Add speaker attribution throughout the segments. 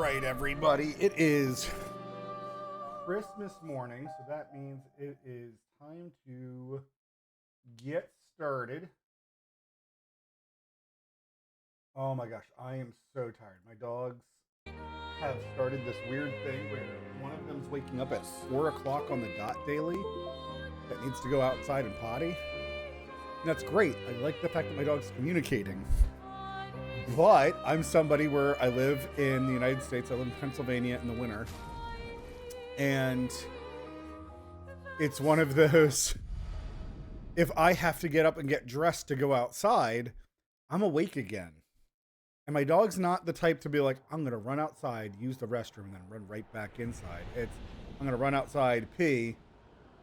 Speaker 1: right, everybody. It is Christmas morning, so that means it is time to get started. Oh my gosh, I am so tired. My dogs have started this weird thing where one of them's waking up at 4 o'clock on the dot daily that needs to go outside and potty. And that's great. I like the fact that my dog's communicating. But I'm somebody where I live in the United States. I live in Pennsylvania in the winter. And it's one of those, if I have to get up and get dressed to go outside, I'm awake again. And my dog's not the type to be like, I'm going to run outside, use the restroom, and then run right back inside. It's, I'm going to run outside, pee,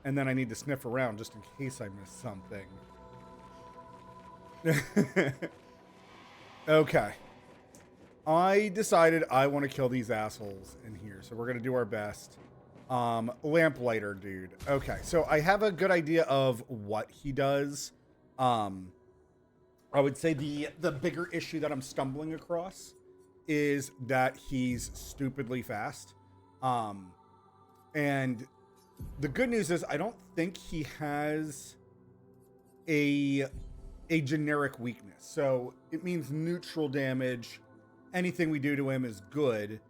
Speaker 1: and then I need to sniff around just in case I miss something. Okay. I decided I want to kill these assholes in here, so we're going to do our best. Lamplighter dude. Okay, so I have a good idea of what he does. I would say the bigger issue that I'm stumbling across is that he's stupidly fast. And the good news is I don't think he has a generic weakness. So it means neutral damage. Anything we do to him is good.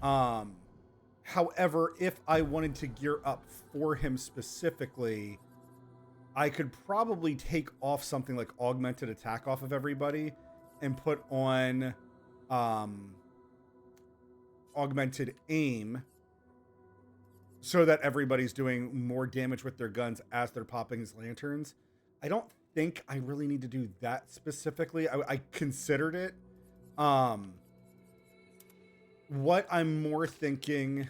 Speaker 1: However, if I wanted to gear up for him specifically, I could probably take off something like augmented attack off of everybody and put on augmented aim so that everybody's doing more damage with their guns as they're popping his lanterns. I don't think I really need to do that specifically. I considered it. What I'm more thinking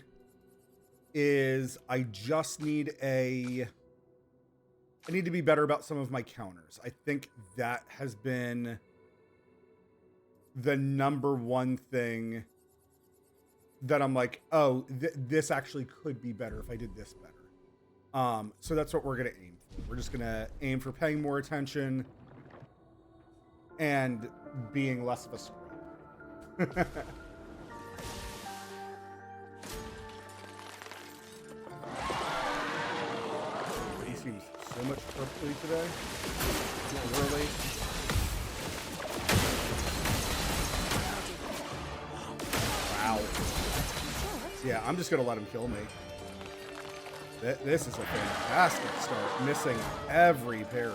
Speaker 1: is I just need I need to be better about some of my counters. I think that has been the number one thing that I'm like, oh, this actually could be better if I did this better. So that's what we're going to aim for. We're just going to aim for paying more attention and being less of a scrub. He seems so much purpley today. Really? Wow. Yeah, I'm just going to let him kill me. This is a fantastic start, missing every parry.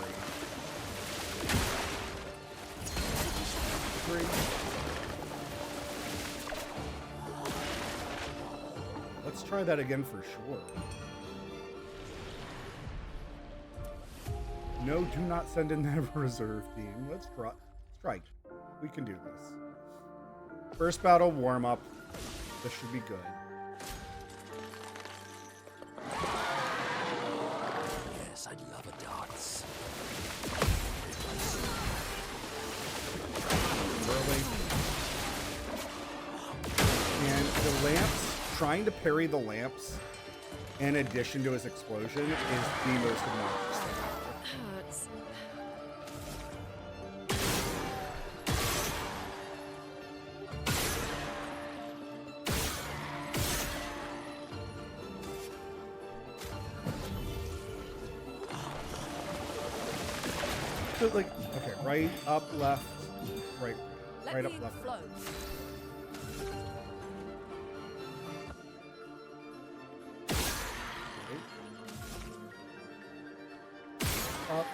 Speaker 1: Let's try that again for sure. No, do not send in that reserve team. Let's strike. We can do this. First battle warm-up. This should be good.
Speaker 2: Yes, I'd love a darts.
Speaker 1: Early. And the lamps, trying to parry the lamps in addition to his explosion is the most obnoxious thing ever.
Speaker 3: Hurts.
Speaker 1: So like, okay, right, up, left, right, right, up, left. Right. Up.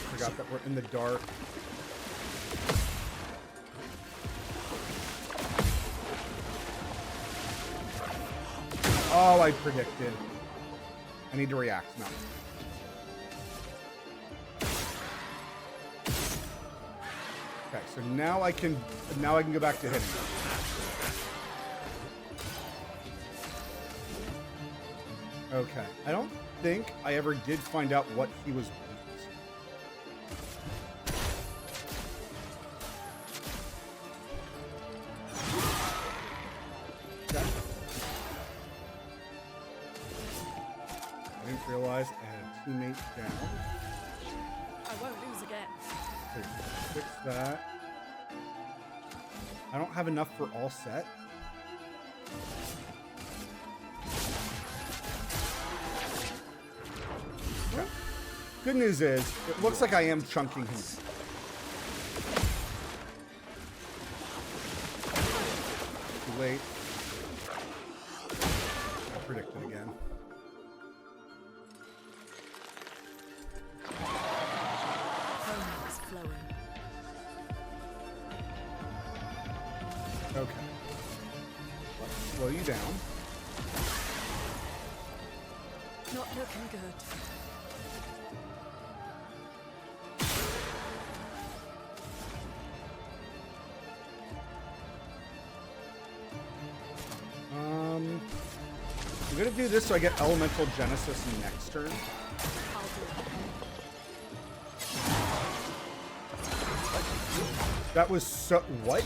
Speaker 1: Forgot that we're in the dark. Oh, I predicted. I need to react now. Okay, so now I can go back to hitting. Okay, I don't think I ever did find out what he was weak to. Okay. I didn't realize I had teammate down.
Speaker 3: I won't lose again.
Speaker 1: Okay, fix that. I don't have enough for all set. Okay. Good news is, it looks like I am chunking him. Too late. I predicted again.
Speaker 3: Foam is flowing.
Speaker 1: Okay. Let's slow you down.
Speaker 3: Not looking good.
Speaker 1: I'm gonna do this so I get Elemental Genesis next turn.
Speaker 3: I'll do it.
Speaker 1: That was so... What?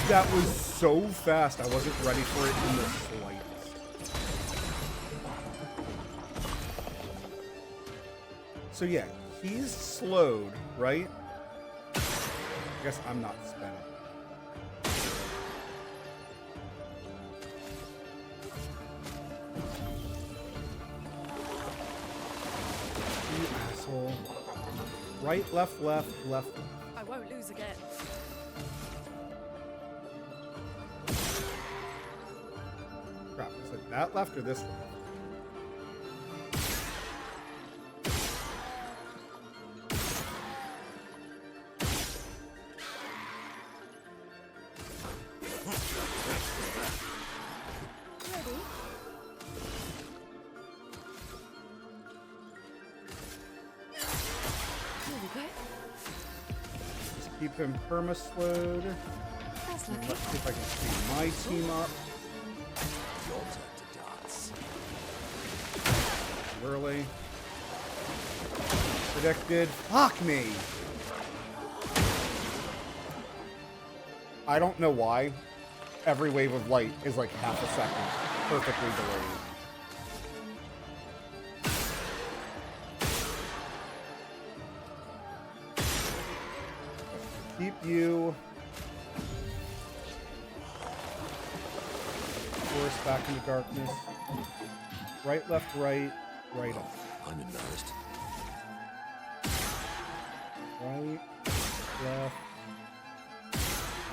Speaker 1: That was so fast. I wasn't ready for it in the slightest. So yeah, he's slowed, right? I guess I'm not sped up. You asshole. Right, left, left, left.
Speaker 3: I won't lose again.
Speaker 1: Crap, is it that left or this left?
Speaker 3: Ready? Here we go.
Speaker 1: Just keep him perma-slowed.
Speaker 3: That's
Speaker 1: And
Speaker 3: lucky.
Speaker 1: let's see if I can speed my team up.
Speaker 2: Your turn to dance.
Speaker 1: Early. Predicted. Fuck me! I don't know why. Every wave of light is like half a second. Perfectly delayed. Keep you. Force back into darkness. Right, left, right, right up.
Speaker 2: I'm embarrassed.
Speaker 1: Right, left,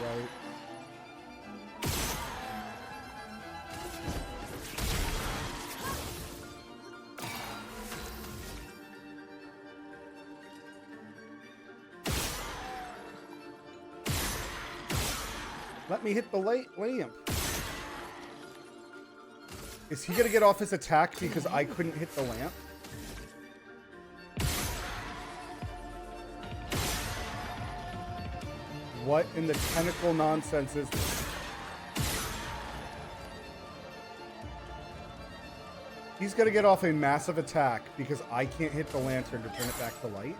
Speaker 1: right. Let me hit the lamp. Is he gonna get off his attack because I couldn't hit the lamp? What in the tentacle nonsense is this? He's gonna get off a massive attack because I can't hit the lantern to turn it back to light?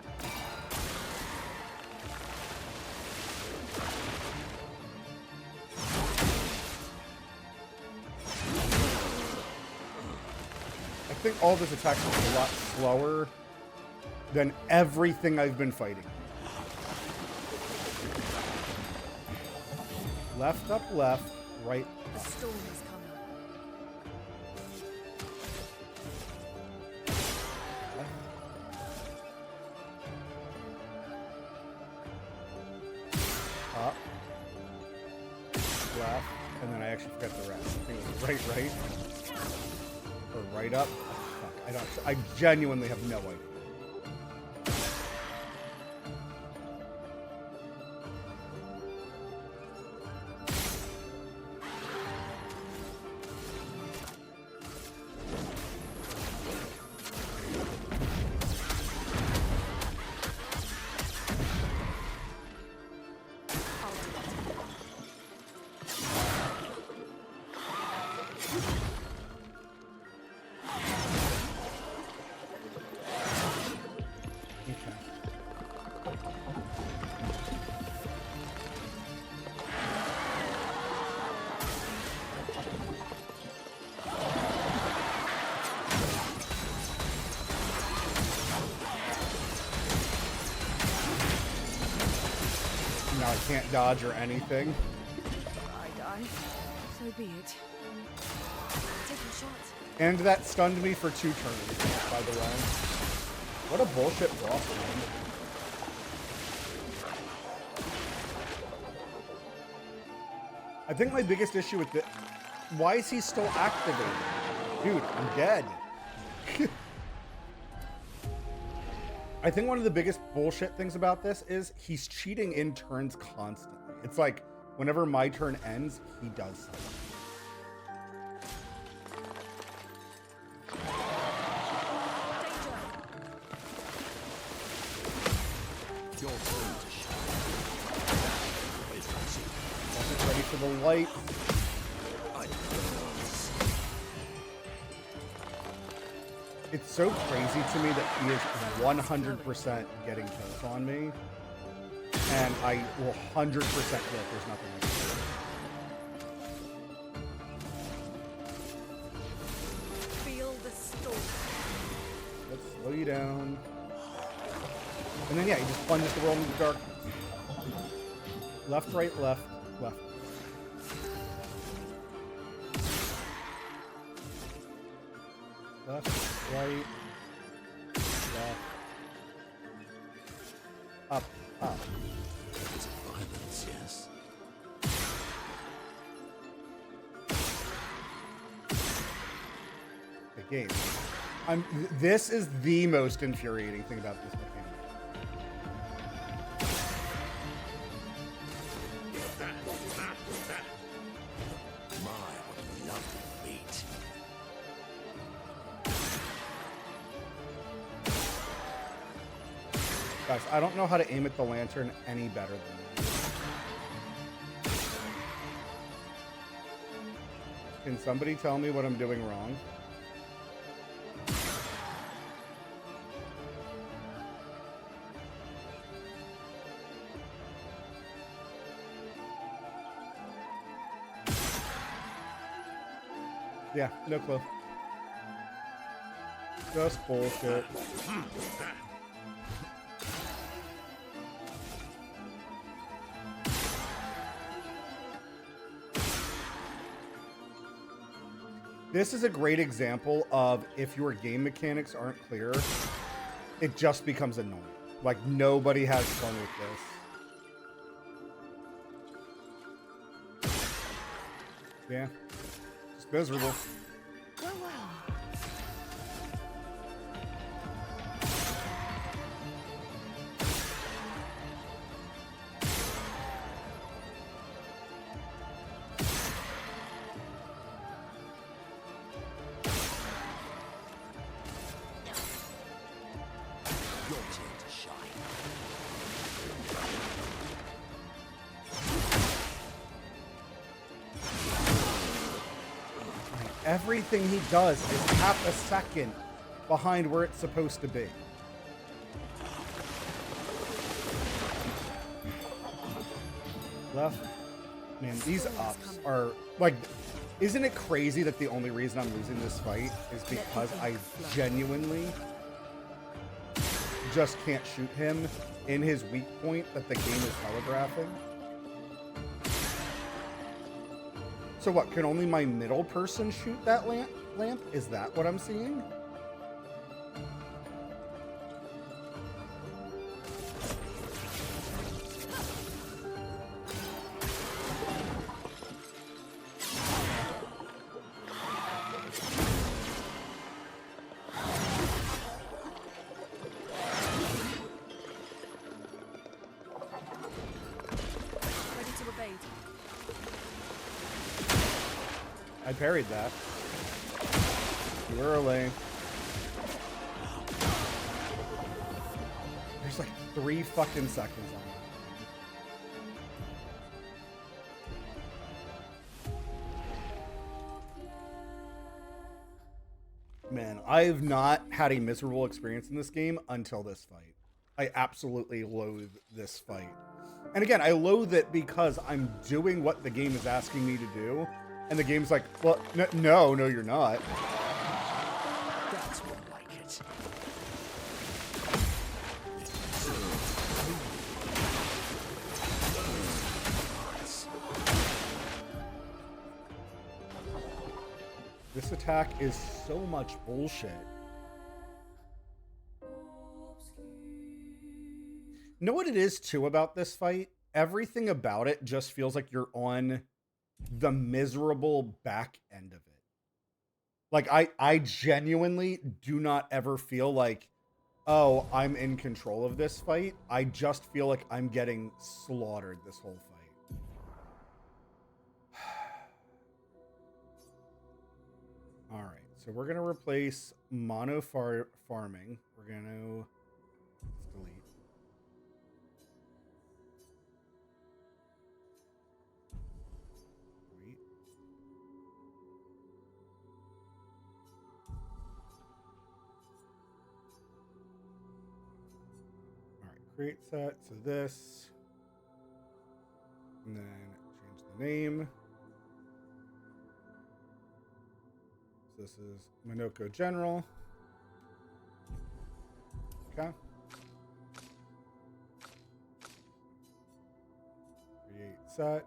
Speaker 1: I think all of his attacks are a lot slower than everything I've been fighting. Left, up, left, right.
Speaker 3: The storm is coming. Up, left, and then I actually forgot the rest. I think it was right, right, or right up. Oh, fuck, I genuinely have no idea. can't dodge or anything.
Speaker 4: I die. So be it. Take your shot.
Speaker 3: And that stunned me for 2 turns, by the way. What a bullshit boss, man. I think my biggest issue with this... Why is he still activated? Dude, I'm dead. I think one of the biggest bullshit things about this is he's cheating in turns constantly. It's like, whenever my turn ends, he does something.
Speaker 2: Your turn to shine.
Speaker 3: Wasn't ready for the light. It's so crazy to me that he is 100% getting kills on me. And I will 100% feel like there's nothing I can do.
Speaker 4: Feel the storm.
Speaker 3: Let's slow you down. And then, yeah, he just plunges the world into darkness. Left, right, left, left. Left, right, left, up, up.
Speaker 2: It's violence, yes.
Speaker 3: The game. This is the most infuriating thing about this mechanic.
Speaker 2: My, what a lovely beat.
Speaker 3: Guys, I don't know how to aim at the lantern any better than that. Can somebody tell me what I'm doing wrong? Yeah, no clue. Just bullshit. This is a great example of if your game mechanics aren't clear, it just becomes annoying. Like, nobody has fun with this. Yeah. Just miserable.
Speaker 4: Go well.
Speaker 2: Your turn to shine.
Speaker 3: Everything he does is half a second behind where it's supposed to be. Left. Man, these ups are like, isn't it crazy that the only reason I'm losing this fight is because I genuinely just can't shoot him in his weak point that the game is telegraphing? So what, can only my middle person shoot that lamp? Is that what I'm seeing?
Speaker 4: Ready to evade.
Speaker 3: I parried that. Too early. There's like 3 fucking seconds on it. Man, I've not had a miserable experience in this game until this fight. I absolutely loathe this fight. And again, I loathe it because I'm doing what the game is asking me to do. And the game's like, well, no, you're not.
Speaker 2: That's more like it.
Speaker 3: This attack is so much bullshit. You know what it is too about this fight? Everything about it just feels like you're on the miserable back end of it. Like I genuinely do not ever feel like, oh, I'm in control of this fight. I just feel like I'm getting slaughtered this whole fight. All right, so we're gonna replace mono farming. We're gonna let's delete. Delete. All right, create set. So this, and then change the name. This is Minoko General. Okay. Create set.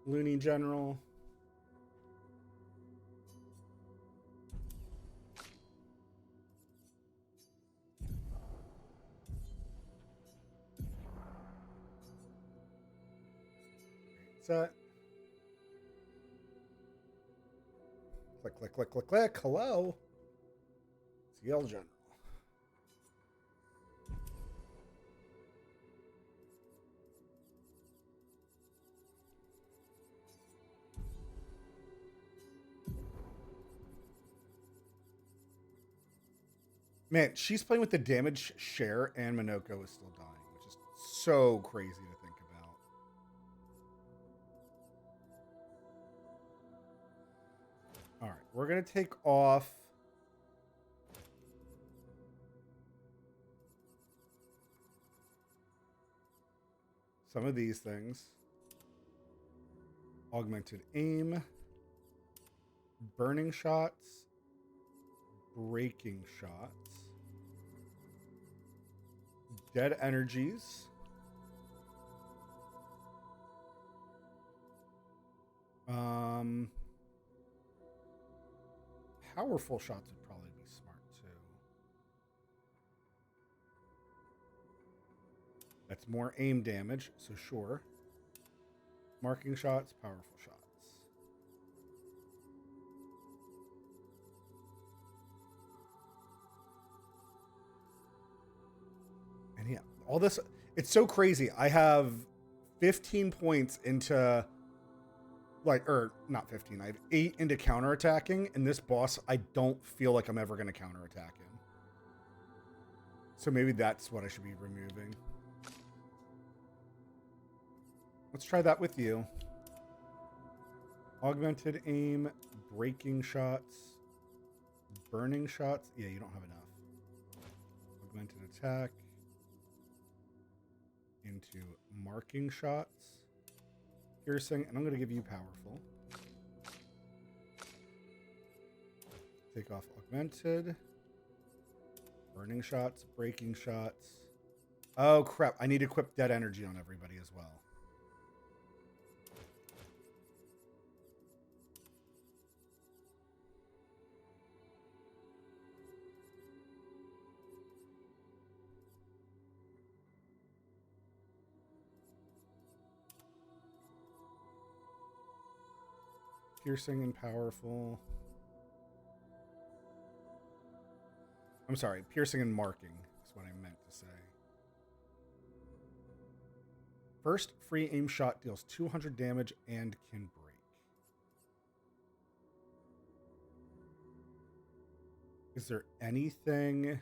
Speaker 3: Looney General. Create set. Click, click, click, click, click. Hello. CL General. Man, she's playing with the damage share and Minoko is still dying, which is so crazy to think about. All right, we're going to take off some of these things. Augmented aim, burning shots, breaking shots, dead energies, powerful shots would probably be smart too. That's more aim damage, so sure. Marking shots, powerful shots. And yeah, all this, it's so crazy. I have 15 points into, like, or not 15, I have 8 into counterattacking, and this boss, I don't feel like I'm ever going to counterattack him. So maybe that's what I should be removing. Let's try that with you. Augmented aim, breaking shots, burning shots. Yeah, you don't have enough. Augmented attack into marking shots, piercing, and I'm going to give you powerful. Take off augmented, burning shots, breaking shots. Oh crap, I need to equip dead energy on everybody as well. Piercing and powerful. I'm sorry, piercing and marking is what I meant to say. First free aim shot deals 200 damage and can break. Is there anything?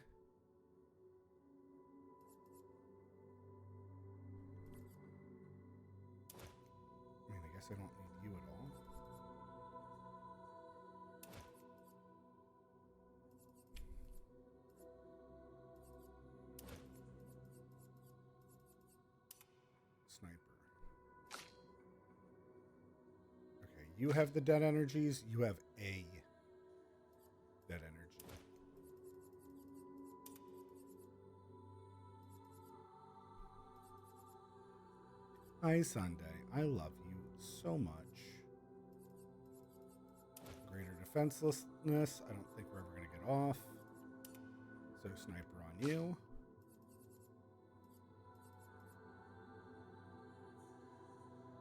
Speaker 3: I mean, I guess I don't need you at all. Sniper. Okay, you have the dead energies. You have a dead energy. Hi, Sunday. I love you so much. defenselessness. I don't think we're ever going to get off. So sniper on you.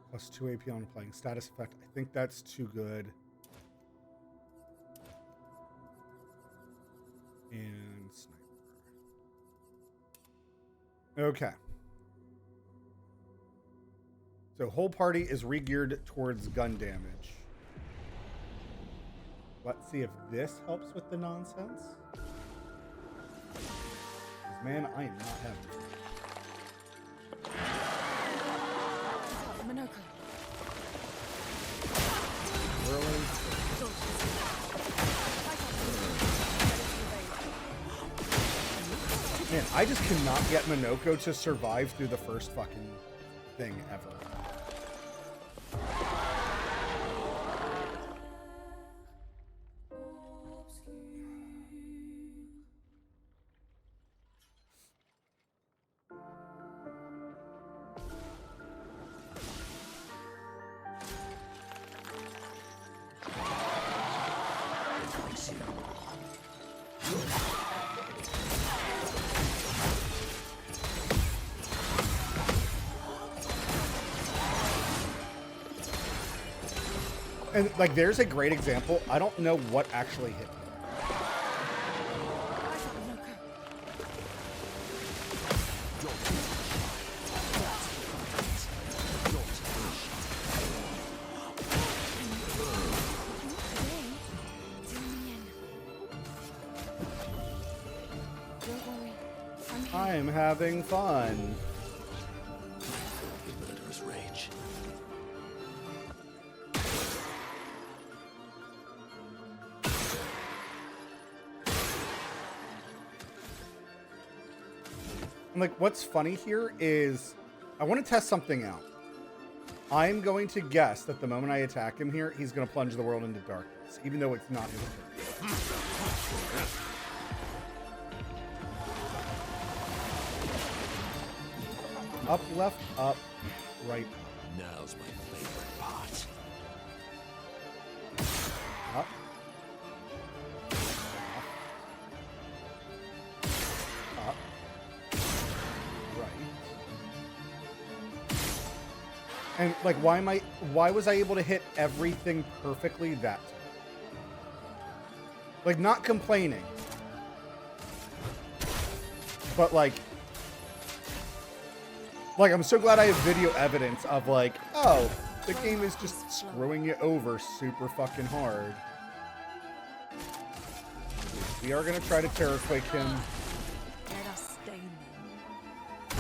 Speaker 3: Plus 2 AP on applying status effect. I think that's too good. And sniper. Okay. So whole party is re-geared towards gun damage. Let's see if this helps with the nonsense. 'Cause, man, I am not having it.
Speaker 4: Minoko.
Speaker 3: Whirling. Man, I just cannot get Minoko to survive through the first fucking thing ever. And, like, there's a great example. I don't know what actually hit me. I'm having fun.
Speaker 2: Murderous rage.
Speaker 3: And, like, what's funny here is I want to test something out. I'm going to guess that the moment I attack him here, he's going to plunge the world into darkness, even though it's not his turn. Up, left, up, right,
Speaker 2: Now's my favorite part.
Speaker 3: up. Up. Right. And, like, why was I able to hit everything perfectly that time? Like, not complaining. But, like, I'm so glad I have video evidence of, like, oh, the game is just screwing you over super fucking hard. We are going to try to Terrorquake him.
Speaker 4: Let us stay then.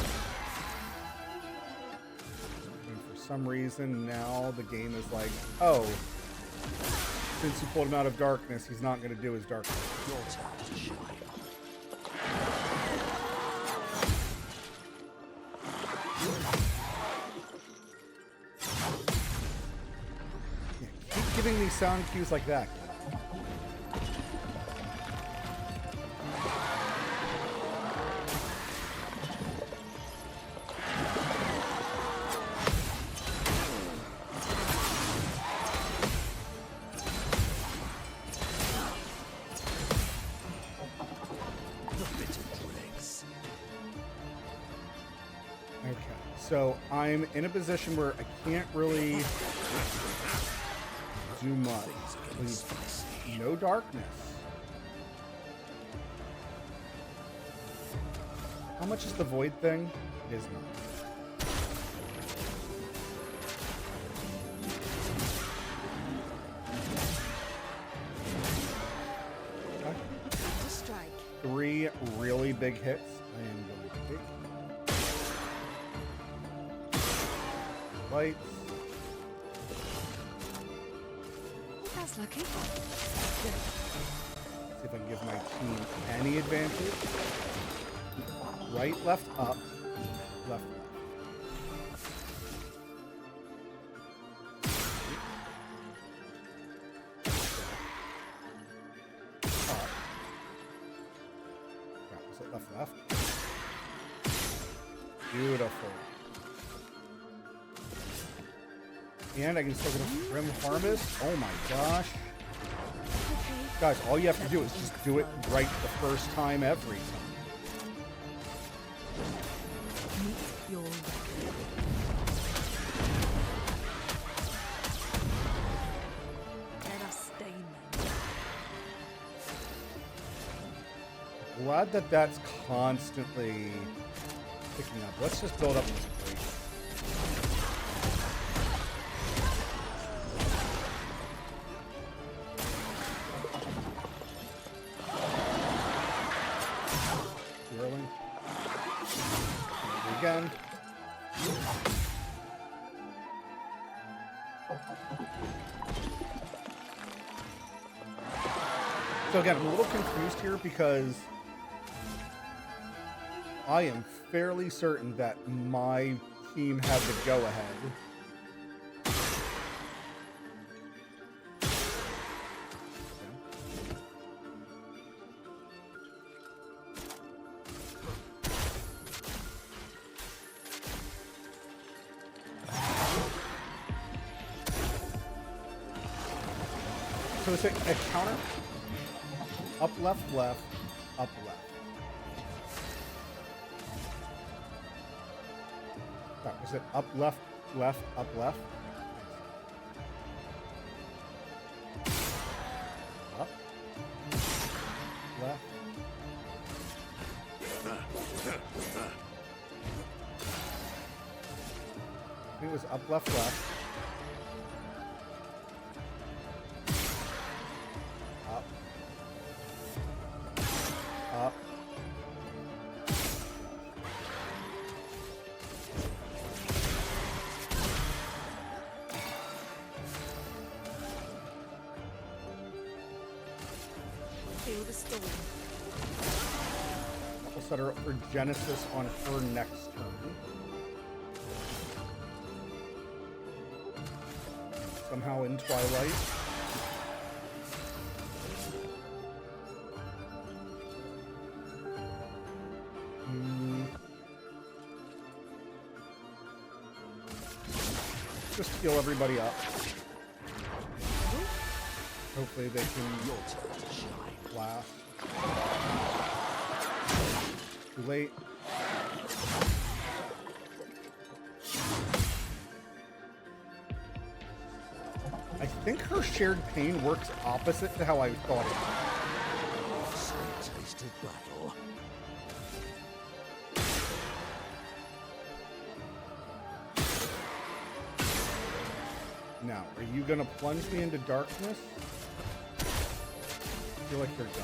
Speaker 3: And for some reason, now the game is like, oh, since you pulled him out of darkness, he's not going to do his darkness.
Speaker 2: Your time to shine.
Speaker 3: Yeah, keep giving me sound cues like that. Okay, so I'm in a position where I can't really do much. Please, no darkness. How much is the void thing? It is not. Okay.
Speaker 4: To strike.
Speaker 3: 3 really big hits. I am going to take. Lights.
Speaker 4: That's lucky.
Speaker 3: See if I can give my team any advantage. Right, left, up. Left, left. Up. Crap, was it left, left? Beautiful. And I can still get a Grim Harvest. Oh my gosh. Guys, all you have to do is just do it right the first time every time.
Speaker 4: Meet your let us stain them.
Speaker 3: Glad that that's constantly picking up. Let's just build up this break. Swirling. Again. So again, I'm a little confused here because I am fairly certain that my team had the go-ahead. So is it a counter? Up, left, left, up, left. Sorry, is it up, left, left, up, left? Up, left. I think it was up, left, left. Up.
Speaker 4: Feel the storm.
Speaker 3: We'll set her up for Genesis on her next turn. Somehow in Twilight. Just heal everybody up. Hopefully they can flash. Too late. I think her shared pain works opposite to how I thought it
Speaker 2: Sweet taste of battle.
Speaker 3: would. Now, are you gonna plunge me into darkness? I feel like you're done.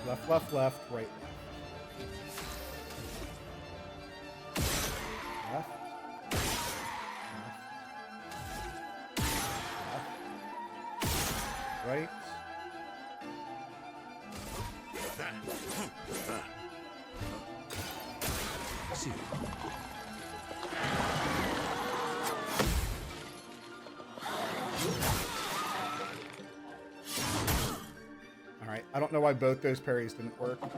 Speaker 3: Left, left, left, right, left. Left. Left. Right.
Speaker 2: See.
Speaker 3: All right. I don't know why both those parries didn't work.
Speaker 4: Let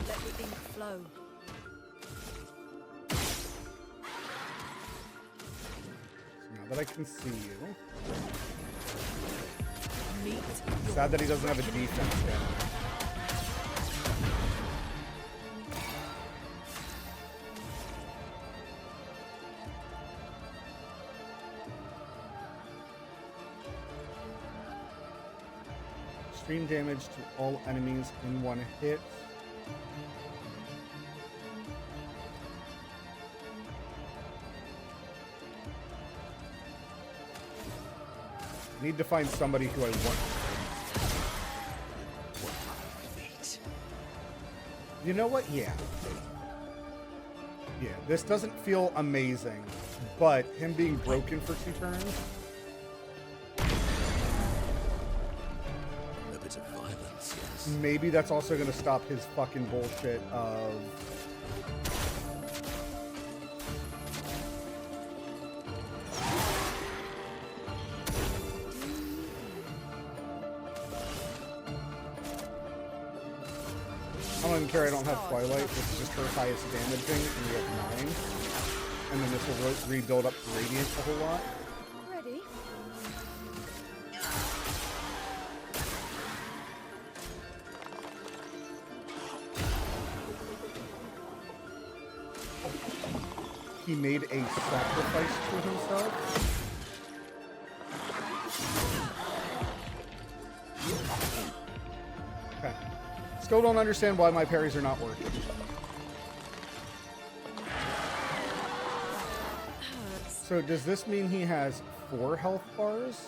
Speaker 4: the ink flow.
Speaker 3: So now that I can see you.
Speaker 4: Meet
Speaker 3: Sad that he doesn't have a defense down. Extreme damage to all enemies in one hit. Need to find somebody who I want. You know what? Yeah. Yeah, this doesn't feel amazing, but him being broken for 2 turns.
Speaker 2: A bit of violence, yes.
Speaker 3: Maybe that's also going to stop his fucking bullshit of... I don't even care, I don't have Twilight. This is just her highest damage thing, and we have 9. And then this will rebuild up Radiant a whole lot.
Speaker 4: Ready?
Speaker 3: He made a sacrifice to himself. Okay. Still don't understand why my parries are not working. So does this mean he has 4 health bars?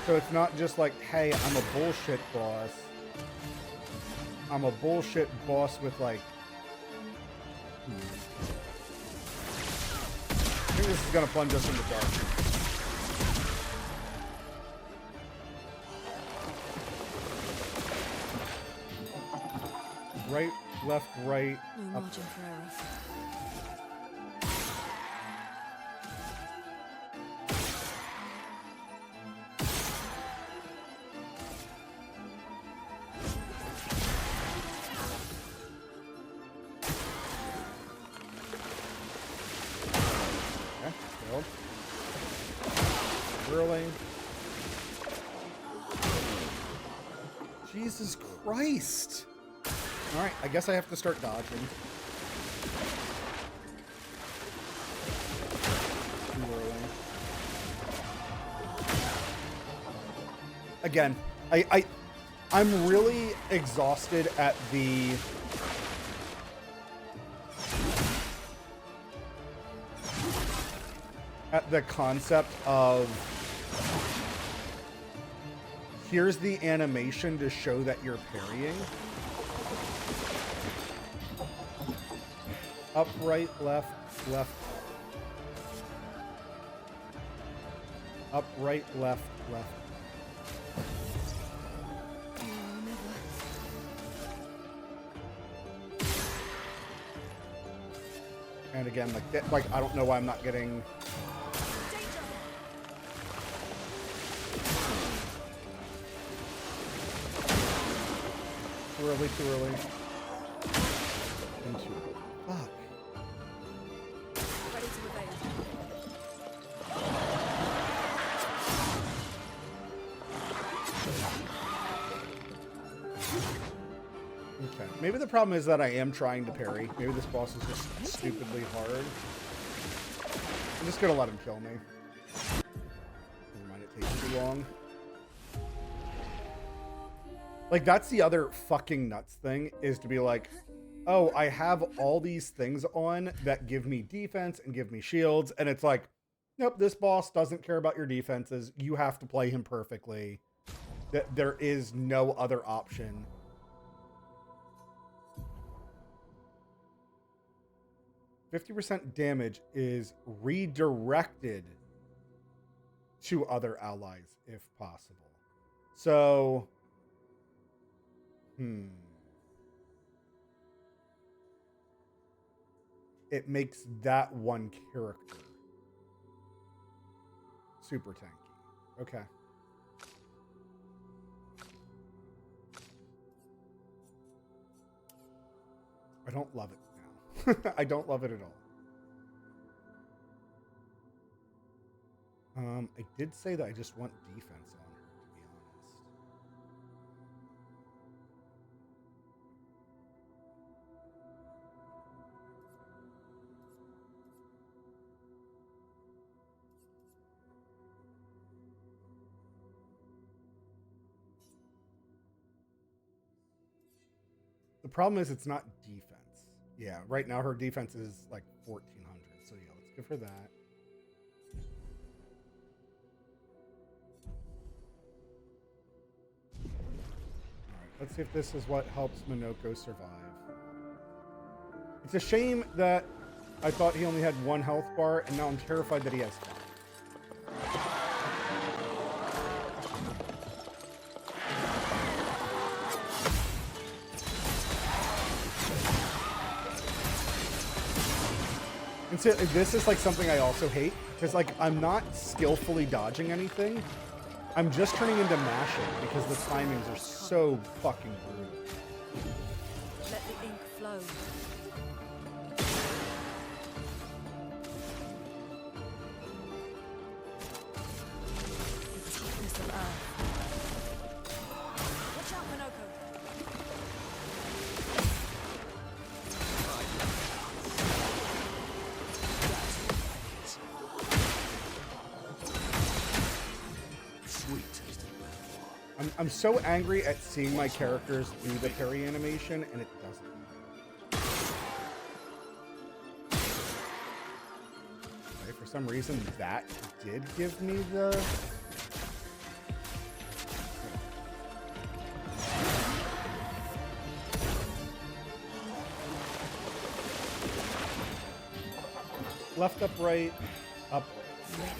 Speaker 3: So it's not just like, hey, I'm a bullshit boss. I'm a bullshit boss with like... I think this is gonna plunge us into dark. Right, left, right.
Speaker 4: No
Speaker 3: Up.
Speaker 4: margin for error.
Speaker 3: Okay, failed. Whirling. Jesus Christ! Alright, I guess I have to start dodging. Whirling. Again, I'm really exhausted at the concept of here's the animation to show that you're parrying. Up, right, left, left. Up, right, left, left.
Speaker 4: No, never.
Speaker 3: And again, like I don't know why I'm not getting. Too early, too early. Into fuck.
Speaker 4: Ready to evade.
Speaker 3: Okay. Maybe the problem is that I am trying to parry. Maybe this boss is just stupidly hard. I'm just gonna let him kill me. Never mind, it takes too long. Like, that's the other fucking nuts thing, is to be like, oh, I have all these things on that give me defense and give me shields, and it's like, nope, this boss doesn't care about your defenses. You have to play him perfectly. There is no other option. %50 damage is redirected to other allies if possible. So, it makes that one character super tanky. Okay. I don't love it now. I don't love it at all. I did say that I just want defense on her, to be honest. The problem is it's not defense. Yeah, right now her defense is like 1400. So yeah, let's give her that. Alright, let's see if this is what helps Minoko survive. It's a shame that I thought he only had 1 health bar, and now I'm terrified that he has 5. And so this is like something I also hate, because like I'm not skillfully dodging anything. I'm just turning into mashing because the timings are so fucking brutal.
Speaker 4: Let the ink flow. The toughness of earth. Watch out, Minoko.
Speaker 2: Sweet tasting metaphor.
Speaker 3: I'm so angry at seeing my characters do the parry animation and it doesn't. Okay, for some reason that did give me the... Left, up, right, up,
Speaker 4: Ready.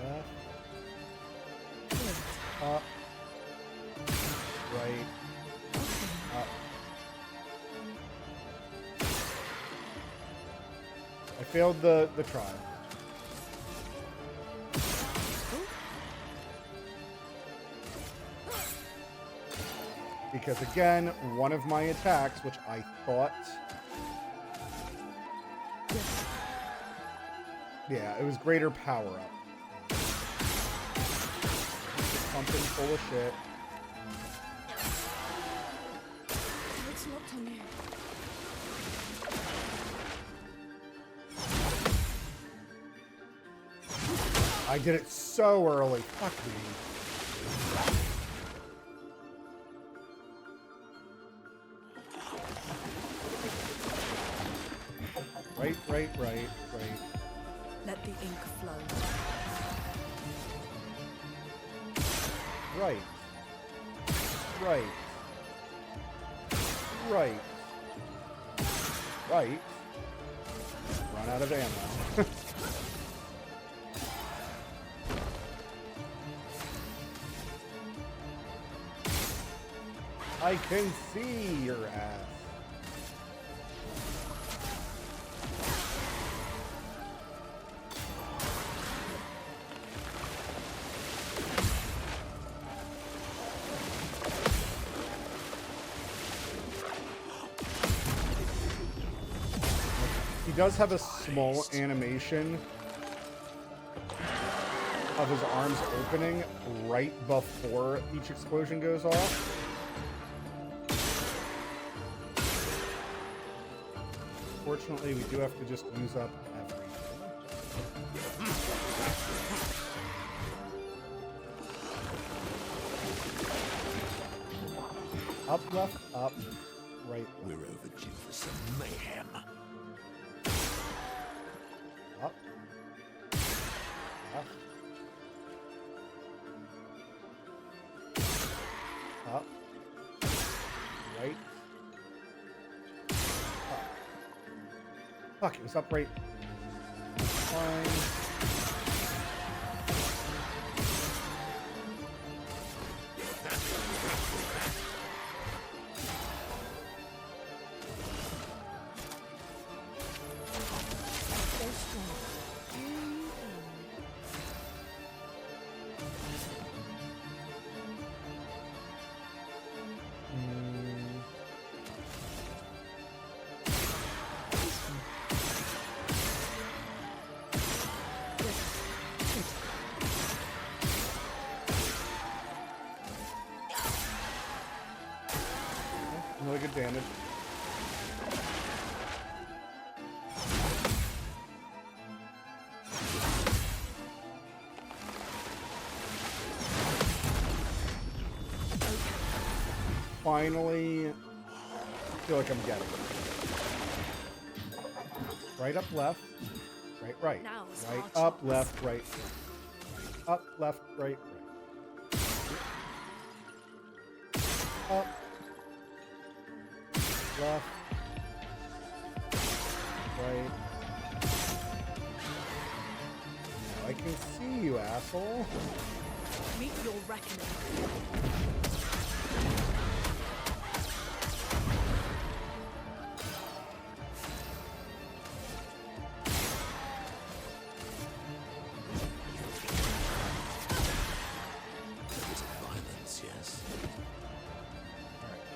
Speaker 3: left, up, right, up. I failed the try. Because again, one of my attacks, which I thought... Yeah, it was greater power up. Pumping full of shit.
Speaker 4: It's locked on you.
Speaker 3: I did it so early. Fuck me. Right.
Speaker 4: Let the ink flow.
Speaker 3: Right. Run out of ammo. I can see your ass. He does have a small animation of his arms opening right before each explosion goes off. Fortunately, we do have to just use up everything. Up, left, up, right,
Speaker 2: We're
Speaker 3: left.
Speaker 2: overdue for some mayhem.
Speaker 3: Up, left, up, right, up. Fuck, it was up right. Fine.
Speaker 4: So strong.
Speaker 3: Really good damage. Finally, feel like I'm getting it. Right, up, left. Right.
Speaker 4: Now is
Speaker 3: Right,
Speaker 4: our
Speaker 3: up,
Speaker 4: chance.
Speaker 3: left, right. Up, left, right. Up. Left. Right. Now I can see you, asshole.
Speaker 4: Meet your reckoning.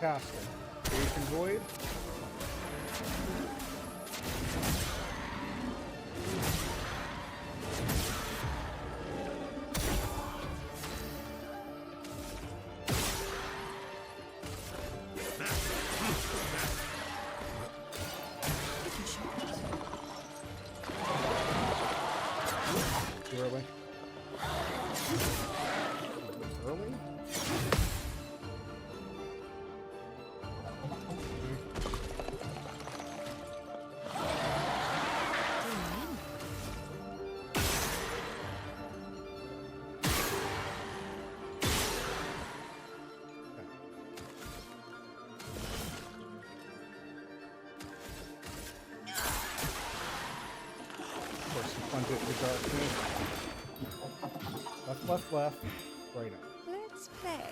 Speaker 3: Fantastic. Creation Void. Too early. Early? Of course, you plunge it into darkness. Left, left, left. Right up.
Speaker 4: Let's play.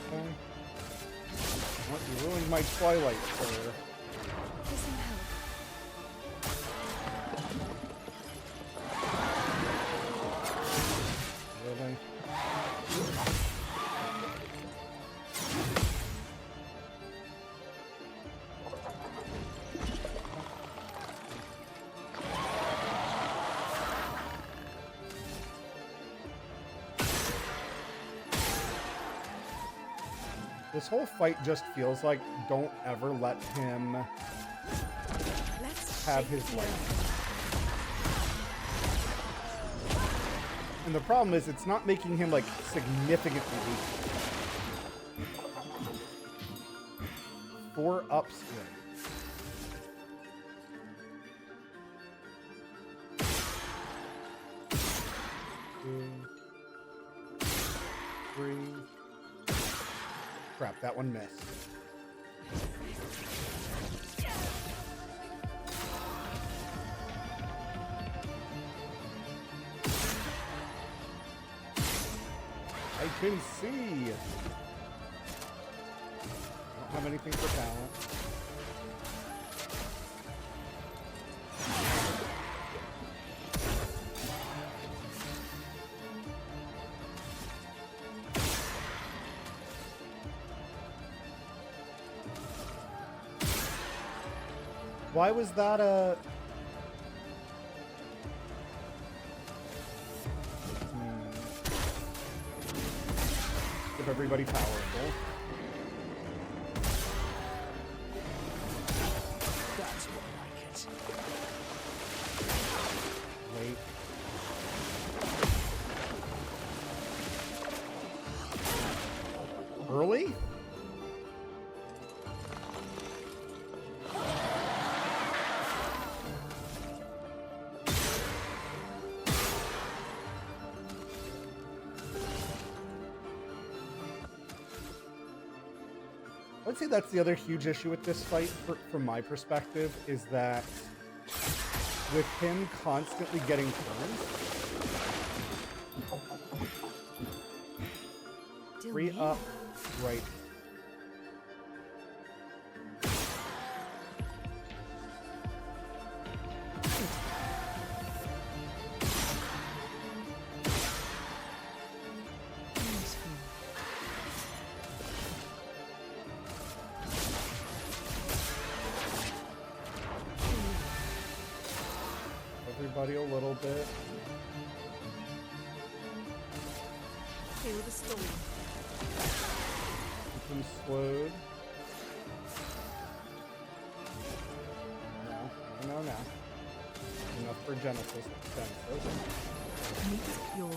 Speaker 3: Okay. What, you ruined my Twilight, sir.
Speaker 4: For some help.
Speaker 3: Really? This whole fight just feels like don't ever let him
Speaker 4: Let's
Speaker 3: have
Speaker 4: shake
Speaker 3: his
Speaker 4: the
Speaker 3: life.
Speaker 4: earth.
Speaker 3: And the problem is it's not making him like significantly weak. 4 upswing. 2, 3. Crap, that one missed. I can see. Don't have anything for talent. Why was that a... Give everybody powerful.
Speaker 2: That's more like it.
Speaker 3: Wait. Early? I would say that's the other huge issue with this fight, from my perspective, is that with him constantly getting turns,
Speaker 4: Do
Speaker 3: 3
Speaker 4: me.
Speaker 3: up, right.
Speaker 4: Useful.
Speaker 3: Everybody a little bit.
Speaker 4: Feel the storm.
Speaker 3: Keep him slowed. No. Enough for Genesis.
Speaker 4: Meet your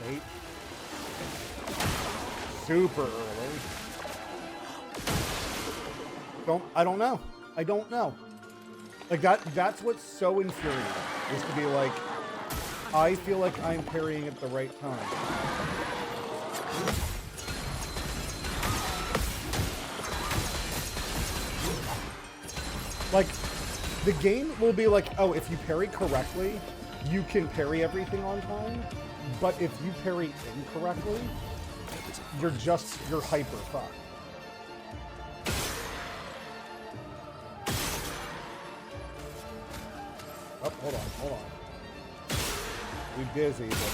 Speaker 3: Wait. Super early. I don't know. Like that's what's so infuriating, is to be like, I feel like I'm parrying at the right time. Like, the game will be like, oh, if you parry correctly, you can parry everything on time, but if you parry incorrectly, you're hyper fucked. Oh, hold on. We busy, but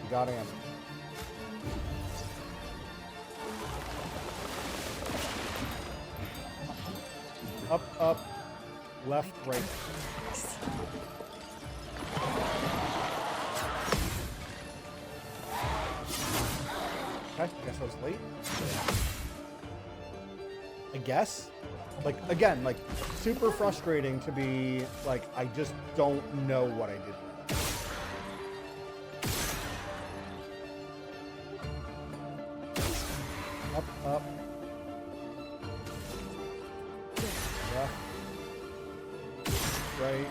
Speaker 3: we got ammo. Up, left, right. Okay, guess I was late. I guess. Like, again, like, super frustrating to be, like, I just don't know what I did. Up. Left. Right.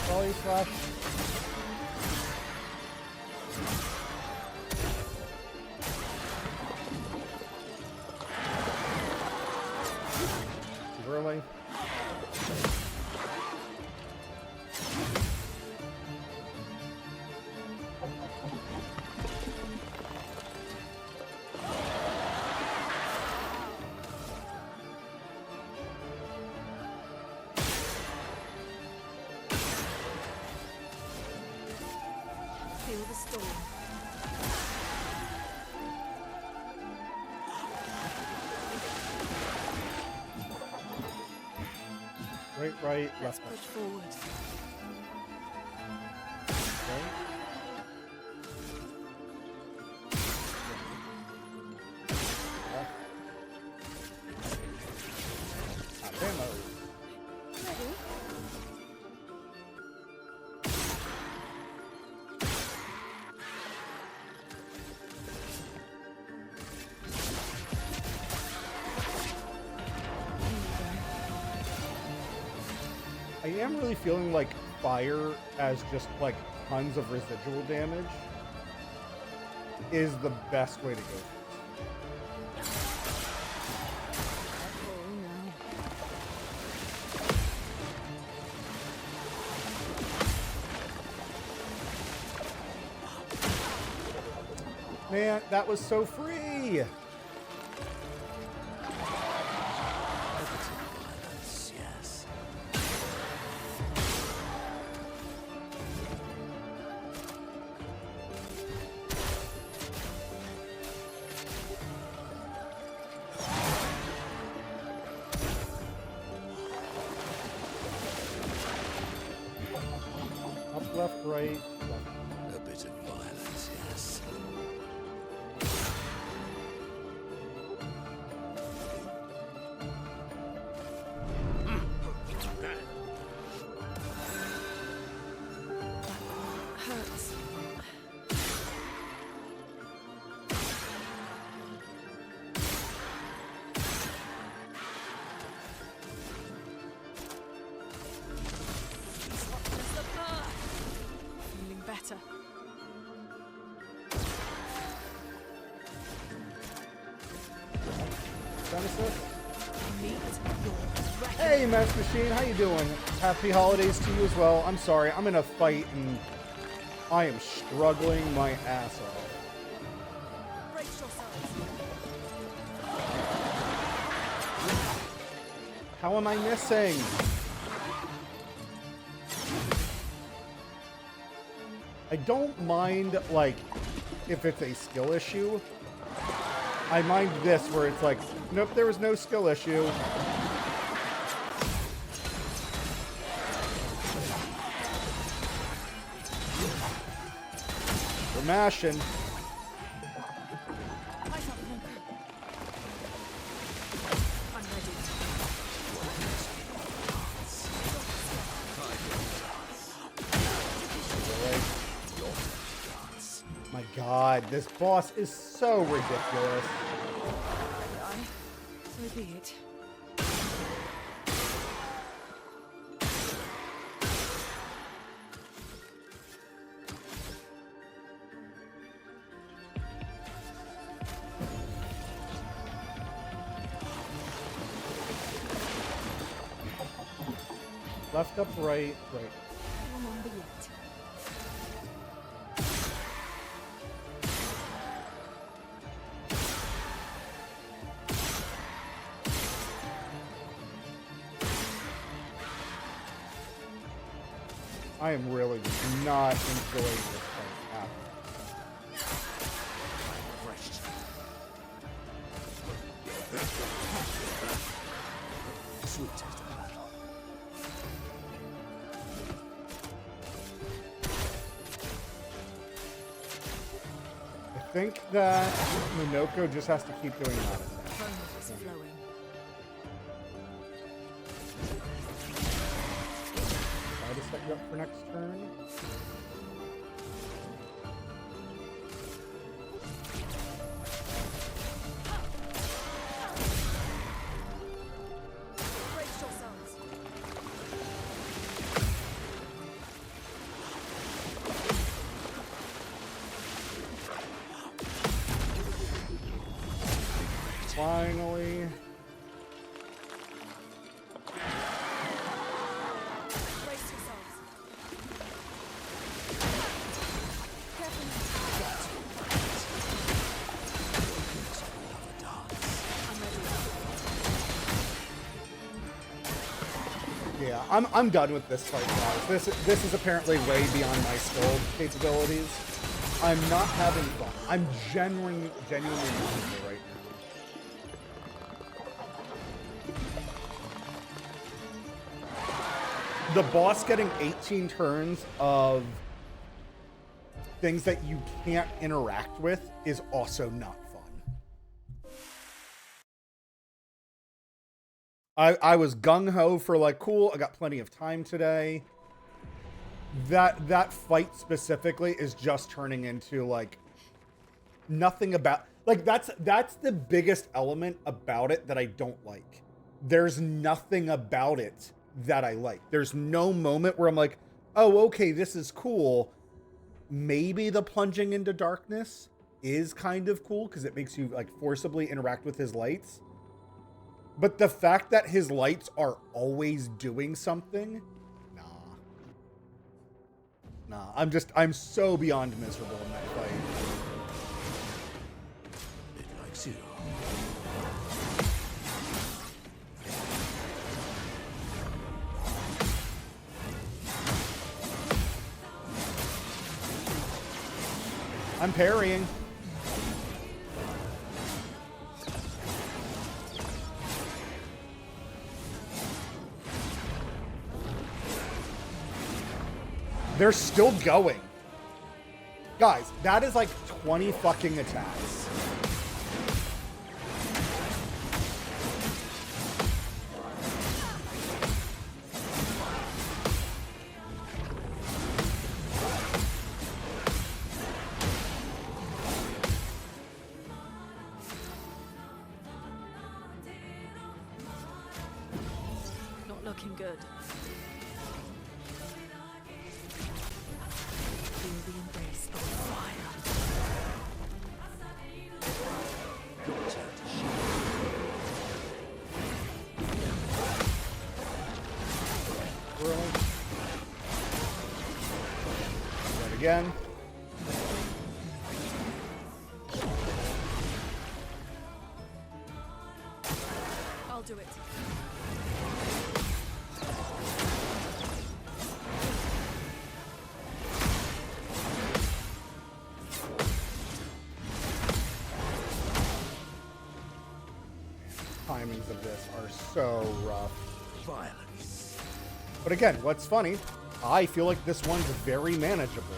Speaker 3: Volley slash. Really?
Speaker 4: Feel the storm.
Speaker 3: Right,
Speaker 4: Let's
Speaker 3: left.
Speaker 4: push forward.
Speaker 3: Right. Left. Ammo.
Speaker 4: Ready?
Speaker 3: I am really feeling like fire as just like tons of residual damage is the best way to go.
Speaker 4: Oh no.
Speaker 3: Man, that was so free!
Speaker 2: Yes.
Speaker 3: Up, left, right, left.
Speaker 2: A bit of violence, yes.
Speaker 4: Hurts. Softens the path. Feeling better.
Speaker 3: Genesis?
Speaker 4: Meet your reckoning.
Speaker 3: Hey, Mess Machine, how you doing? Happy holidays to you as well. I'm sorry, I'm in a fight and I am struggling my ass off.
Speaker 4: Brace yourselves.
Speaker 3: How am I missing? I don't mind, like, if it's a skill issue. I mind this where it's like, nope, there was no skill issue. We're mashing.
Speaker 4: Eyes up, Luke. I'm ready.
Speaker 3: God, this boss is so ridiculous.
Speaker 4: I die. So be it.
Speaker 3: Left, up, right, right.
Speaker 4: Remember yet.
Speaker 3: I am really not enjoying this fight at all.
Speaker 2: Sweet taste of battle.
Speaker 3: I think that Minoko just has to keep doing that.
Speaker 4: Moment is flowing.
Speaker 3: Try to set you up for next turn.
Speaker 4: Brace yourselves.
Speaker 3: Finally.
Speaker 4: Brace yourselves.
Speaker 3: Yeah, I'm done with this fight, guys. This is apparently way beyond my skill capabilities. I'm not having fun. I'm genuinely miserable right now. The boss getting 18 turns of things that you can't interact with is also not fun. I was gung-ho for like, cool, I got plenty of time today. That fight specifically is just turning into like nothing about, like that's the biggest element about it that I don't like. There's nothing about it that I like. There's no moment where I'm like, oh, okay, this is cool. Maybe the plunging into darkness is kind of cool because it makes you like forcibly interact with his lights. But the fact that his lights are always doing something, nah, I'm so beyond miserable in that fight.
Speaker 2: It likes you.
Speaker 3: I'm parrying. They're still going. Guys, that is like 20 fucking attacks.
Speaker 4: Not looking good. Feel the embrace of fire.
Speaker 2: Your turn to shoot.
Speaker 3: Really? Right again.
Speaker 4: I'll do it.
Speaker 3: Timings of this are so rough.
Speaker 2: Violence.
Speaker 3: But again, what's funny, I feel like this one's very manageable.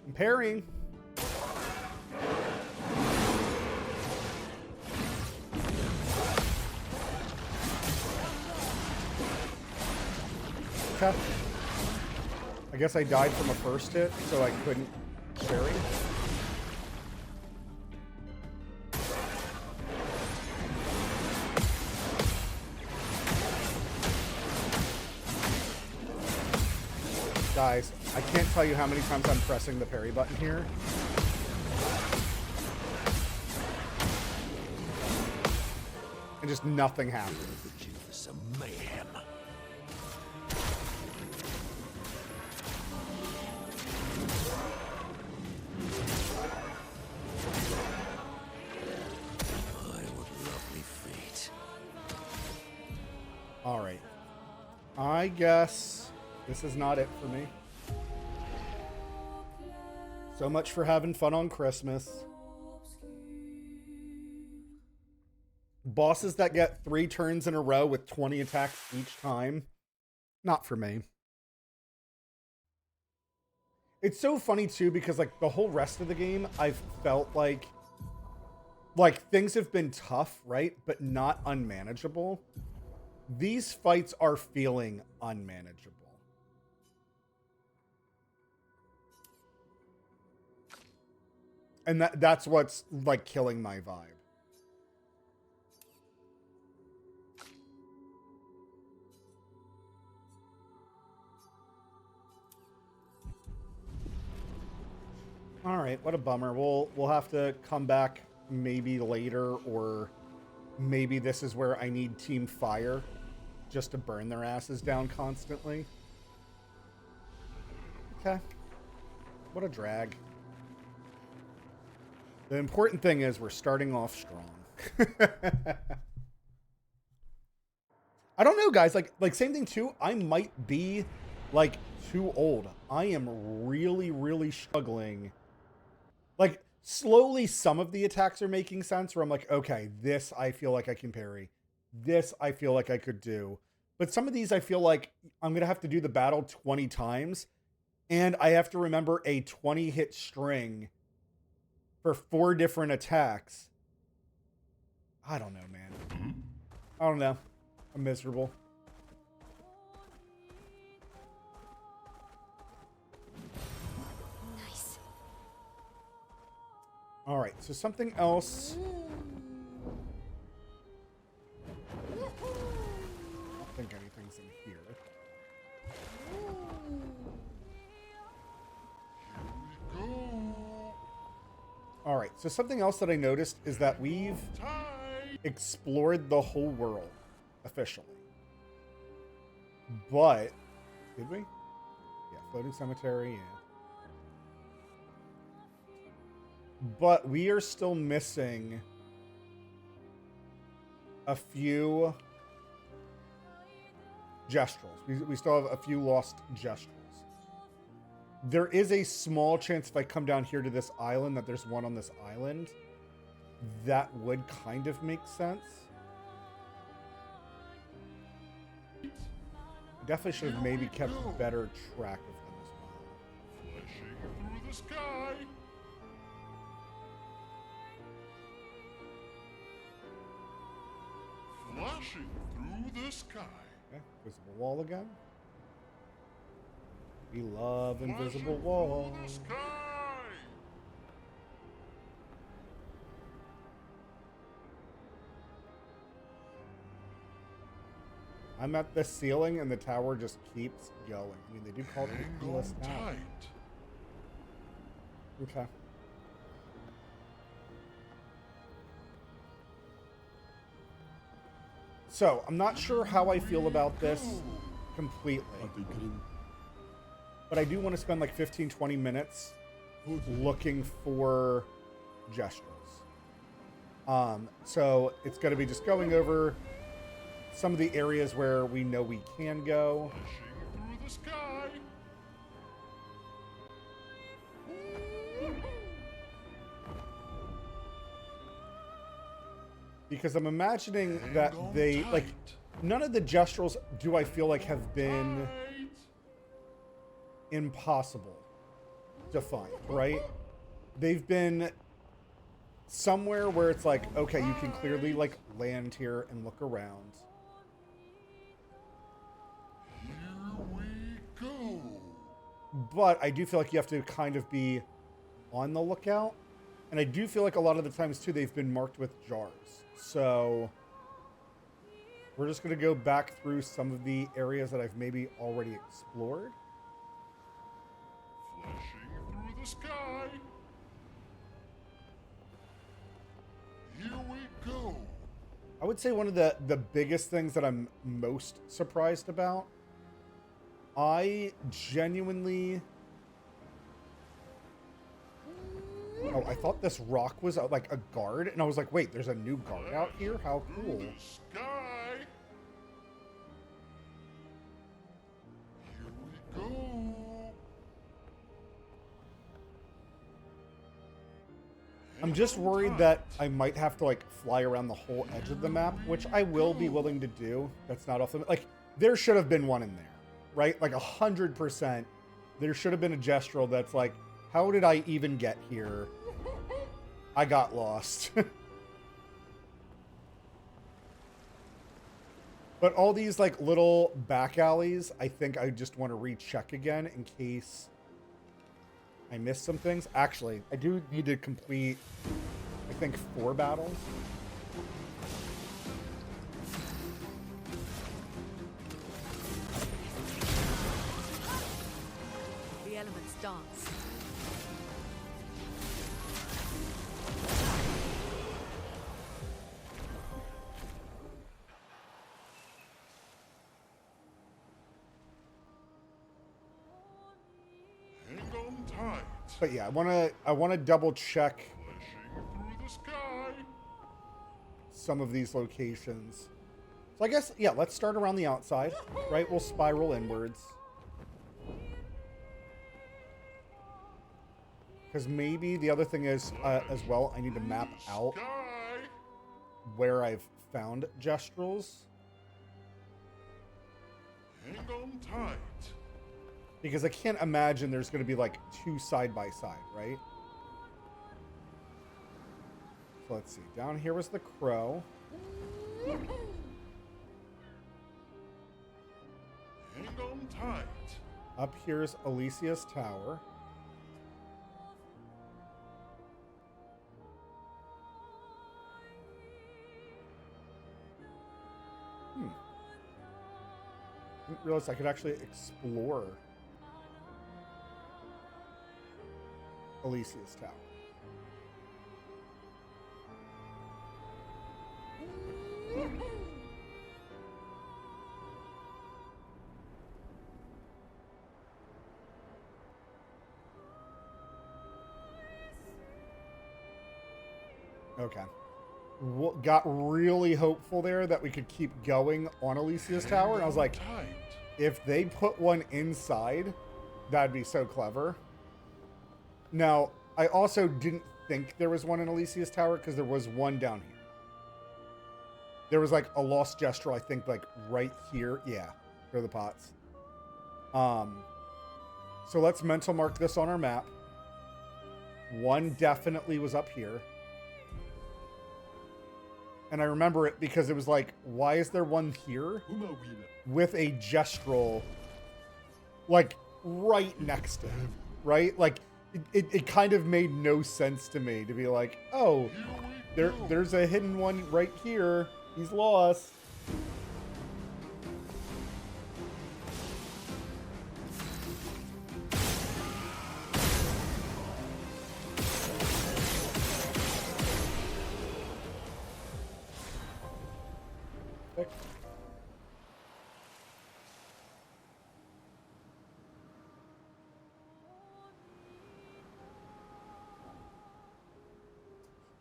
Speaker 3: I'm parrying. Okay. I guess I died from a first hit, so I couldn't parry. Guys, I can't tell you how many times I'm pressing the parry button here. And just nothing happens.
Speaker 2: For some mayhem.
Speaker 3: All right. I guess this is not it for me. So much for having fun on Christmas. Bosses that get 3 turns in a row with 20 attacks each time. Not for me. It's so funny too because like the whole rest of the game I've felt like things have been tough, right? But not unmanageable. These fights are feeling unmanageable. And that's what's like killing my vibe. All right, what a bummer. We'll have to come back maybe later, or maybe this is where I need Team Fire just to burn their asses down constantly. Okay. What a drag. The important thing is we're starting off strong. I don't know, guys. Like same thing too. I might be like too old. I am really, really struggling. Like slowly some of the attacks are making sense where I'm like, okay, this I feel like I can parry. This I feel like I could do. But some of these I feel like I'm going to have to do the battle 20 times. And I have to remember a 20 hit string for 4 different attacks. I don't know, man. I don't know. I'm miserable.
Speaker 4: Nice.
Speaker 3: All right, so something else. I don't think anything's in here. All right, so something else that I noticed is that we've explored the whole world officially. But, did we? Yeah, floating cemetery, yeah. But we are still missing a few gestrels. We still have a few lost gestrels. There is a small chance if I come down here to this island that there's one on this island. That would kind of make sense. I definitely should have maybe kept better track of them as well.
Speaker 2: Flashing through the sky. Flashing through the sky.
Speaker 3: Okay, visible wall again. We love invisible walls.
Speaker 2: Through the sky.
Speaker 3: I'm at the ceiling and the tower just keeps going. I mean, they do call it the coolest tower. Okay. So, I'm not sure how I feel about this completely. But I do want to spend like 15, 20 minutes looking for gestrels. So it's going to be just going over some of the areas where we know we can go.
Speaker 2: Flashing through the sky.
Speaker 3: Because I'm imagining that they, like, none of the gestrels do I feel like have been impossible. defined, right? They've been somewhere where it's like, okay, you can clearly like land here and look around.
Speaker 2: Here we go.
Speaker 3: But I do feel like you have to kind of be on the lookout. And I do feel like a lot of the times too, they've been marked with jars. So we're just going to go back through some of the areas that I've maybe already explored.
Speaker 2: Flashing through the sky. Here we go.
Speaker 3: I would say one of the biggest things that I'm most surprised about, I genuinely... Oh, I thought this rock was like a guard, and I was like, wait, there's a new guard out here? How cool.
Speaker 2: Through the sky. Here we go.
Speaker 3: I'm just worried that I might have to like fly around the whole edge of the map, which I will be willing to do. That's not off the... Like, there should have been one in there, right? Like 100%. There should have been a gestural that's like, how did I even get here? I got lost. But all these like little back alleys, I think I just want to recheck again in case I missed some things. Actually, I do need to complete, I think, 4 battles.
Speaker 4: The elements dance.
Speaker 2: Hang on tight.
Speaker 3: But yeah, I wanna double check
Speaker 2: Flashing through the sky.
Speaker 3: some of these locations. So I guess, yeah, let's start around the outside, right? We'll spiral inwards. Because maybe the other thing is, as well, I need to map out
Speaker 2: Sky.
Speaker 3: where I've found gestrals.
Speaker 2: Hang on tight.
Speaker 3: Because I can't imagine there's going to be like 2 side by side, right? So let's see. Down here was the crow.
Speaker 2: Hang on tight.
Speaker 3: Up here's Alicia's tower. Didn't realize I could actually explore Alicia's tower. Okay. Got really hopeful there that we could keep going on Alicia's tower, and I was like,
Speaker 2: Tight.
Speaker 3: if they put one inside, that'd be so clever. Now, I also didn't think there was one in Alicia's tower because there was one down here. There was like a lost gestural, I think, like right here. Yeah, here are the pots. So let's mental mark this on our map. One definitely was up here. And I remember it because it was like, why is there one here with a gestural like right next to him, right? Like it kind of made no sense to me to be like, oh, there's a hidden one right here. He's lost.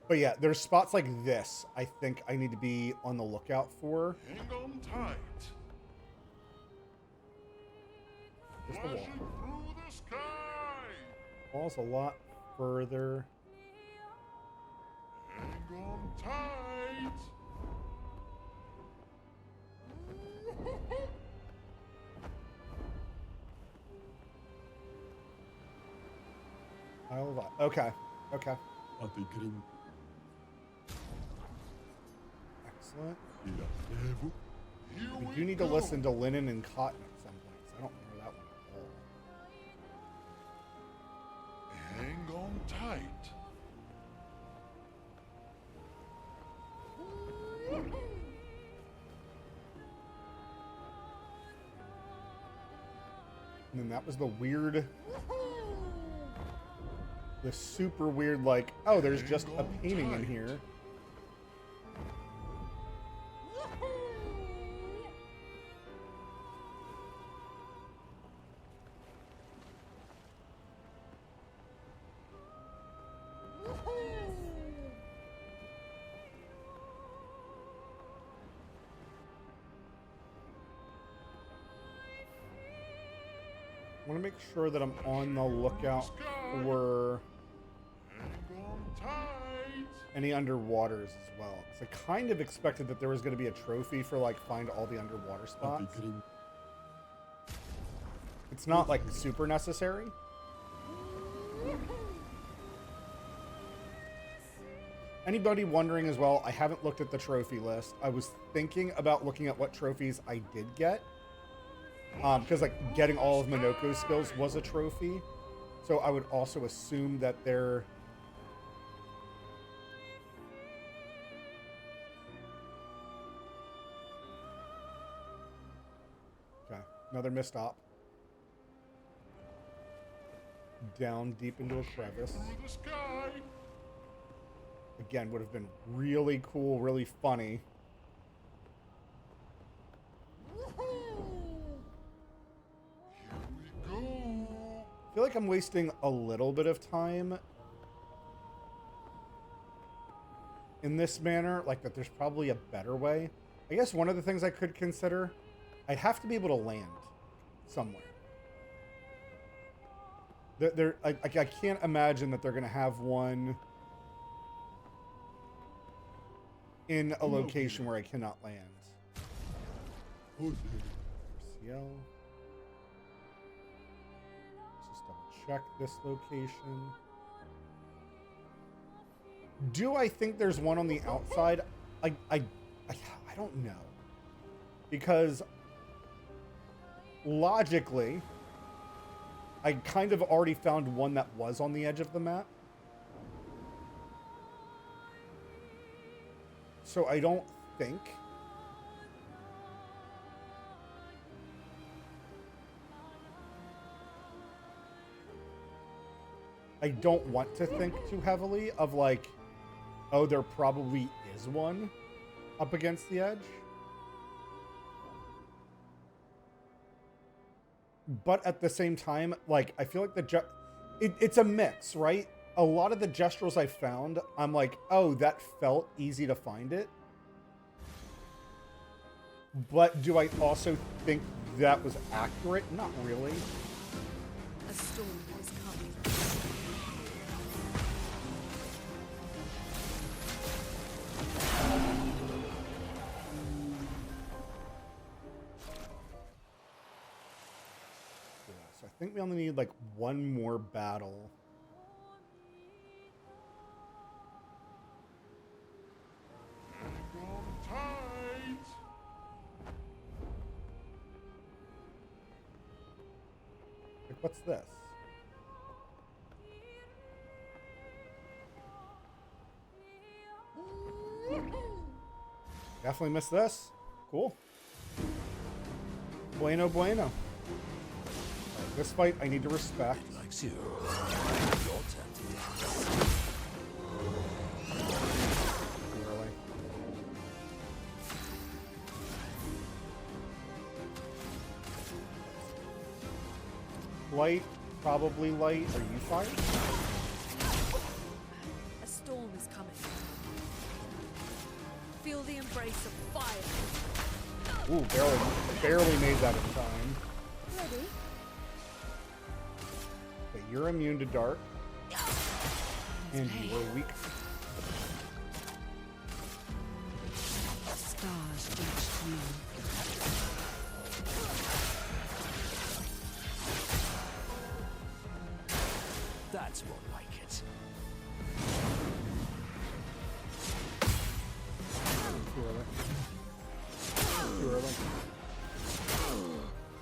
Speaker 3: But yeah, there's spots like this I think I need to be on the lookout for.
Speaker 2: Hang on tight.
Speaker 3: Just the wall.
Speaker 2: Flashing through the sky.
Speaker 3: Wall's a lot further.
Speaker 2: Hang on tight.
Speaker 3: Okay. Okay.
Speaker 2: Ati kring
Speaker 3: Excellent.
Speaker 2: ira evu.
Speaker 3: We do need to listen to linen and cotton at some point. So I don't remember that one at all.
Speaker 2: Hang on tight.
Speaker 3: And then that was the weird, the super weird, like, oh, there's just a painting in here. I want to make sure that I'm on the lookout for
Speaker 2: Hang on tight.
Speaker 3: any underwaters as well. Because I kind of expected that there was going to be a trophy for, like, find all the underwater
Speaker 2: Ati
Speaker 3: spots.
Speaker 2: kring
Speaker 3: It's not, like, super necessary. Anybody wondering as well, I haven't looked at the trophy list. I was thinking about looking at what trophies I did get. Because, like, getting all of Minoko's skills was a trophy. So I would also assume that they're... Okay, another misstop. Down deep into a crevice.
Speaker 2: through the sky.
Speaker 3: Again, would have been really cool, really funny.
Speaker 2: Here we go.
Speaker 3: I feel like I'm wasting a little bit of time in this manner, like that there's probably a better way. I guess one of the things I could consider, I'd have to be able to land somewhere. I can't imagine that they're going to have one in a location where I cannot land.
Speaker 2: Hold
Speaker 3: RCL. Let's just double check this location. Do I think there's one on the outside? I don't know. Because logically, I kind of already found one that was on the edge of the map. So I don't think. I don't want to think too heavily of like, oh, there probably is one up against the edge. But at the same time, like, I feel like it's a mix, right? A lot of the gestrels I found, I'm like, oh, that felt easy to find it. But do I also think that was accurate? Not really.
Speaker 4: A storm is coming.
Speaker 3: Yeah, so I think we only need like one more battle.
Speaker 2: hang on tight.
Speaker 3: Like, what's this? Definitely missed this. Cool. Bueno, bueno. Alright, this fight I need to respect.
Speaker 2: Likes you. Your turn to dance.
Speaker 3: Really. Light, probably light. Are you fire?
Speaker 4: A storm is coming. Feel the embrace of fire.
Speaker 3: Ooh, barely made that in time.
Speaker 4: Ready?
Speaker 3: Okay, you're immune to dark. And you are weak.
Speaker 4: Stars judged you.
Speaker 2: That's more like it.
Speaker 3: Too early. Too early.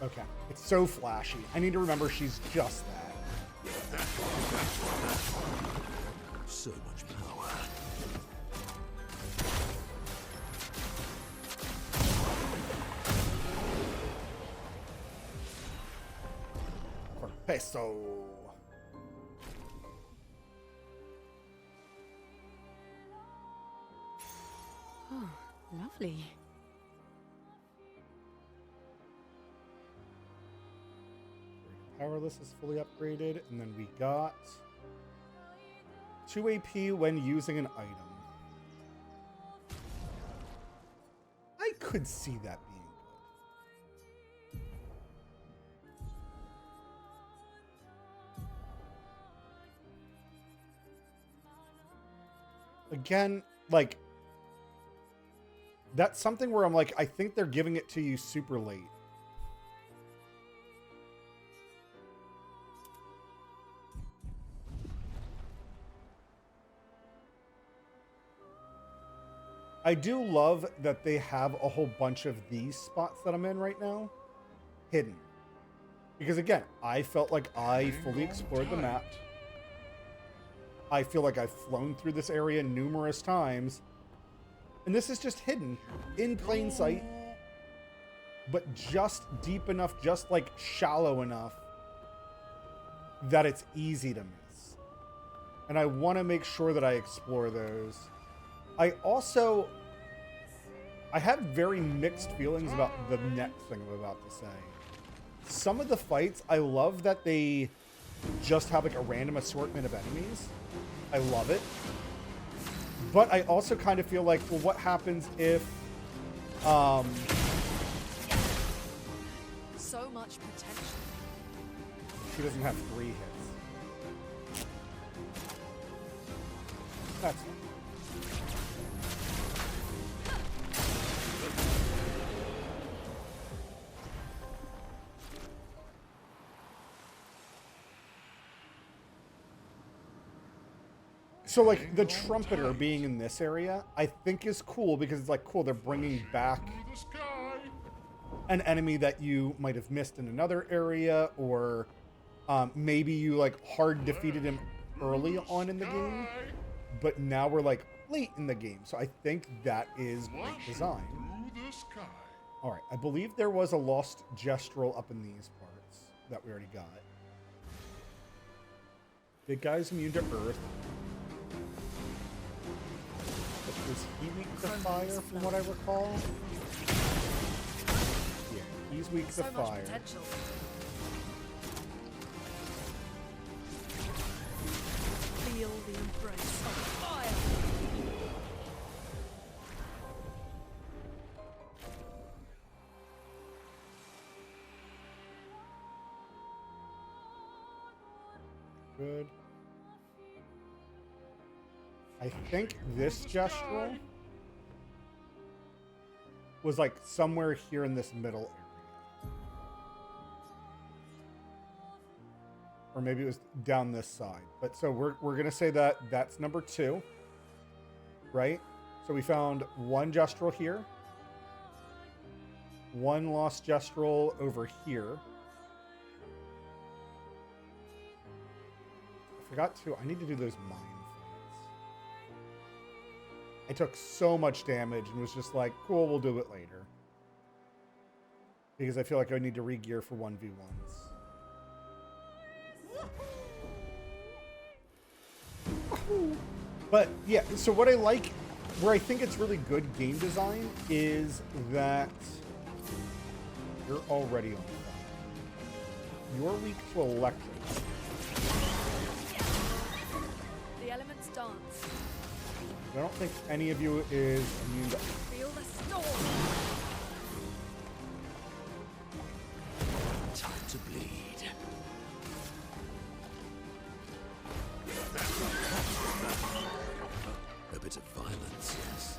Speaker 3: Okay. It's so flashy. I need to remember she's just that.
Speaker 2: So much power.
Speaker 3: Peso.
Speaker 4: Oh, lovely.
Speaker 3: Powerless is fully upgraded, and then we got 2 AP when using an item. I could see that being good. Again, like, that's something where I'm like, I think they're giving it to you super late. I do love that they have a whole bunch of these spots that I'm in right now hidden. Because again, I felt like I fully explored the map. I feel like I've flown through this area numerous times. And this is just hidden in plain sight. But just deep enough, just like shallow enough that it's easy to miss. And I want to make sure that I explore those. I have very mixed feelings about the next thing I'm about to say. Some of the fights, I love that they just have like a random assortment of enemies. I love it. But I also kind of feel like, well, what happens if,
Speaker 4: So much potential.
Speaker 3: she doesn't have 3 hits? That's fine. So, like, the trumpeter being in this area, I think is cool because it's like, cool, they're bringing back an enemy that you might have missed in another area, or maybe you, like, hard defeated him early on in the game, but now we're, like, late in the game. So I think that is great design. All right, I believe there was a lost gestural up in these parts that we already got. Big guy's immune to earth. Is he weak to fire, from what I recall? Yeah, he's weak to fire.
Speaker 4: Potential. Feel the embrace of fire.
Speaker 3: Good. I think this gestural was like somewhere here in this middle area. Or maybe it was down this side. But so we're going to say that that's number 2. Right? So we found 1 gestural here. 1 lost gestural over here. I forgot to. I need to do those mine fights. I took so much damage and was just like, cool, we'll do it later. Because I feel like I need to re-gear for 1v1s. But yeah, so what I like, where I think it's really good game design, is that you're already on fire. You're weak to electric.
Speaker 4: The elements dance.
Speaker 3: I don't think any of you is immune to.
Speaker 4: Feel the storm.
Speaker 2: Time to bleed. A bit of violence, yes.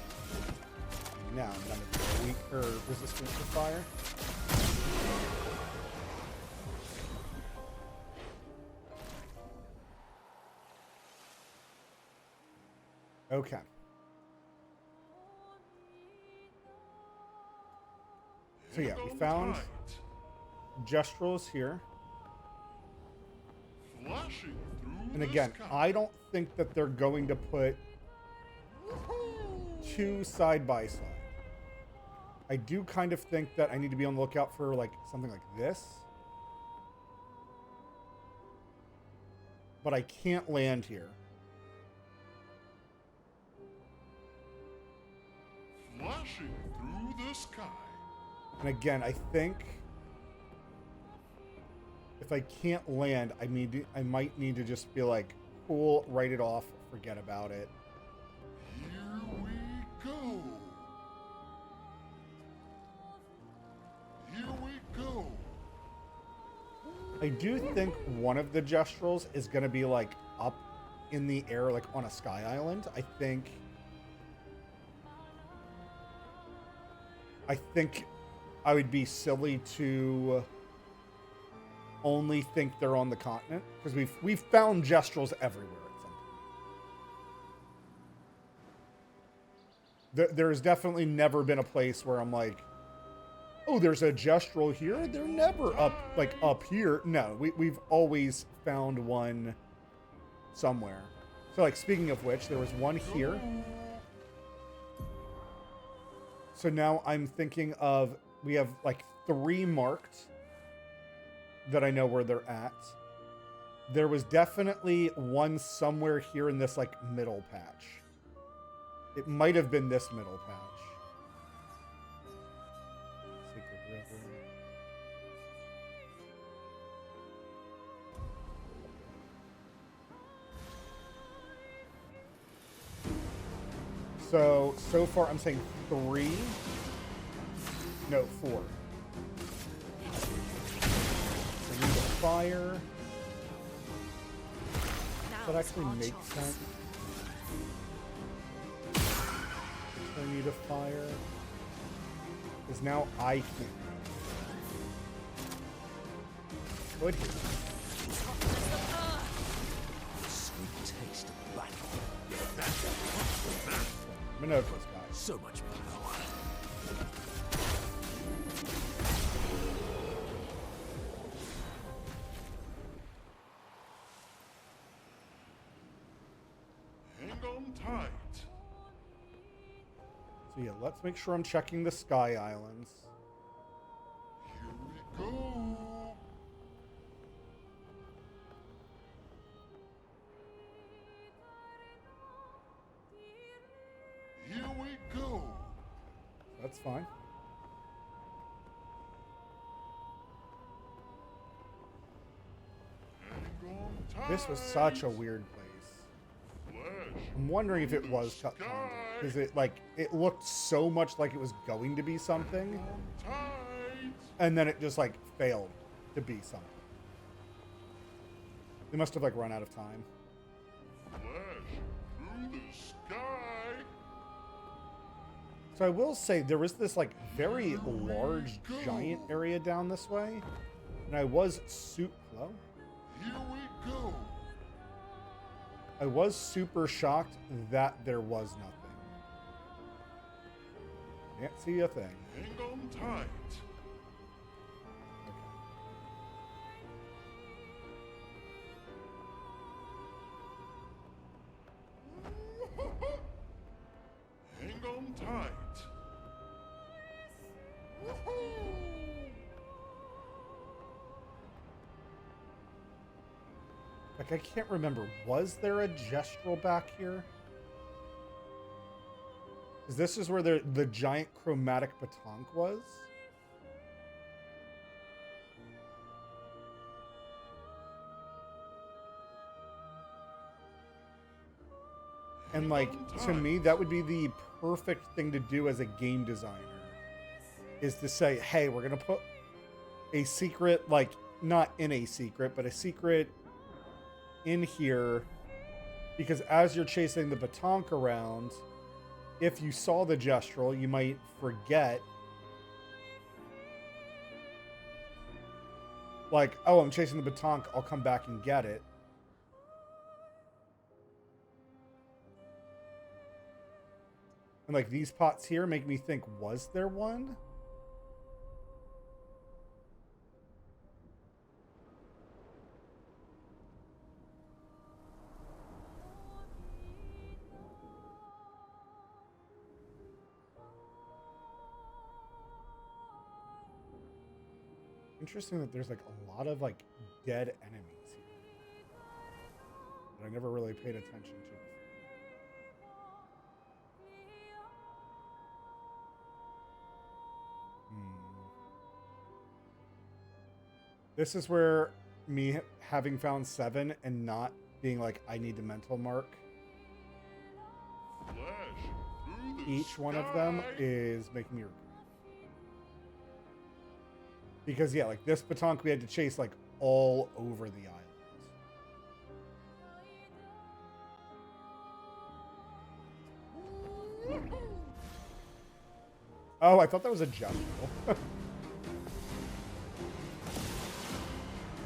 Speaker 3: Now, none of you are weak or resistant to fire. Okay. So yeah, we found gestrels here.
Speaker 5: Flashing through
Speaker 3: And
Speaker 5: the
Speaker 3: again,
Speaker 5: sky.
Speaker 3: I don't think that they're going to put two side by side. I do kind of think that I need to be on the lookout for like something like this. But I can't land here.
Speaker 5: Flashing through the sky.
Speaker 3: And again, I think if I can't land, I might need to just be like, cool, write it off, forget about it.
Speaker 5: Here we go. Here we go.
Speaker 3: I do think one of the gestrels is going to be like up in the air, like on a sky island. I think I would be silly to only think they're on the continent, because we've found gestrels everywhere at some point. There's definitely never been a place where I'm like, oh, there's a gestrel here. They're never up here. No, we've always found one somewhere. So like, speaking of which, there was one here. So now I'm thinking of, we have like 3 marked that I know where they're at. There was definitely one somewhere here in this like middle patch. It might have been this middle patch. Secret River. So far I'm saying 3. No, 4. I need a fire. That actually makes sense. I need a fire. Because now I can't. Good here.
Speaker 2: Sweet taste of battle.
Speaker 3: Minotaur's guys.
Speaker 2: So much power.
Speaker 5: Hang on tight.
Speaker 3: So yeah, let's make sure I'm checking the Sky Islands.
Speaker 5: Here we go. Here we go.
Speaker 3: That's fine.
Speaker 5: Hang on tight.
Speaker 3: This was such a weird place.
Speaker 5: Flash
Speaker 3: I'm wondering if it was cut content, because it looked so much like it was going to be something,
Speaker 5: on tight.
Speaker 3: and then it just like failed to be something. They must have like run out of time.
Speaker 5: Flash through the sky.
Speaker 3: So I will say there was this like very large giant area down this way, and I was hello?
Speaker 5: Here we go.
Speaker 3: I was super shocked that there was nothing. Can't see a thing.
Speaker 5: Hang on tight. Hang on tight.
Speaker 3: Like, I can't remember. Was there a gestrel back here? Because this is where the giant chromatic batonk was. And like, to me, that would be the perfect thing to do as a game designer, is to say, hey, we're going to put a secret, like, not in a secret, but a secret in here, because as you're chasing the batonk around, if you saw the gestrel, you might forget, like, oh, I'm chasing the batonk, I'll come back and get it. And like these pots here make me think, was there one? Interesting that there's like a lot of like dead enemies here that I never really paid attention to. This is where me having found 7 and not being like, I need to mental mark
Speaker 5: Flash through the
Speaker 3: each one of them
Speaker 5: sky.
Speaker 3: is making me regret. Because yeah, like this Petanque we had to chase like all over the island. Oh, I thought that was a jungle.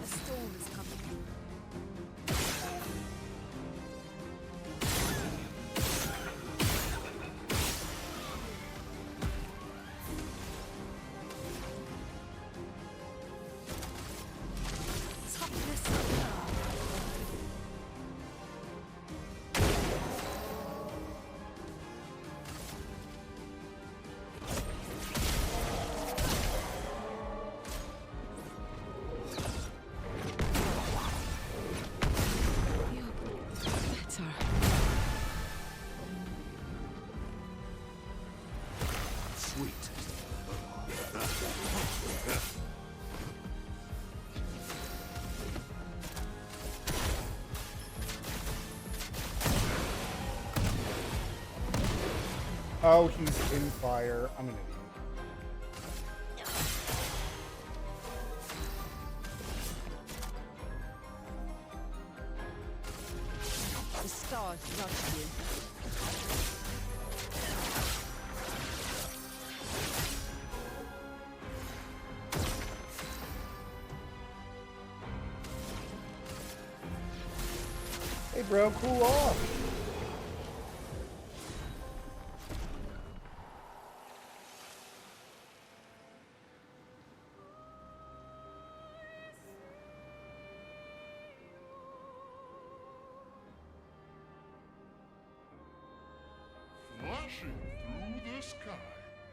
Speaker 4: A storm is coming. Toughness. Better.
Speaker 2: Sweet.
Speaker 3: Oh, he's in fire. I'm an idiot.
Speaker 4: The stars judge you.
Speaker 3: Hey bro, cool off.
Speaker 5: Flashing through the sky.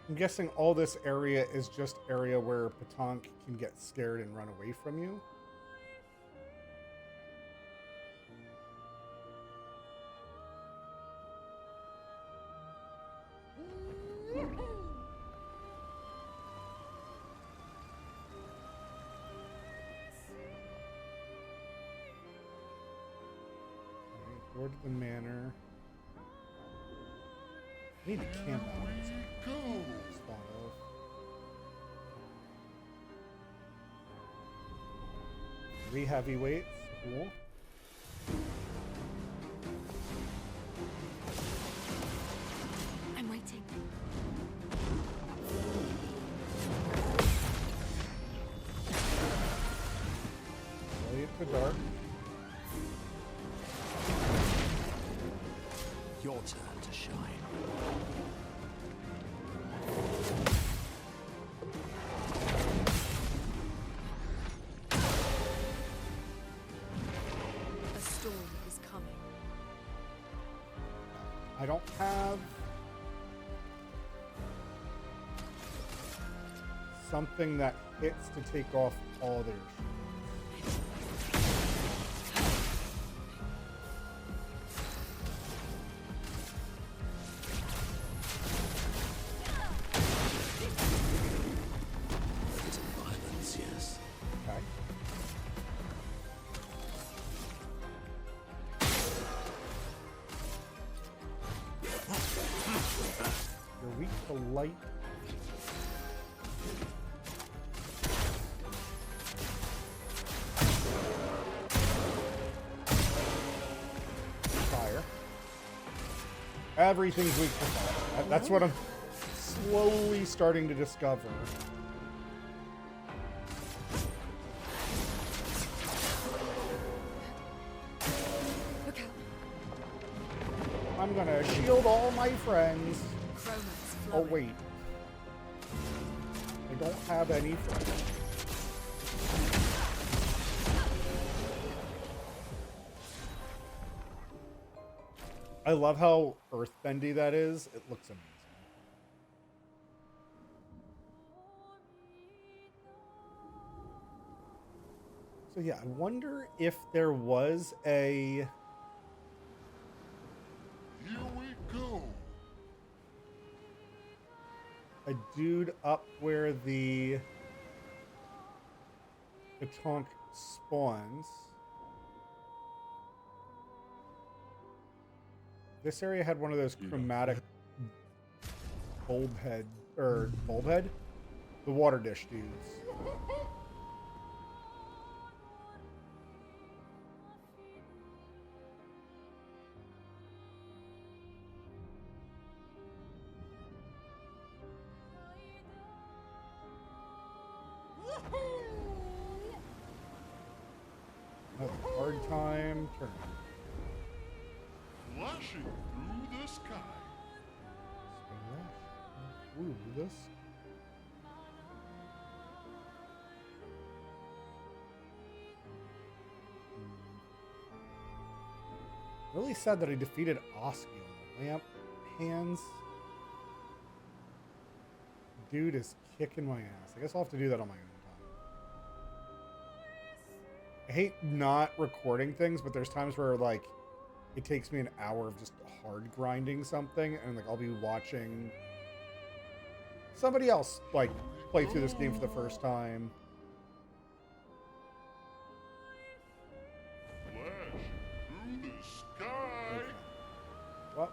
Speaker 3: I'm guessing all this area is just area where Petanque can get scared and run away from you. Alright, door to the manor. I need to camp out in this
Speaker 5: Go.
Speaker 3: spot of. Three heavyweights, cool.
Speaker 4: I'm waiting.
Speaker 3: Brilliant to dark.
Speaker 2: Your turn to shine.
Speaker 4: A storm is coming.
Speaker 3: I don't have something that hits to take off all their shields.
Speaker 2: To violence, yes.
Speaker 3: Okay. You're weak to light. Fire. Everything's weak to fire. That's what I'm slowly starting to discover.
Speaker 4: Look out.
Speaker 3: I'm gonna shield all my friends.
Speaker 4: Chroma's
Speaker 3: Oh,
Speaker 4: flowing.
Speaker 3: wait. I don't have any friends. I love how earthbendy that is. It looks amazing. So yeah, I wonder if there was
Speaker 5: Here we go.
Speaker 3: a dude up where the Tonk spawns. This area had one of those chromatic bulb head, the water dish dudes. I have a hard time turning.
Speaker 5: Flashing through the sky.
Speaker 3: Ooh, this. Really sad that I defeated Oski on the lamp hands. Dude is kicking my ass. I guess I'll have to do that on my own time. I hate not recording things, but there's times where like it takes me an hour of just hard grinding something, and like I'll be watching somebody else like play through this game for the first time.
Speaker 5: Flashing through the sky.
Speaker 3: Okay. Well,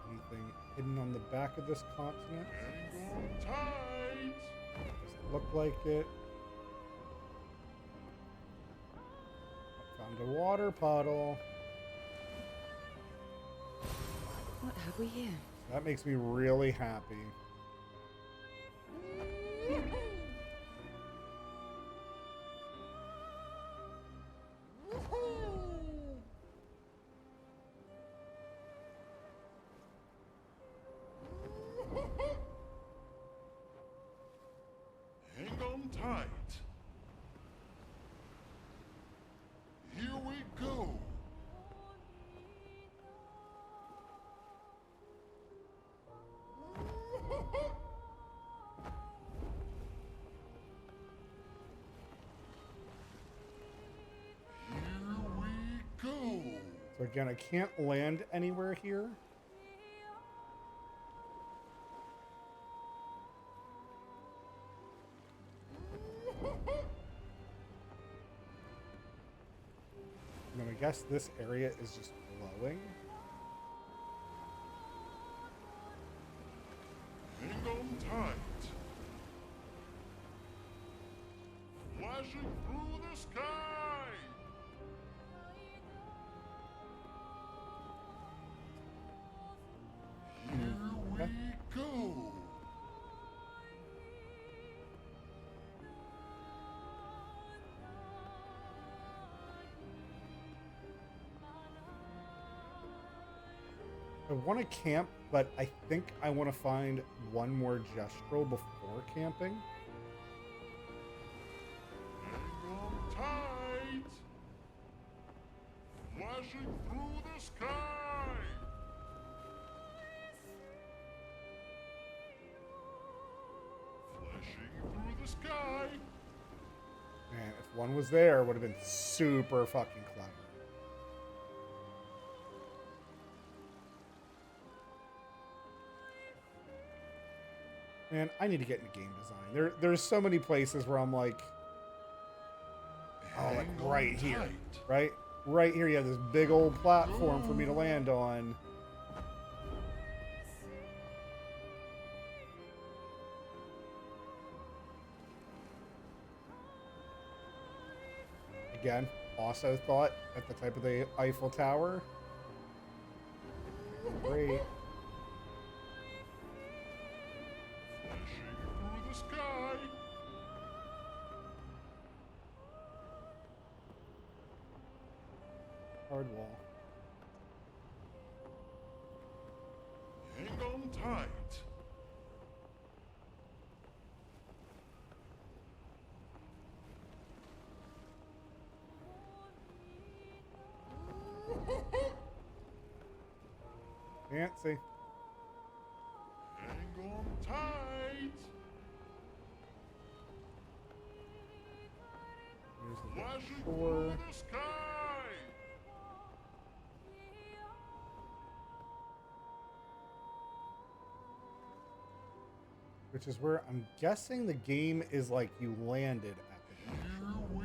Speaker 3: anything hidden on the back of this continent?
Speaker 5: Hang on tight.
Speaker 3: Doesn't look like it. Found a water puddle.
Speaker 4: What have we here?
Speaker 3: That makes me really happy.
Speaker 5: Hang on tight. Here we go. Here we go.
Speaker 3: So again, I can't land anywhere here. And then I guess this area is just glowing.
Speaker 5: Hang on tight. Flashing through the sky. Here we go.
Speaker 3: I want to camp, but I think I want to find one more gestural before camping.
Speaker 5: Hang on tight. Flashing through the sky. Flashing through the sky.
Speaker 3: Man, if one was there, it would have been super fucking clever. Man, I need to get into game design. There's so many places where I'm like, oh, like
Speaker 5: Hang on
Speaker 3: right here,
Speaker 5: tight.
Speaker 3: right? Right here, you have this big old platform for me to land on. Again, also thought at the type of the Eiffel Tower. Great.
Speaker 5: Flashing through the sky.
Speaker 3: Hard wall.
Speaker 5: Hang on tight.
Speaker 3: Fancy.
Speaker 5: Hang on tight.
Speaker 3: Here's the
Speaker 5: Flashing
Speaker 3: shore.
Speaker 5: through the sky.
Speaker 3: Which is where I'm guessing the game is like you landed at the beach.
Speaker 5: Here we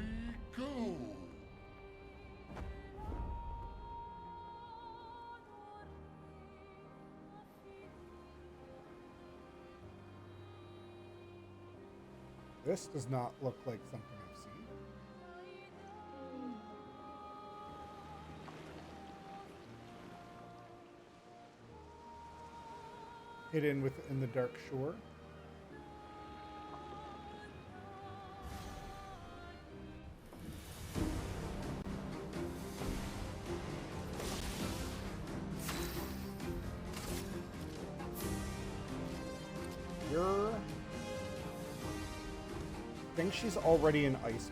Speaker 5: go.
Speaker 3: This does not look like something I've seen. Hidden within the dark shore. You're... I think she's already in ice.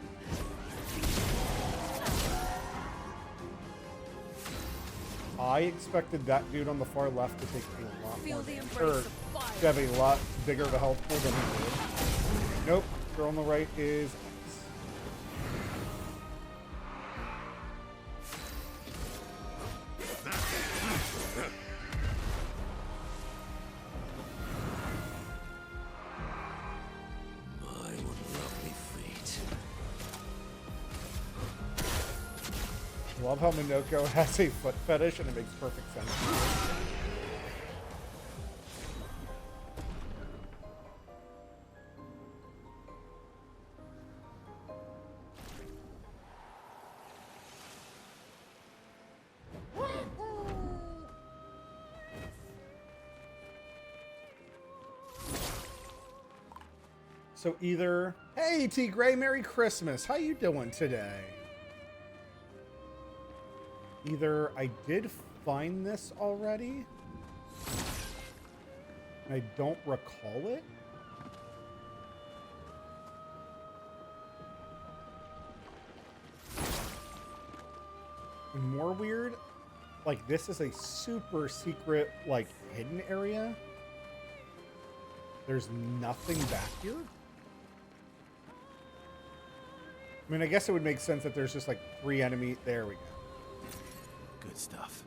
Speaker 3: I expected that dude on the far left to take a lot
Speaker 4: Feel
Speaker 3: more
Speaker 4: the
Speaker 3: damage,
Speaker 4: embrace
Speaker 3: or
Speaker 4: of fire.
Speaker 3: to have a lot bigger of a health pool than he did. Nope, girl on the right is ice.
Speaker 2: My, what a lovely fate.
Speaker 3: Love how Minoko has a foot fetish and it makes perfect sense. So either, hey T Gray, Merry Christmas. How you doing today? Either I did find this already, and I don't recall it. And more weird, like this is a super secret, like hidden area. There's nothing back here. I mean, I guess it would make sense that there's just like 3 enemies. There we go.
Speaker 2: Good stuff.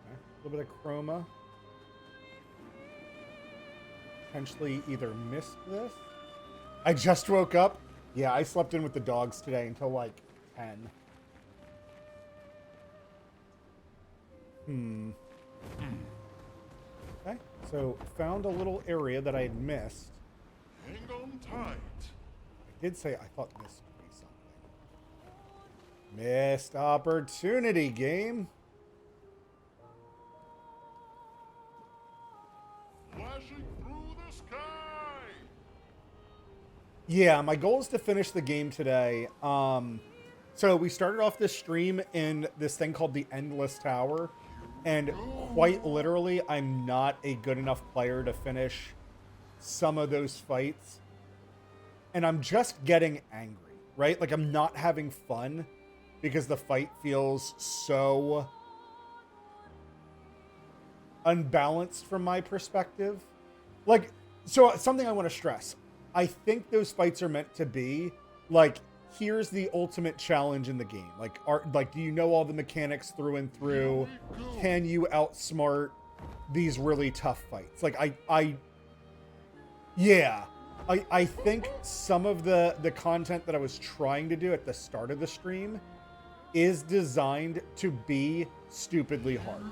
Speaker 3: Okay. A little bit of chroma. Potentially either missed this. I just woke up. Yeah, I slept in with the dogs today until like 10. Okay, so found a little area that I had missed.
Speaker 5: Hang on tight.
Speaker 3: I did say I thought this would be something. Missed opportunity, game.
Speaker 5: Flashing through the sky.
Speaker 3: Yeah, my goal is to finish the game today. So we started off this stream in this thing called the Endless Tower, and quite literally, I'm not a good enough player to finish some of those fights. And I'm just getting angry, right? Like, I'm not having fun because the fight feels so unbalanced from my perspective. Like, so something I want to stress. I think those fights are meant to be like, here's the ultimate challenge in the game. Like, do you know all the mechanics through and through? Can you outsmart these really tough fights? Like, I think some of the content that I was trying to do at the start of the stream is designed to be stupidly hard.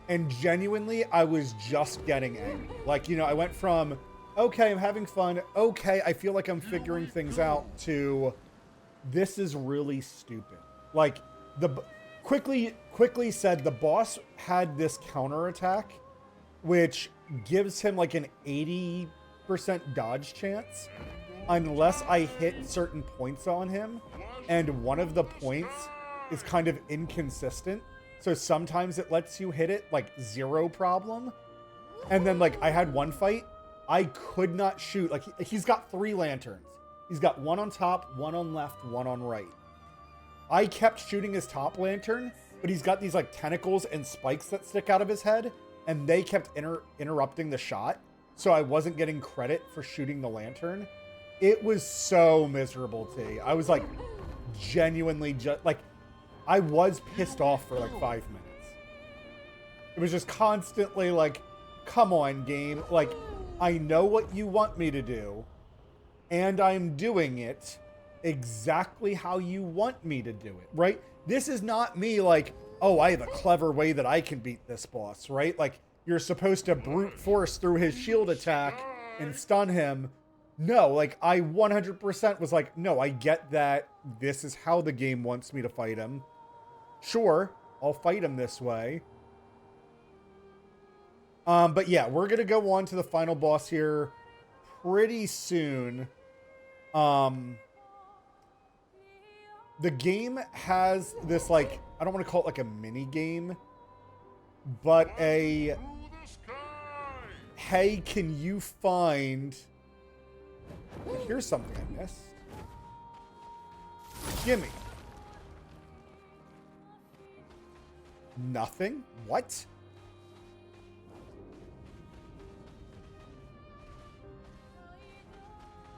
Speaker 3: And genuinely, I was just getting angry. Like, you know, I went from, okay, I'm having fun. Okay, I feel like I'm figuring things out to, this is really stupid. Like, quickly said, the boss had this counterattack, which gives him like an 80% dodge chance unless I hit certain points on him. And one of the points is kind of inconsistent. So sometimes it lets you hit it like zero problem. And then like I had one fight, I could not shoot. Like he's got 3 lanterns. He's got one on top, one on left, one on right. I kept shooting his top lantern, but he's got these like tentacles and spikes that stick out of his head, and they kept interrupting the shot. So I wasn't getting credit for shooting the lantern. It was so miserable, T. I was like genuinely just like, I was pissed off for like 5 minutes. It was just constantly like, come on, game. Like, I know what you want me to do, and I'm doing it exactly how you want me to do it, right? This is not me like, oh, I have a clever way that I can beat this boss, right? Like, you're supposed to brute force through his shield attack and stun him. No, like, I 100% was like, no, I get that this is how the game wants me to fight him. Sure, I'll fight him this way. But yeah, we're going to go on to the final boss here pretty soon. The game has this, like, I don't want to call it like a mini game, but a, hey, can you find, here's something I missed. Gimme. Nothing? What?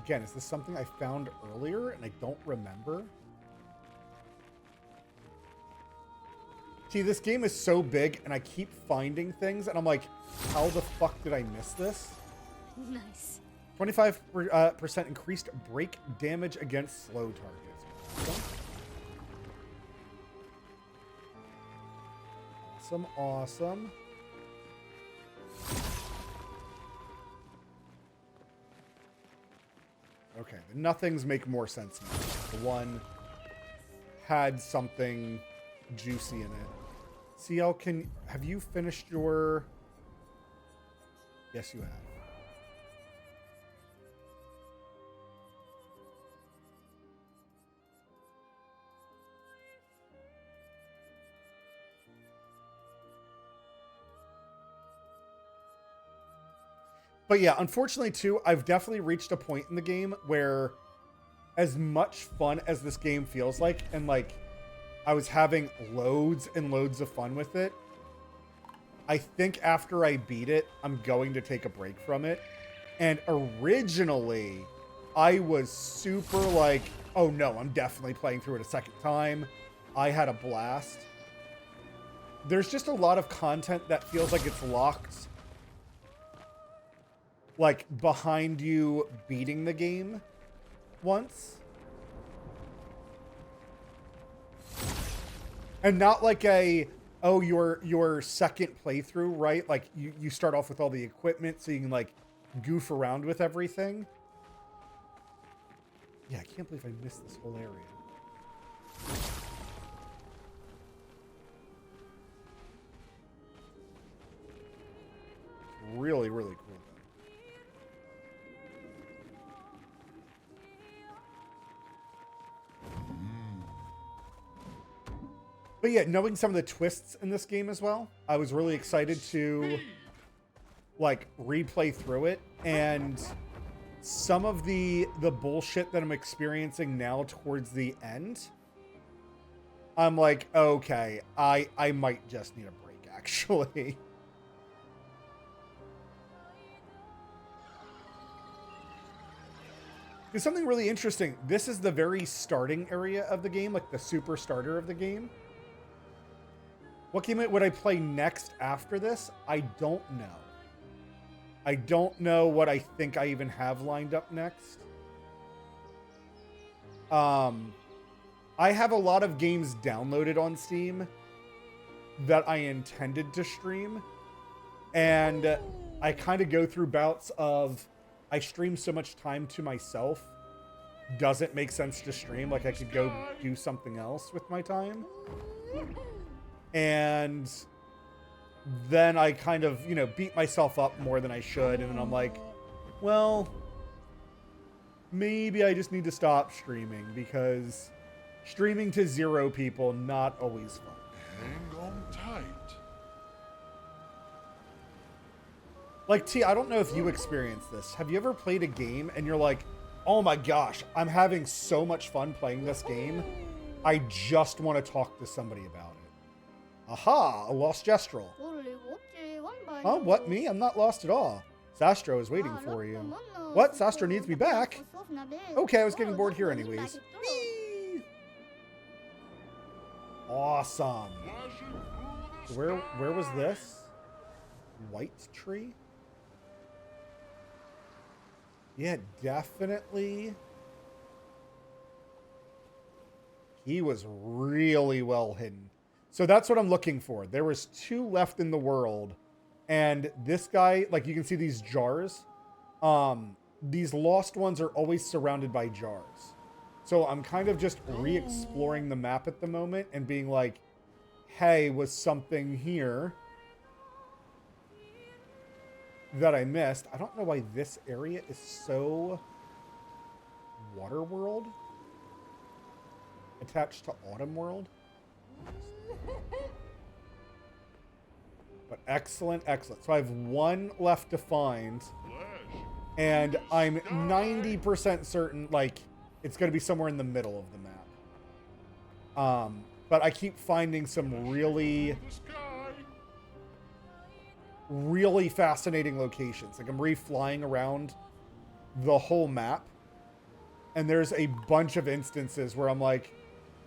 Speaker 3: Again, is this something I found earlier and I don't remember? See, this game is so big and I keep finding things and I'm like, how the fuck did I miss this?
Speaker 6: Nice.
Speaker 3: 25% increased break damage against slow targets. Awesome, awesome. Okay, the nothings make more sense now. The one had something juicy in it. CL, have you finished your... Yes, you have. But yeah, unfortunately too, I've definitely reached a point in the game where as much fun as this game feels like, and like I was having loads and loads of fun with it, I think after I beat it, I'm going to take a break from it. And originally, I was super like, oh no, I'm definitely playing through it a second time. I had a blast. There's just a lot of content that feels like it's locked like behind you beating the game once. And not like a, oh, your second playthrough, right? Like you start off with all the equipment so you can like goof around with everything. Yeah, I can't believe I missed this whole area. Really, really cool. But yeah, knowing some of the twists in this game as well, I was really excited to like replay through it, and some of the bullshit that I'm experiencing now towards the end, I'm like, okay, I might just need a break actually. There's something really interesting. This is the very starting area of the game, like the super starter of the game. What game would I play next after this? I don't know. I don't know what I think I even have lined up next. I have a lot of games downloaded on Steam that I intended to stream. And I kind of go through bouts of, I stream so much time to myself. Doesn't make sense to stream. Like I could go do something else with my time. And then I kind of, you know, beat myself up more than I should. And then I'm like, well, maybe I just need to stop streaming because Streaming to 0 people, not always fun.
Speaker 5: Hang on tight.
Speaker 3: Like, T, I don't know if you experienced this. Have you ever played a game and you're like, oh my gosh, I'm having so much fun playing this game. I just want to talk to somebody about it. Aha, a lost Gestrel. Oh, what, me? I'm not lost at all. Sastro is waiting for you. What? Sastro needs me back? Okay, I was getting bored here anyways. Whee! Awesome.
Speaker 5: Flashing through the
Speaker 3: Where was this? White tree? Yeah, definitely. He was really well hidden. So that's what I'm looking for. There was 2 left in the world. And this guy, like you can see these jars. These lost ones are always surrounded by jars. So I'm kind of just re-exploring the map at the moment and being like, hey, was something here that I missed? I don't know why this area is so Water World attached to Autumn World. But excellent, excellent. So I have 1 left to find.
Speaker 5: flash.
Speaker 3: And I'm 90% certain, like, it's going to be somewhere in the middle of the map. But I keep finding some really,
Speaker 5: The sky.
Speaker 3: really fascinating locations. Like, I'm re-flying around the whole map. And there's a bunch of instances where I'm like,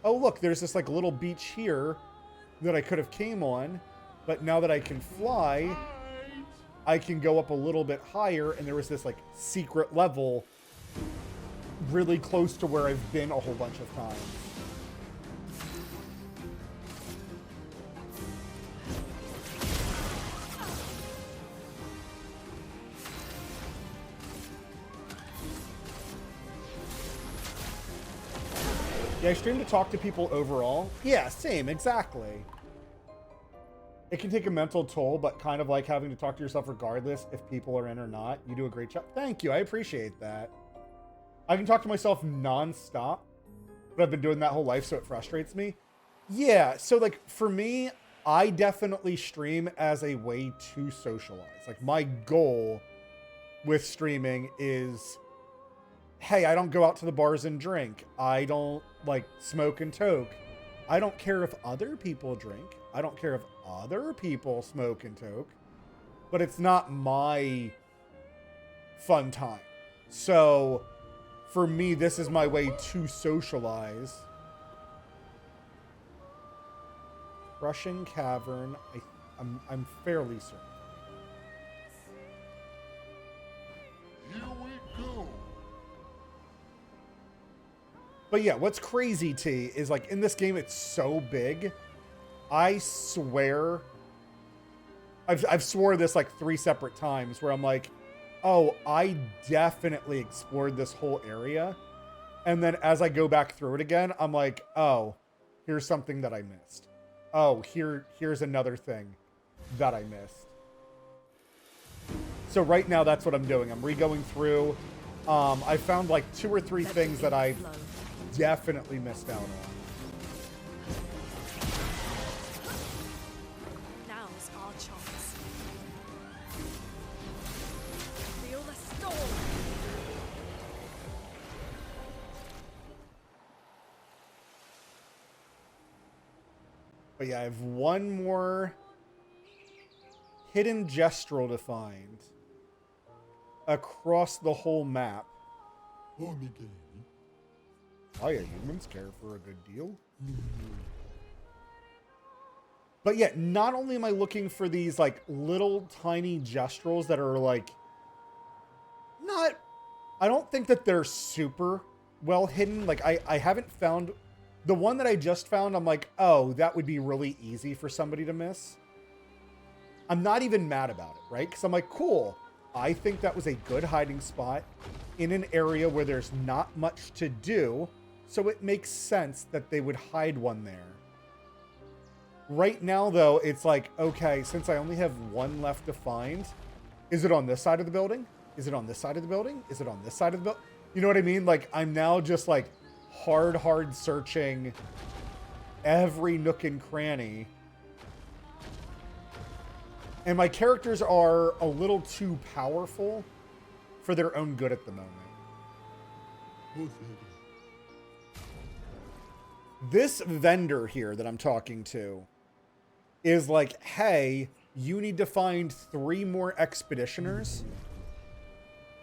Speaker 3: oh, look, there's this, like, little beach here that I could have came on. But now that I can fly,
Speaker 5: Tight.
Speaker 3: I can go up a little bit higher, and there was this like secret level really close to where I've been a whole bunch of times. Yeah, I stream to talk to people overall. Yeah, same, exactly. It can take a mental toll, but kind of like having to talk to yourself regardless if people are in or not. You do a great job. Thank you. I appreciate that. I can talk to myself nonstop, but I've been doing that whole life, so it frustrates me. Yeah, so like for me, I definitely stream as a way to socialize. Like my goal with streaming is, hey, I don't go out to the bars and drink. I don't like smoke and toke. I don't care if other people drink. I don't care if other people smoke and toke, but it's not my fun time. So for me, this is my way to socialize. Russian Cavern, I'm fairly certain.
Speaker 5: Here we go.
Speaker 3: But yeah, what's crazy, T, is like in this game, it's so big. I swear, I've swore this like 3 separate times where I'm like, oh, I definitely explored this whole area. And then as I go back through it again, I'm like, oh, here's something that I missed. Oh, here's another thing that I missed. So right now, that's what I'm doing. I'm re-going through. I found like 2 or 3 things that I definitely missed out on.
Speaker 4: Now's our chance. Feel the storm.
Speaker 3: But yeah, I have 1 more hidden gestural to find across the whole map. Oh, yeah, humans care for a good deal. But yeah, not only am I looking for these like little tiny gestrels that are like I don't think that they're super well hidden. Like I haven't found the one that I just found. I'm like, oh, that would be really easy for somebody to miss. I'm not even mad about it, right? Because I'm like, cool. I think that was a good hiding spot in an area where there's not much to do. So it makes sense that they would hide one there. Right now, though, it's like, okay, since I only have 1 left to find, is it on this side of the building? Is it on this side of the building? Is it on this side of the building? You know what I mean? Like, I'm now just like hard searching every nook and cranny. And my characters are a little too powerful for their own good at the moment. This vendor here that I'm talking to is like, hey, you need to find 3 more expeditioners.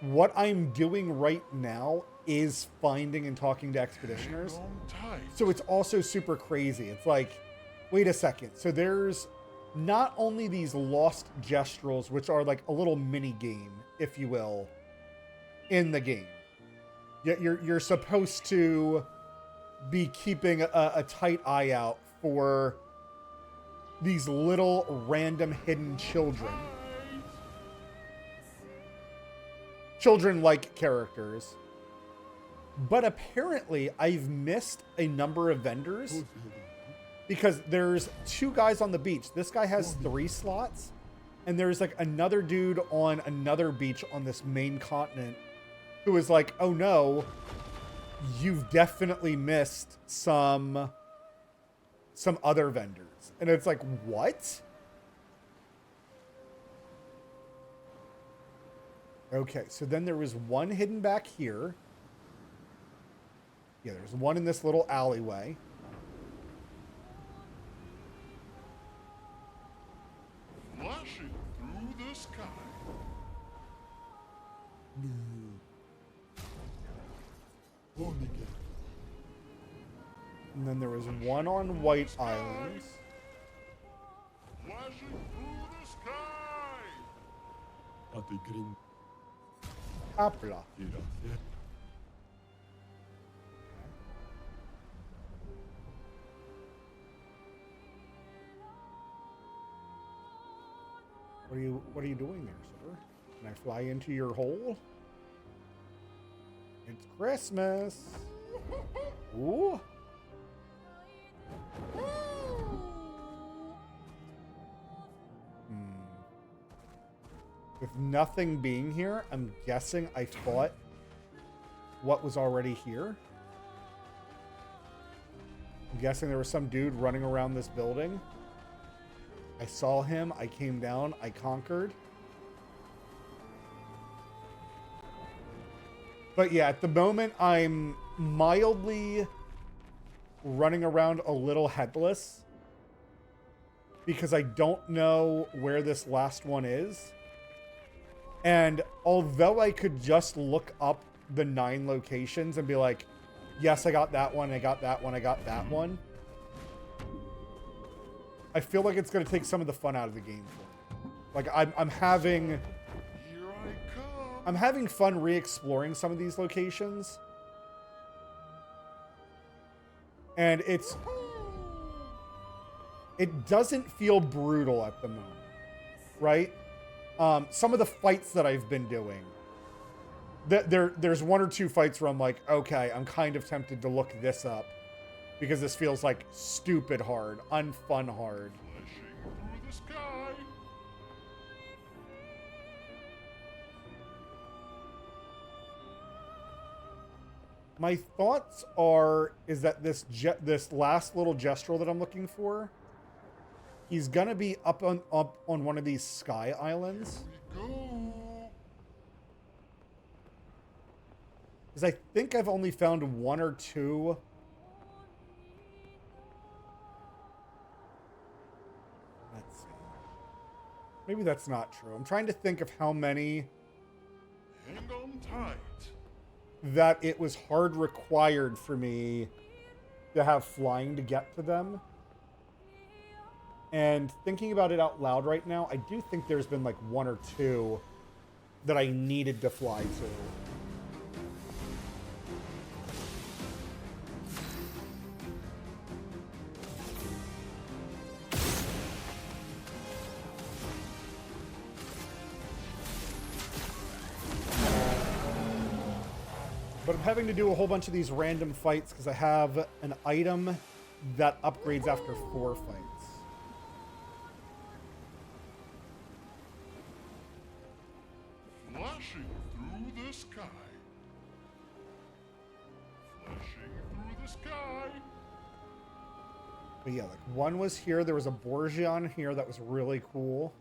Speaker 3: What I'm doing right now is finding and talking to expeditioners.
Speaker 5: Hang on tight.
Speaker 3: So it's also super crazy. It's like, wait a second. So there's not only these lost gestrels, which are like a little mini game, if you will, in the game. Yet you're supposed to be keeping a tight eye out for these little random hidden children. Children-like characters. But apparently I've missed a number of vendors because there's 2 guys on the beach. This guy has 3 slots, and there's like another dude on another beach on this main continent who is like, oh no, you've definitely missed some other vendors. And it's like, what? Okay, so then there was one hidden back here. Yeah, there's one in this little alleyway.
Speaker 5: Flashing through the sky.
Speaker 3: And then there was one on White Islands.
Speaker 5: Flashing through the sky.
Speaker 3: Hopla. What are you doing there, sir? Can I fly into your hole? It's Christmas. Ooh. With nothing being here, I'm guessing I fought what was already here. I'm guessing there was some dude running around this building. I saw him, I came down, I conquered. But yeah, at the moment, I'm mildly running around a little headless because I don't know where this last one is. And although I could just look up the 9 locations and be like, yes, I got that one, I got that one, I got that one, I feel like it's going to take some of the fun out of the game for me. Like, I'm having
Speaker 5: Here I come.
Speaker 3: I'm having fun re-exploring some of these locations. And it doesn't feel brutal at the moment, right? Some of the fights that I've been doing, there's 1 or 2 fights where I'm like, okay, I'm kind of tempted to look this up because this feels like stupid hard, unfun hard.
Speaker 5: Flashing through the sky.
Speaker 3: My thoughts is that this last little gestrel that I'm looking for, he's gonna be up on one of these sky islands.
Speaker 5: Here we go.
Speaker 3: Because I think I've only found 1 or 2. Let's see. Maybe that's not true. I'm trying to think of how many
Speaker 5: Hang on tight.
Speaker 3: that it was hard required for me to have flying to get to them. And thinking about it out loud right now, I do think there's been like 1 or 2 that I needed to fly to. But I'm having to do a whole bunch of these random fights because I have an item that upgrades after 4 fights.
Speaker 5: Flashing through the sky. Flashing through
Speaker 3: But yeah, like one was here. There was a Bourgeon here that was really cool.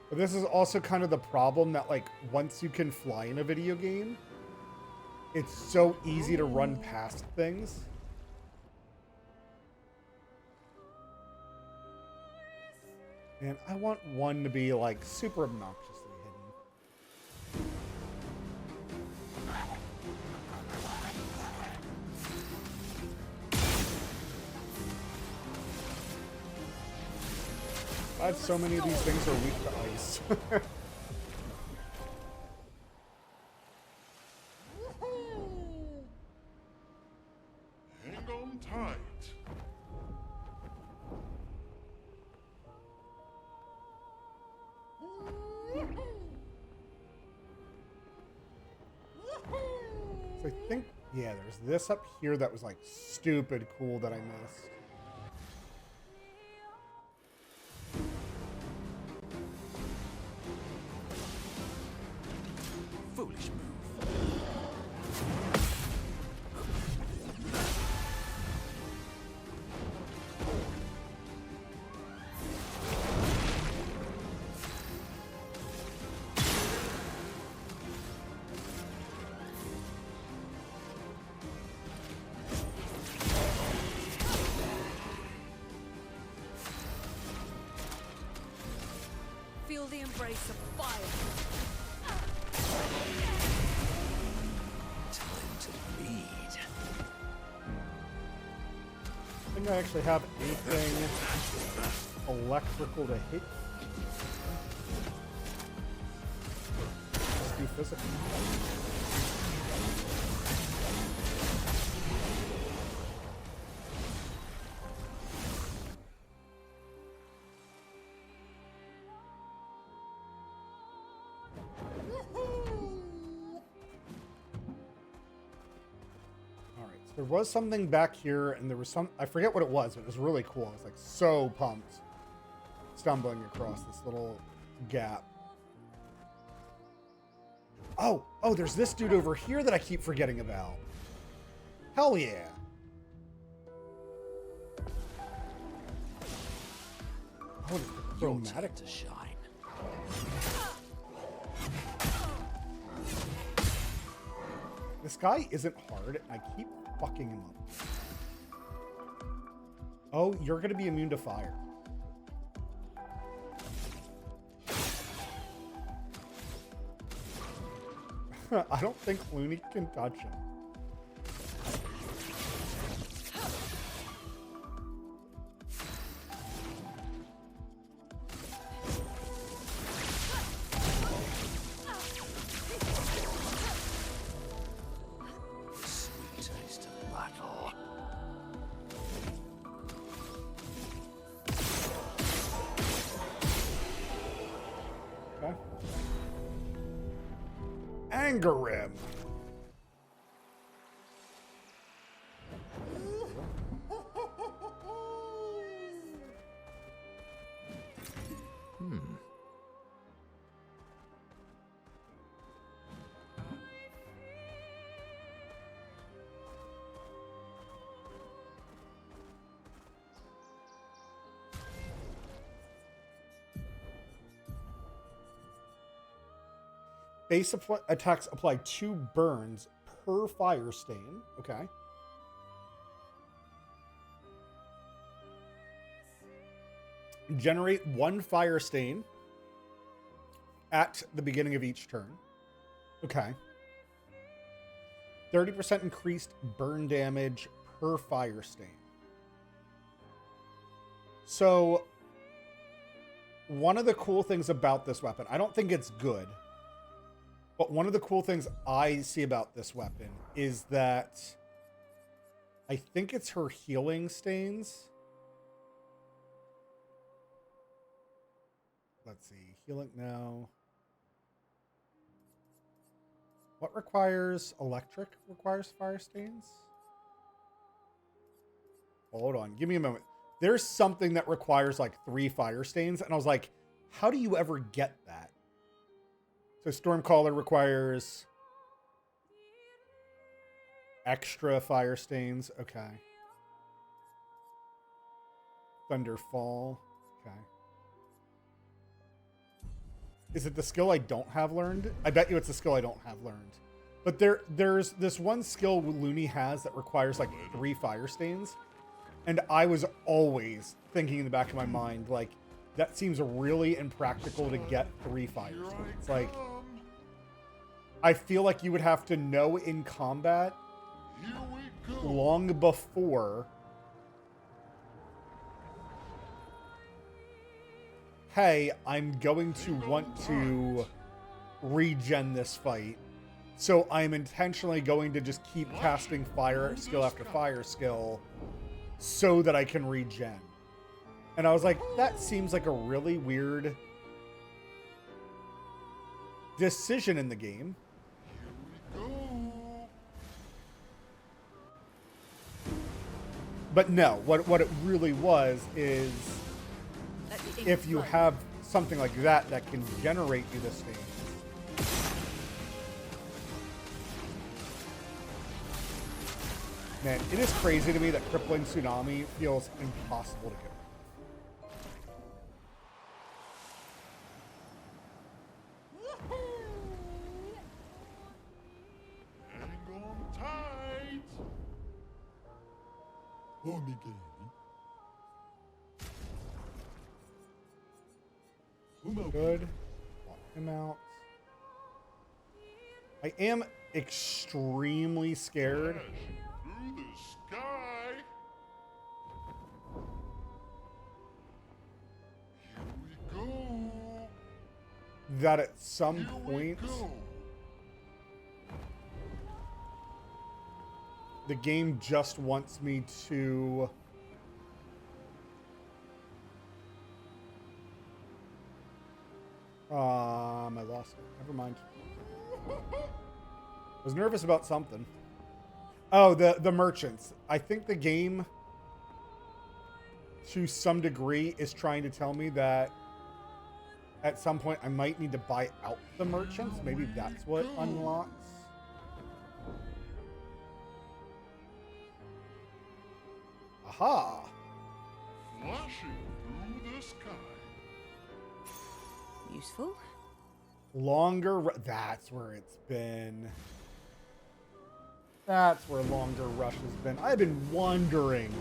Speaker 3: But this is also kind of the problem that, like, once you can fly in a video game, it's so easy to run past things. And I want one to be, like, super obnoxiously hidden. God, so many of these things are weak to ice.
Speaker 5: Hang on tight.
Speaker 3: So I think, yeah, there's this up here that was, like, stupid cool that I missed.
Speaker 2: Foolish move.
Speaker 4: Feel the embrace of fire.
Speaker 2: Time to bleed.
Speaker 3: I think I actually have anything electrical to hit. Let's do physical. There was something back here, and there was some, I forget what it was, but it was really cool. I was like so pumped stumbling across this little gap. Oh, there's this dude over here that I keep forgetting about. Hell yeah. Oh, it's the
Speaker 2: Your
Speaker 3: chromatic.
Speaker 2: time to shine.
Speaker 3: This guy isn't hard, and I keep fucking him up. Oh, you're gonna be immune to fire. I don't think Looney can touch him.
Speaker 2: Sweet taste of battle.
Speaker 3: Okay. Anger him. Base attacks apply 2 burns per fire stain. Okay. Generate 1 fire stain at the beginning of each turn. Okay. 30% increased burn damage per fire stain. So, one of the cool things about this weapon, I don't think it's good, but one of the cool things I see about this weapon is that I think it's her healing stains. Let's see. Healing now. What requires electric? Requires fire stains? Hold on. Give me a moment. there's something that requires like 3 fire stains. And I was like, how do you ever get that? So Stormcaller requires extra fire stains. Okay. Thunderfall. Okay. Is it the skill I don't have learned? I bet you it's the skill I don't have learned. But there's this one skill Looney has that requires like 3 fire stains. And I was always thinking in the back of my mind, like, that seems really impractical to get 3 fire
Speaker 5: Here
Speaker 3: stains.
Speaker 5: I
Speaker 3: Like,
Speaker 5: come.
Speaker 3: I feel like you would have to know in combat
Speaker 5: Here we go.
Speaker 3: long before, hey, I'm going to want to regen this fight. So I'm intentionally going to just keep casting fire skill after fire skill so that I can regen. And I was like, that seems like a really weird decision in the game.
Speaker 5: Here we go.
Speaker 3: But no, what it really was is
Speaker 4: Let the ink
Speaker 3: if you
Speaker 4: flow.
Speaker 3: have something like that that can generate you this thing. Man, it is crazy to me that Crippling Tsunami feels impossible to get.
Speaker 5: Hang on tight.
Speaker 3: Good. Walk him out. I am extremely scared
Speaker 5: Flash through the sky. Here we go.
Speaker 3: that at some
Speaker 5: Here we
Speaker 3: point
Speaker 5: go.
Speaker 3: the game just wants me to I lost it. Never mind. I was nervous about something. Oh, the merchants. I think the game to some degree is trying to tell me that at some point I might need to buy out the merchants. Maybe that's what unlocks. Aha!
Speaker 5: Flashing through the sky.
Speaker 4: Useful.
Speaker 3: That's where it's been. That's where longer rush has been. I've been wondering.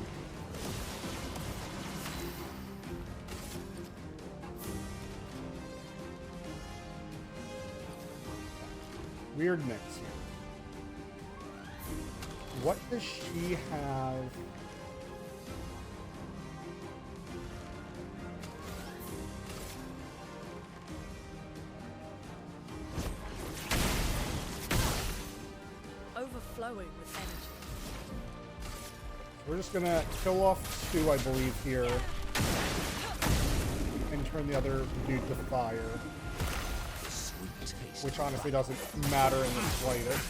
Speaker 3: Weird mix here. What does she have?
Speaker 4: Overflowing with energy.
Speaker 3: We're just gonna kill off 2, I believe, here. And turn the other dude to fire.
Speaker 2: Sweet taste.
Speaker 3: Which honestly doesn't matter in the slightest.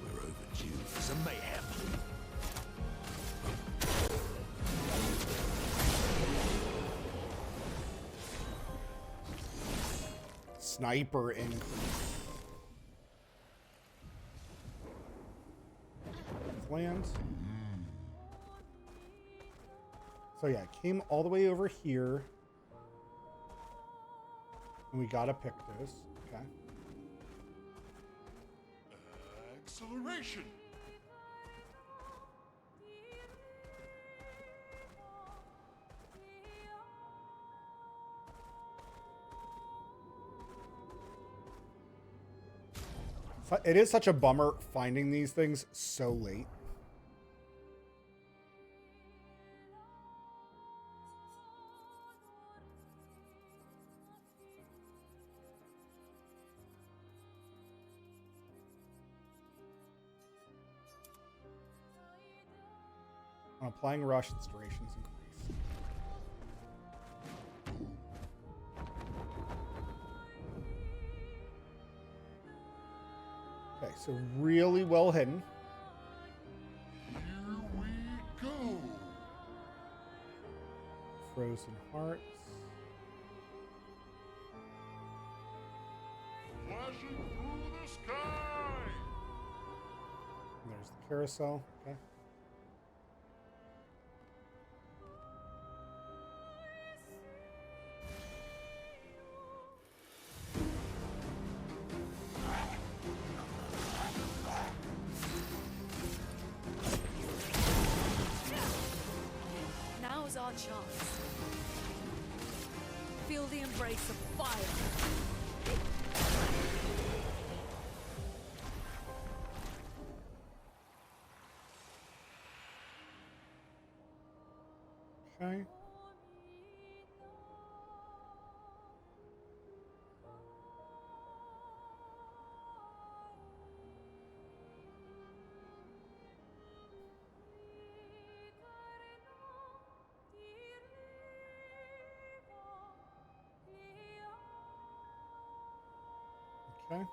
Speaker 2: We're overdue for some mayhem.
Speaker 3: Sniper increase. Land. So yeah, I came all the way over here. And we gotta pick this. Okay.
Speaker 5: Acceleration.
Speaker 3: It is such a bummer finding these things so late. I'm applying rush, its durations increase. Okay, so really well hidden.
Speaker 5: Here we go.
Speaker 3: frozen hearts.
Speaker 5: Flashing through the sky.
Speaker 3: And there's the carousel. Okay.
Speaker 4: Now's our chance. Feel the embrace of fire.
Speaker 3: Okay. Okay.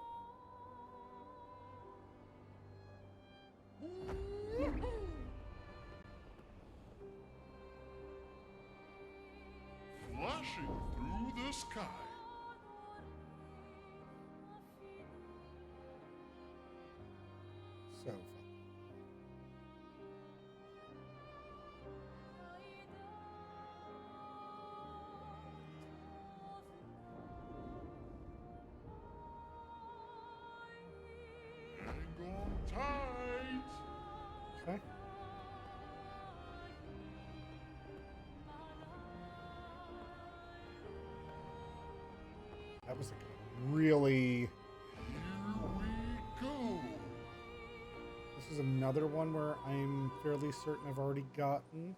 Speaker 5: Flashing through the sky.
Speaker 3: So fun.
Speaker 5: Hang on tight.
Speaker 3: Okay. That was a really.
Speaker 5: Here we go.
Speaker 3: This is another one where I'm fairly certain I've already gotten.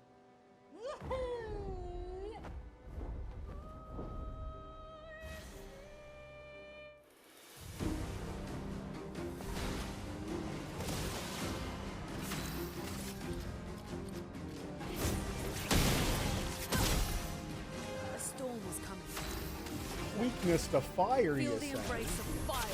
Speaker 4: A storm was coming.
Speaker 3: Weakness to fire,
Speaker 4: Feel
Speaker 3: you
Speaker 4: the
Speaker 3: say?
Speaker 4: embrace of fire.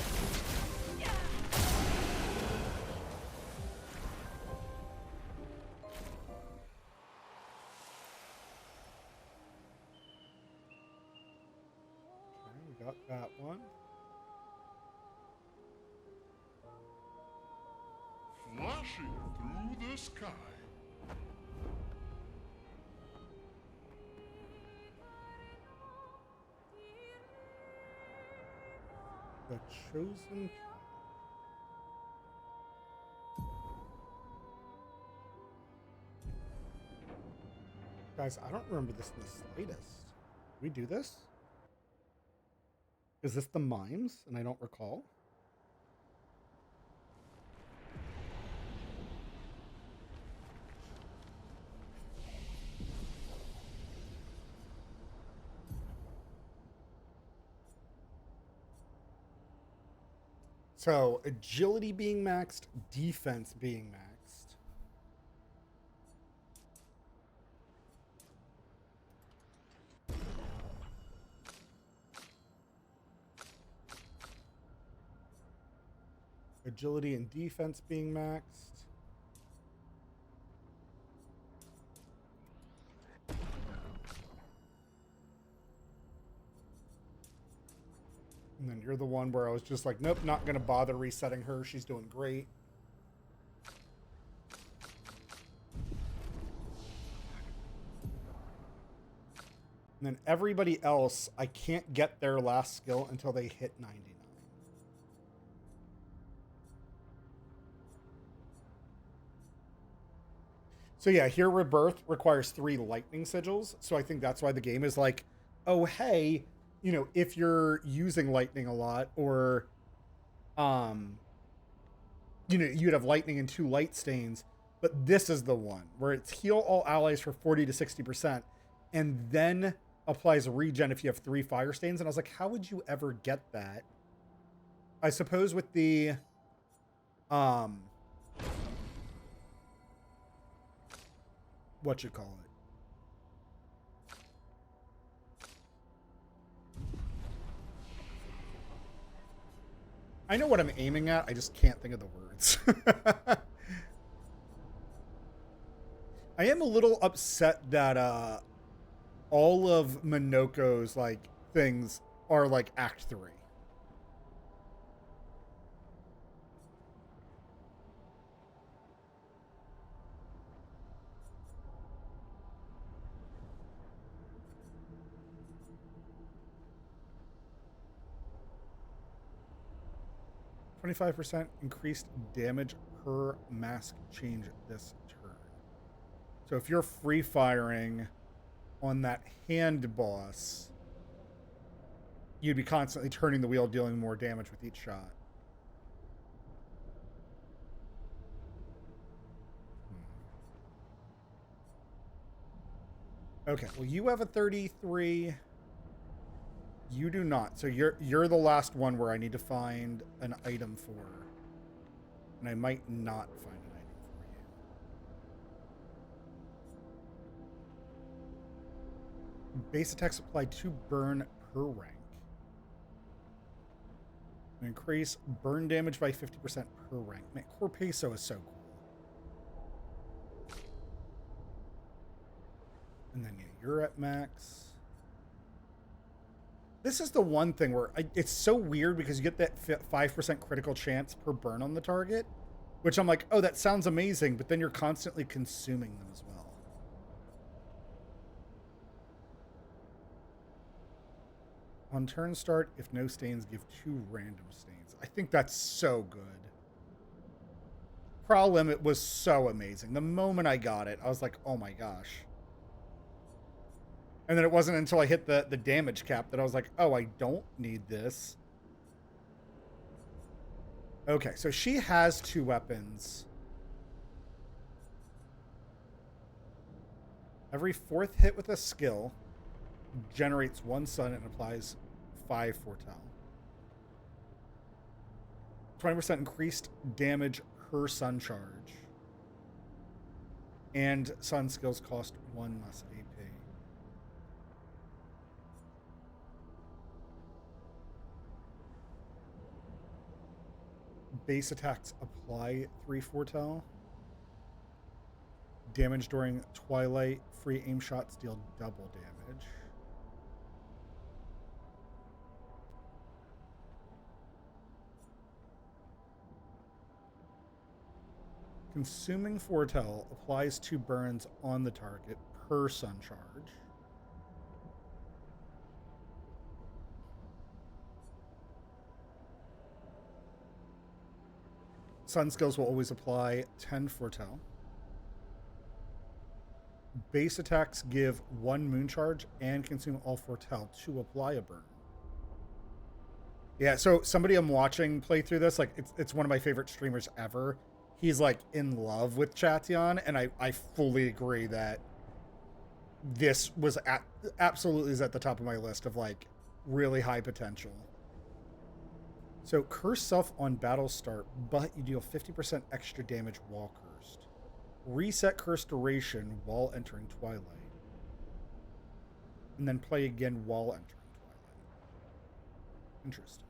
Speaker 3: Okay, we got that one.
Speaker 5: Flashing through the sky.
Speaker 3: The chosen. Guys, I don't remember this in the slightest. Did we do this? Is this the mimes? And I don't recall. So, agility being maxed, defense being maxed. Agility and defense being maxed. And then you're the one where I was just like, nope, not going to bother resetting her. She's doing great. And then everybody else, I can't get their last skill until they hit 99. So yeah, here Rebirth requires 3 lightning sigils. So I think that's why the game is like, oh, hey, you know, if you're using lightning a lot, or you know, you'd have lightning and 2 light stains, but this is the one where it's heal all allies for 40 to 60% and then applies regen if you have 3 fire stains. And I was like, how would you ever get that? I suppose with the what you call it, I know what I'm aiming at. I just can't think of the words. I am a little upset that all of Minoko's like things are like Act 3. %25 increased damage per mask change this turn. So if you're free firing on that hand boss, you'd be constantly turning the wheel, dealing more damage with each shot. Okay, well, you have a 33. You do not. So you're the last one where I need to find an item for. And I might not find an item for you. Base attacks applied to burn per rank. Increase burn damage by 50% per rank. Man, Core Peso is so cool. And then yeah, you're at max. This is the one thing where it's so weird because you get that 5% critical chance per burn on the target, which I'm like, oh, that sounds amazing, but then you're constantly consuming them as well. On turn start, if no stains, give 2 random stains. I think that's so good. Prowl Limit was so amazing. The moment I got it, I was like, oh my gosh. And then it wasn't until I hit the damage cap that I was like, oh, I don't need this. Okay, so she has 2 weapons. Every 4th hit with a skill generates 1 sun and applies 5 foretell. 20% increased damage per sun charge. And sun skills cost 1 less AP. Base attacks apply 3 foretell. Damage during twilight. Free aim shots deal double damage. Consuming foretell applies 2 burns on the target per sun charge. Sun skills will always apply 10 foretell. Base attacks give 1 moon charge and consume all foretell to apply a burn. Yeah, so somebody I'm watching play through this, like it's one of my favorite streamers ever. He's like in love with Chation, and I fully agree that this was absolutely is at the top of my list of like really high potential. So curse self on battle start, but you deal 50% extra damage while cursed. Reset curse duration while entering twilight. And then play again while entering twilight. Interesting.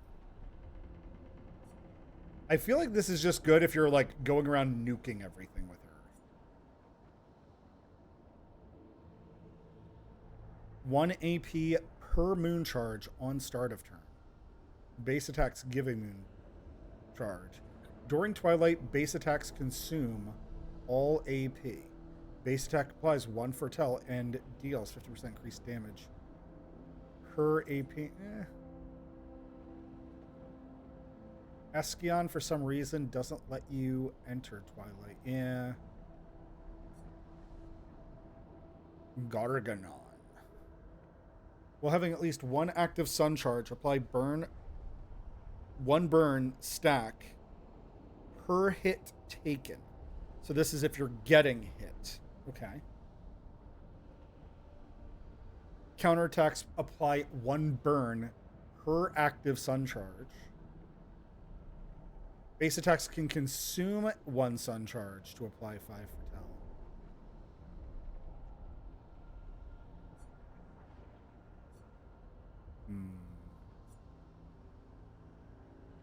Speaker 3: I feel like this is just good if you're like going around nuking everything with her. 1 AP per moon charge on start of turn. Base attacks give a moon charge. During twilight, base attacks consume all AP. Base attack applies 1 foretell and deals 50% increased damage per AP. Eskeon, for some reason, doesn't let you enter twilight. Yeah. Garganon. While having at least 1 active sun charge, apply 1 burn stack per hit taken. So this is if you're getting hit. Okay. Counterattacks apply 1 burn per active sun charge. Base attacks can consume 1 sun charge to apply 5 foretell.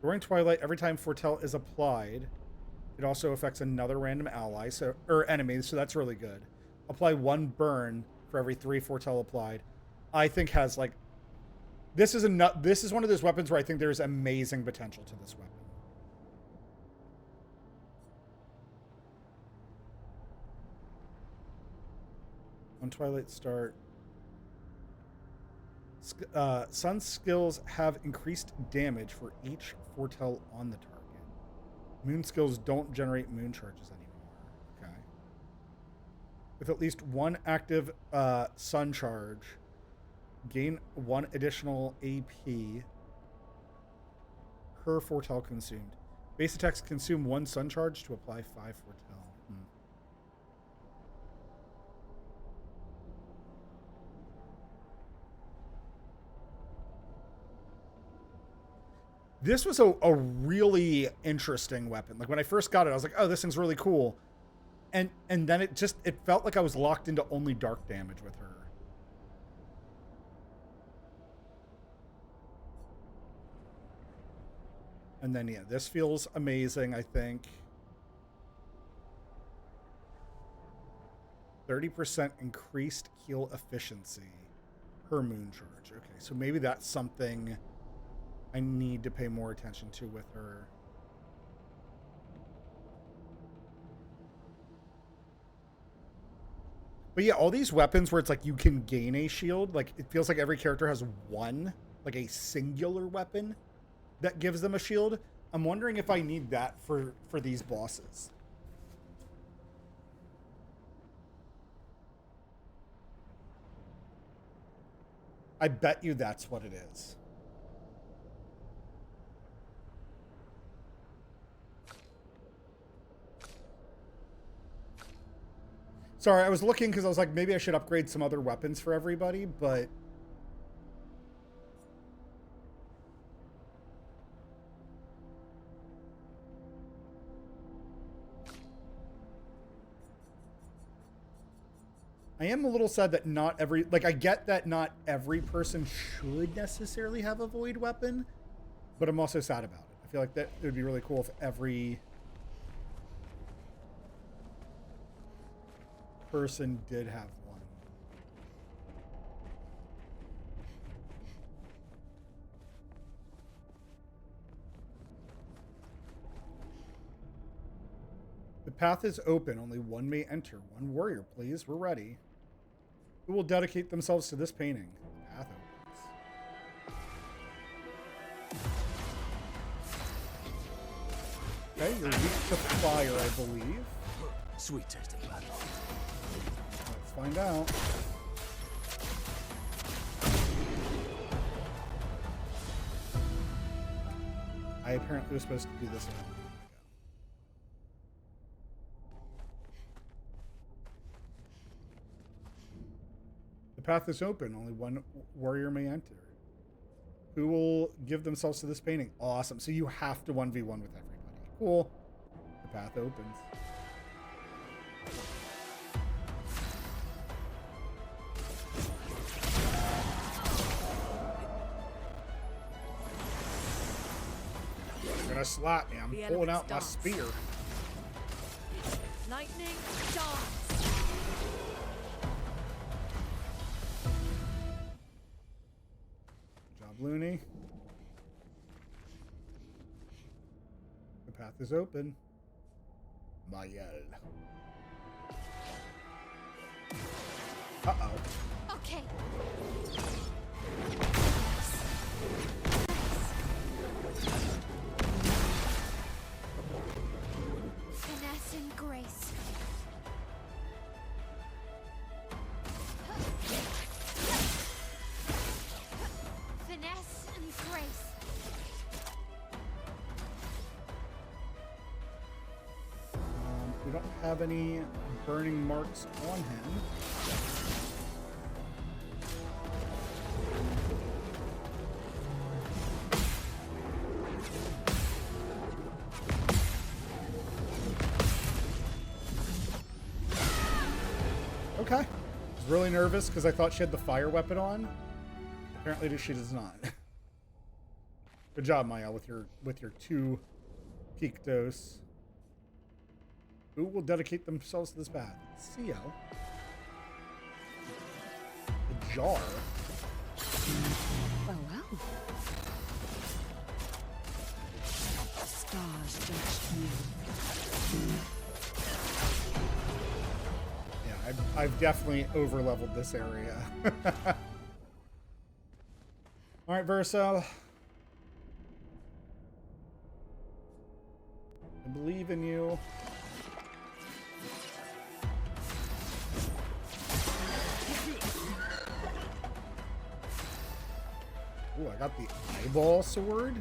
Speaker 3: During twilight, every time foretell is applied, it also affects another random ally, or enemy, so that's really good. Apply 1 burn for every 3 foretell applied, I think has like this is one of those weapons where I think there's amazing potential to this weapon. On Twilight Start, Sun's skills have increased damage for each foretell on the target. Moon skills don't generate moon charges anymore. Okay. With at least one active sun charge, gain 1 additional AP per foretell consumed. Base attacks consume 1 sun charge to apply 5 foretell. This was a really interesting weapon. Like when I first got it, I was like, oh, this thing's really cool. And then it felt like I was locked into only dark damage with her. And then, yeah, this feels amazing, I think. 30% increased heal efficiency per moon charge. Okay, so maybe that's something I need to pay more attention to with her. But yeah, all these weapons where it's like you can gain a shield, like it feels like every character has one, like a singular weapon that gives them a shield. I'm wondering if I need that for these bosses. I bet you that's what it is. Sorry, I was looking because I was like, maybe I should upgrade some other weapons for everybody, but... I am a little sad that not every... Like, I get that not every person should necessarily have a void weapon, but I'm also sad about it. I feel like that it would be really cool if every person did have one. The path is open. Only one may enter. One warrior, please. We're ready. Who will dedicate themselves to this painting? The path opens. Okay, you're weak to fire, I believe.
Speaker 2: Sweet tasting blood.
Speaker 3: Let's find out. I apparently was supposed to do this a long time ago. The path is open. Only one warrior may enter. Who will give themselves to this painting? Awesome. So you have to 1v1 with everybody. Cool. The path opens. You're gonna slap me. I'm pulling out my spear.
Speaker 4: Lightning dance.
Speaker 3: Good job, Looney. The path is open. Mayel. Uh-oh.
Speaker 4: Okay. Finesse and grace. Finesse and grace.
Speaker 3: We don't have any burning marks on him. Okay. I was really nervous because I thought she had the fire weapon on. Apparently she does not. Good job, Maya, with your 2 peak dose. Who will dedicate themselves to this path? CO. jar.
Speaker 4: Well, well. Stars judged you.
Speaker 3: Yeah, I've definitely over-leveled this area. All right, Verso. I believe in you. Ooh, I got the eyeball sword.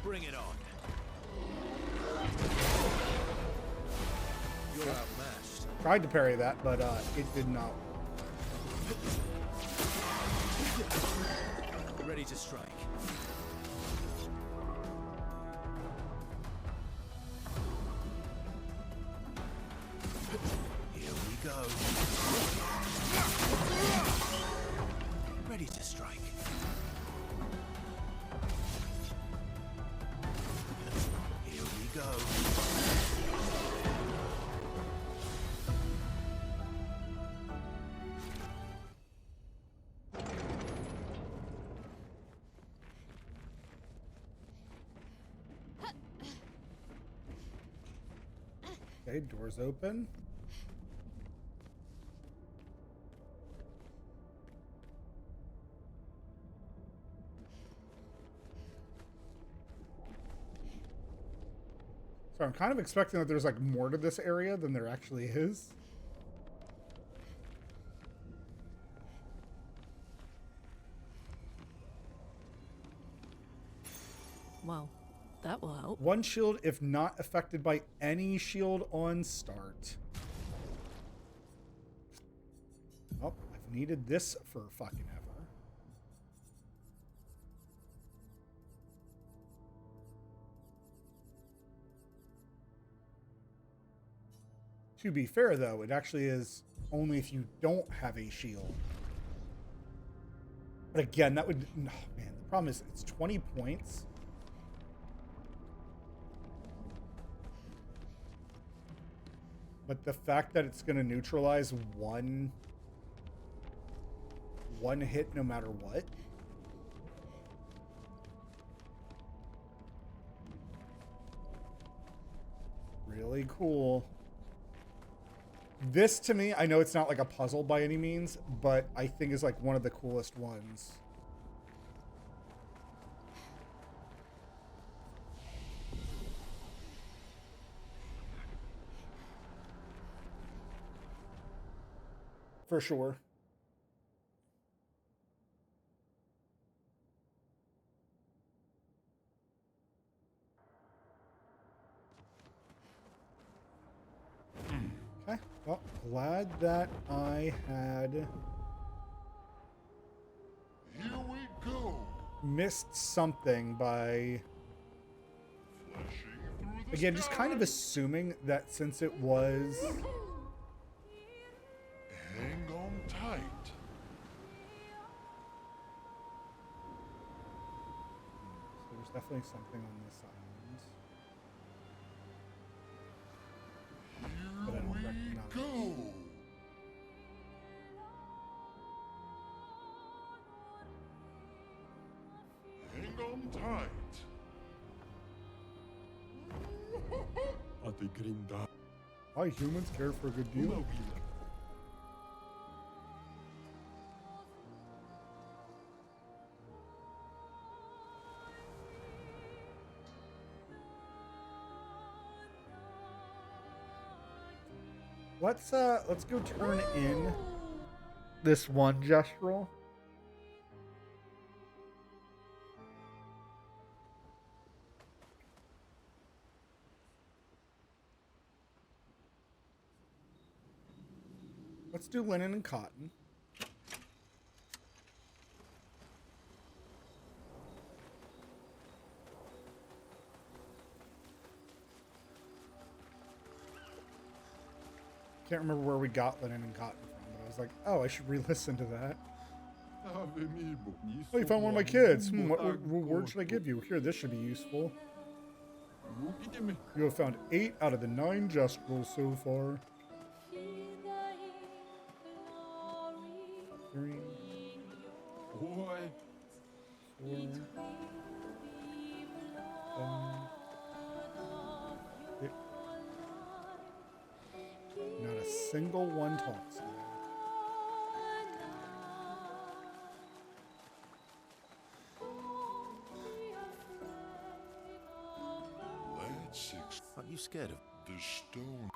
Speaker 2: Bring it on. You're outmatched.
Speaker 3: Tried to parry that, but it did not.
Speaker 2: Ready to strike. Here we go. Ready to strike. Here we go.
Speaker 3: Okay, doors open. So I'm kind of expecting that there's like more to this area than there actually is.
Speaker 4: Well, that will help.
Speaker 3: One shield if not affected by any shield on start. Oh, I've needed this for fucking ever. To be fair, though, it actually is only if you don't have a shield. But again, that would... Oh, man, the problem is it's 20 points. But the fact that it's going to neutralize one hit no matter what. Really cool. This, to me, I know it's not like a puzzle by any means, but I think is like one of the coolest ones. For sure. Okay. Well, glad that I had
Speaker 5: Here we go.
Speaker 3: missed something by,
Speaker 5: Flashing through the
Speaker 3: again, just kind of
Speaker 5: sky.
Speaker 3: assuming that since it was...
Speaker 5: Hang on tight.
Speaker 3: So there's definitely something on this island. But I
Speaker 5: Here
Speaker 3: don't
Speaker 5: we
Speaker 3: recognize.
Speaker 5: go. Hang on tight.
Speaker 3: Why humans care for a good deal? Let's go turn in this one gestural. Let's do linen and cotton. Can't remember where we got linen and cotton from, but I was like, oh, I should re-listen to that. Oh, you found one of my kids. What reward should I give you? Here, this should be useful. You have found 8 out of the 9 Jestrels so far. 3, 4, 5, 6. Not a single one talks to me.
Speaker 2: Aren't you scared of
Speaker 5: The stone.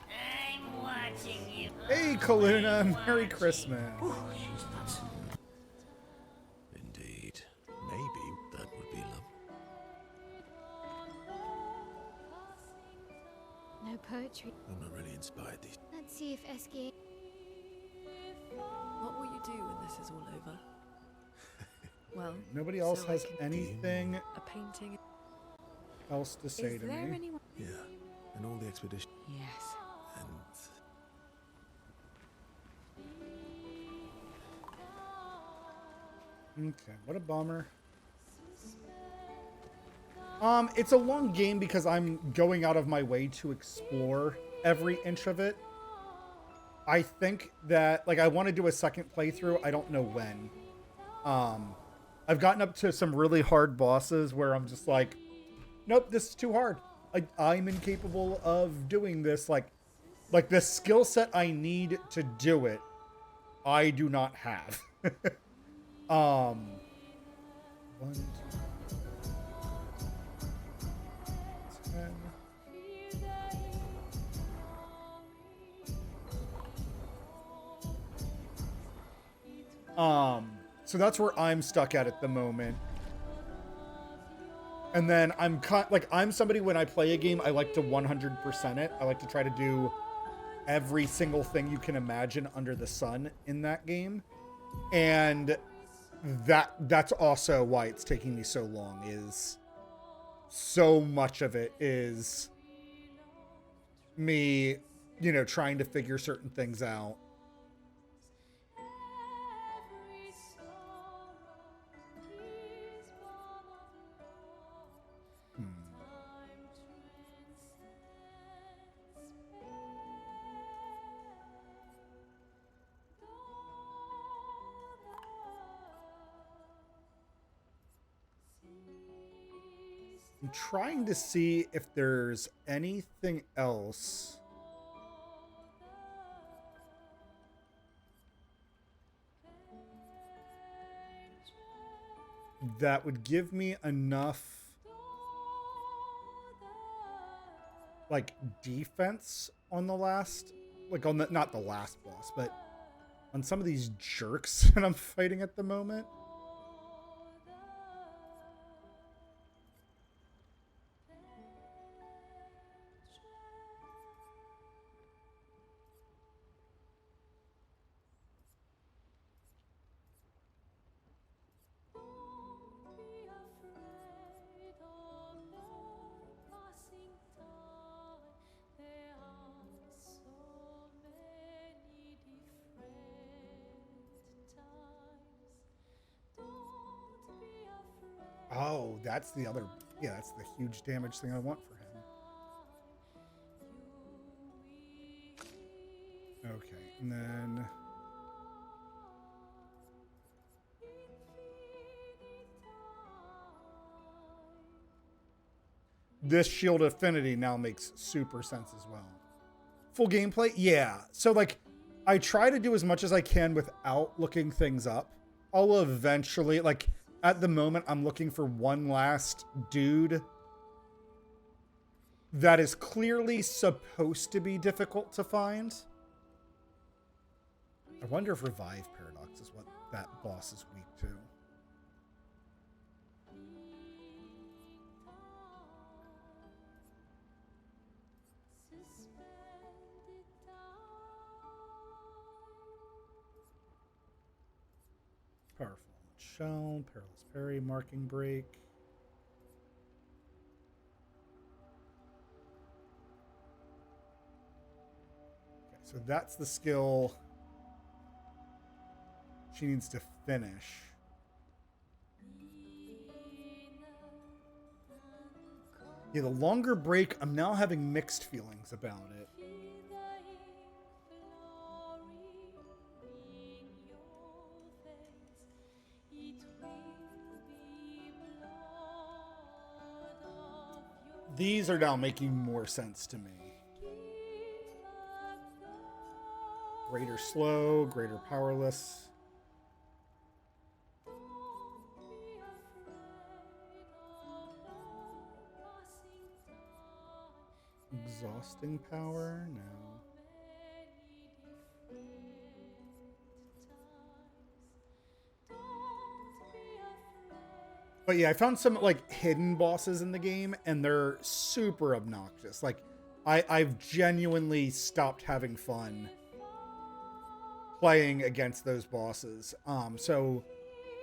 Speaker 3: Hey, Kaluna, Merry Christmas.
Speaker 2: Indeed. Maybe that would be love.
Speaker 6: No poetry.
Speaker 2: I'm not really inspired these.
Speaker 6: Let's see if SK.
Speaker 4: What will you do when this is all over? Well,
Speaker 3: Nobody else
Speaker 4: so I
Speaker 3: has
Speaker 4: can-
Speaker 3: anything
Speaker 4: a painting.
Speaker 3: else to say
Speaker 4: Is
Speaker 3: to
Speaker 4: there
Speaker 3: me.
Speaker 4: anyone?
Speaker 2: Yeah. And all the expedition.
Speaker 4: Yes.
Speaker 2: And
Speaker 3: Okay, what a bummer. It's a long game because I'm going out of my way to explore every inch of it. I think that, like, I want to do a second playthrough. I don't know when. I've gotten up to some really hard bosses where I'm just like, nope, this is too hard. I'm incapable of doing this. Like the skill set I need to do it, I do not have. 1, 2, 10. So that's where I'm stuck at the moment. And then I'm somebody, when I play a game, I like to 100% it. I like to try to do every single thing you can imagine under the sun in that game. And that's also why it's taking me so long, is so much of it is me, trying to figure certain things out. I'm trying to see if there's anything else that would give me enough, like, defense on the last, like, on the, not the last boss, but on some of these jerks that I'm fighting at the moment. Oh, that's the other, yeah, that's the huge damage thing I want for him. Okay, and then this Shield Affinity now makes super sense as well. Full gameplay? Yeah. So, like, I try to do as much as I can without looking things up. I'll eventually, like, at the moment, I'm looking for one last dude that is clearly supposed to be difficult to find. I wonder if Revive Paradox is what that boss is weak to. Powerful Shell, Perilous Parry, Marking Break. Okay, so that's the skill she needs to finish. Yeah, the longer break, I'm now having mixed feelings about it. These are now making more sense to me. Greater slow, greater powerless. Exhausting power? No. But yeah, I found some like hidden bosses in the game and they're super obnoxious. Like I've genuinely stopped having fun playing against those bosses. So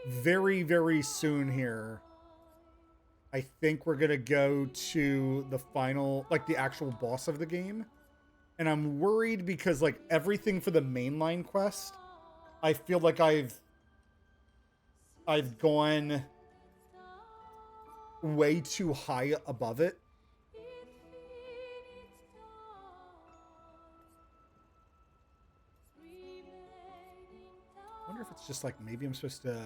Speaker 3: very, very soon here, I think we're gonna go to the final, like the actual boss of the game. And I'm worried because like everything for the mainline quest, I feel like I've gone way too high above it. I wonder if it's just like maybe I'm supposed to.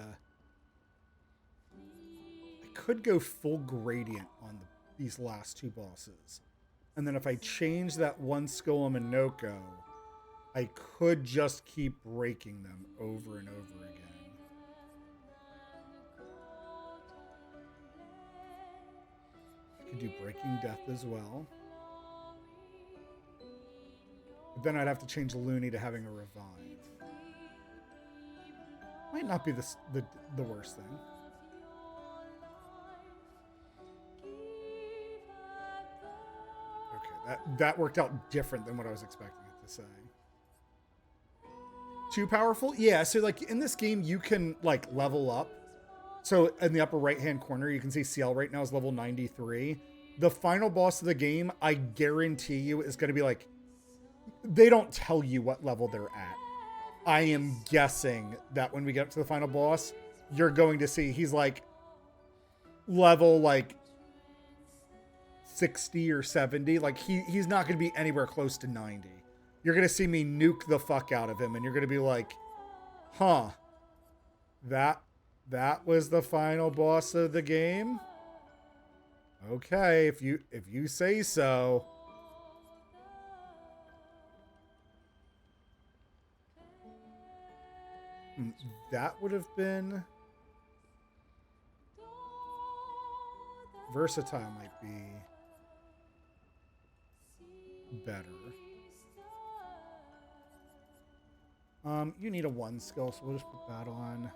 Speaker 3: I could go full gradient on these last two bosses. And then if I change that one skill on Minoko, I could just keep breaking them over and over again. I could do Breaking Death as well. But then I'd have to change Looney to having a Revive. Might not be the worst thing. Okay, that worked out different than what I was expecting it to say. Too powerful? Yeah, so like in this game you can like level up. So in the upper right hand corner you can see CL right now is level 93. The final boss of the game, I guarantee you, is going to be like, they don't tell you what level they're at. I am guessing that when we get up to the final boss, you're going to see he's like level like 60 or 70. Like he's not going to be anywhere close to 90. You're going to see me nuke the fuck out of him and you're going to be like, huh, that was the final boss of the game. Okay, if you say so. That would have been versatile might be better. You need a 1 skill, so we'll just put that on.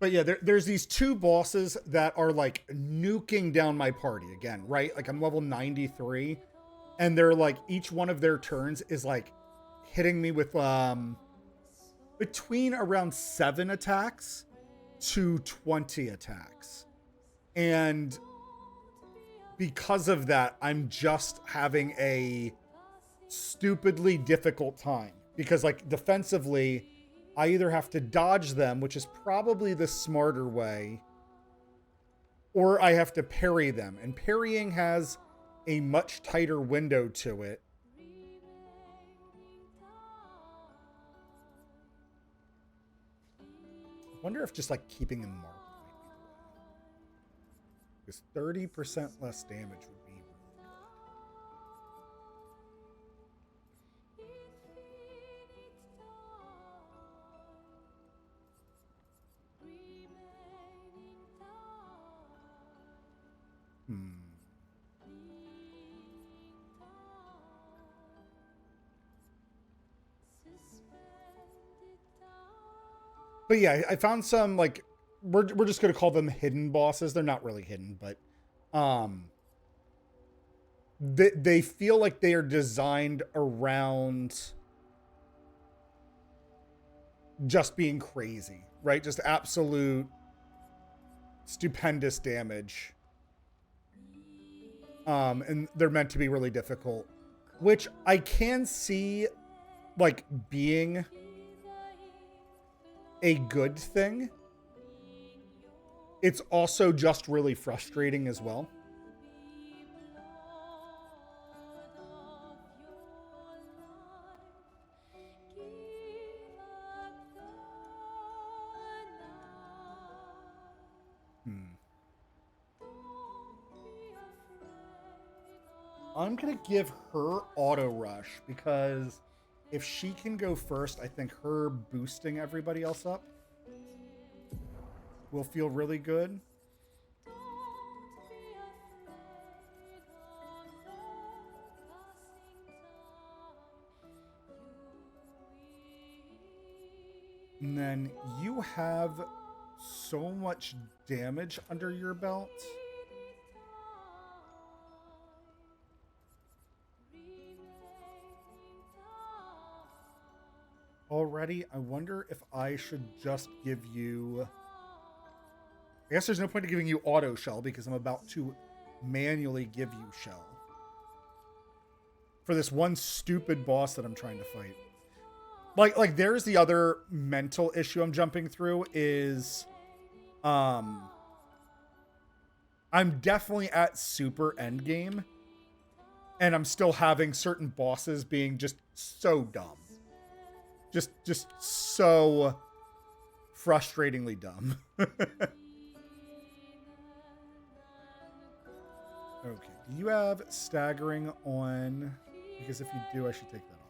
Speaker 3: But yeah, there's these two bosses that are like nuking down my party again, right? Like I'm level 93 and they're like, each one of their turns is like hitting me with between around 7 attacks to 20 attacks. And because of that, I'm just having a stupidly difficult time because like defensively, I either have to dodge them, which is probably the smarter way, or I have to parry them. And parrying has a much tighter window to it. I wonder if just like keeping them marked might be the way. Because 30% less damage would be really good. But yeah, I found some like we're just gonna call them hidden bosses. They're not really hidden, but they feel like they are designed around just being crazy, right? Just absolute stupendous damage. And they're meant to be really difficult, which I can see like being a good thing, it's also just really frustrating as well. I'm going to give her auto rush because if she can go first, I think her boosting everybody else up will feel really good. And then you have so much damage under your belt. Already, I wonder if I should just give you... I guess there's no point in giving you auto shell because I'm about to manually give you shell. For this one stupid boss that I'm trying to fight. Like there's the other mental issue I'm jumping through is... I'm definitely at super endgame. And I'm still having certain bosses being just so dumb. Just so frustratingly dumb. Okay, do you have staggering on? Because if you do, I should take that off.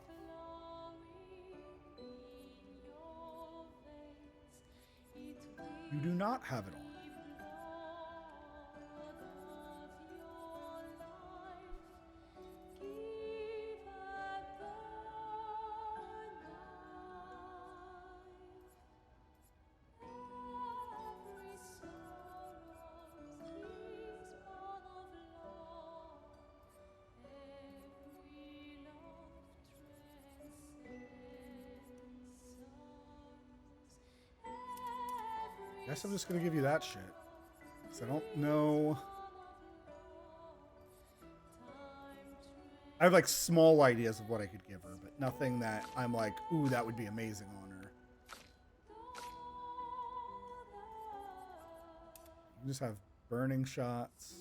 Speaker 3: You do not have it on. Guess I'm just gonna give you that shit. Because I don't know. I have like small ideas of what I could give her, but nothing that I'm like, ooh, that would be amazing on her. You just have burning shots.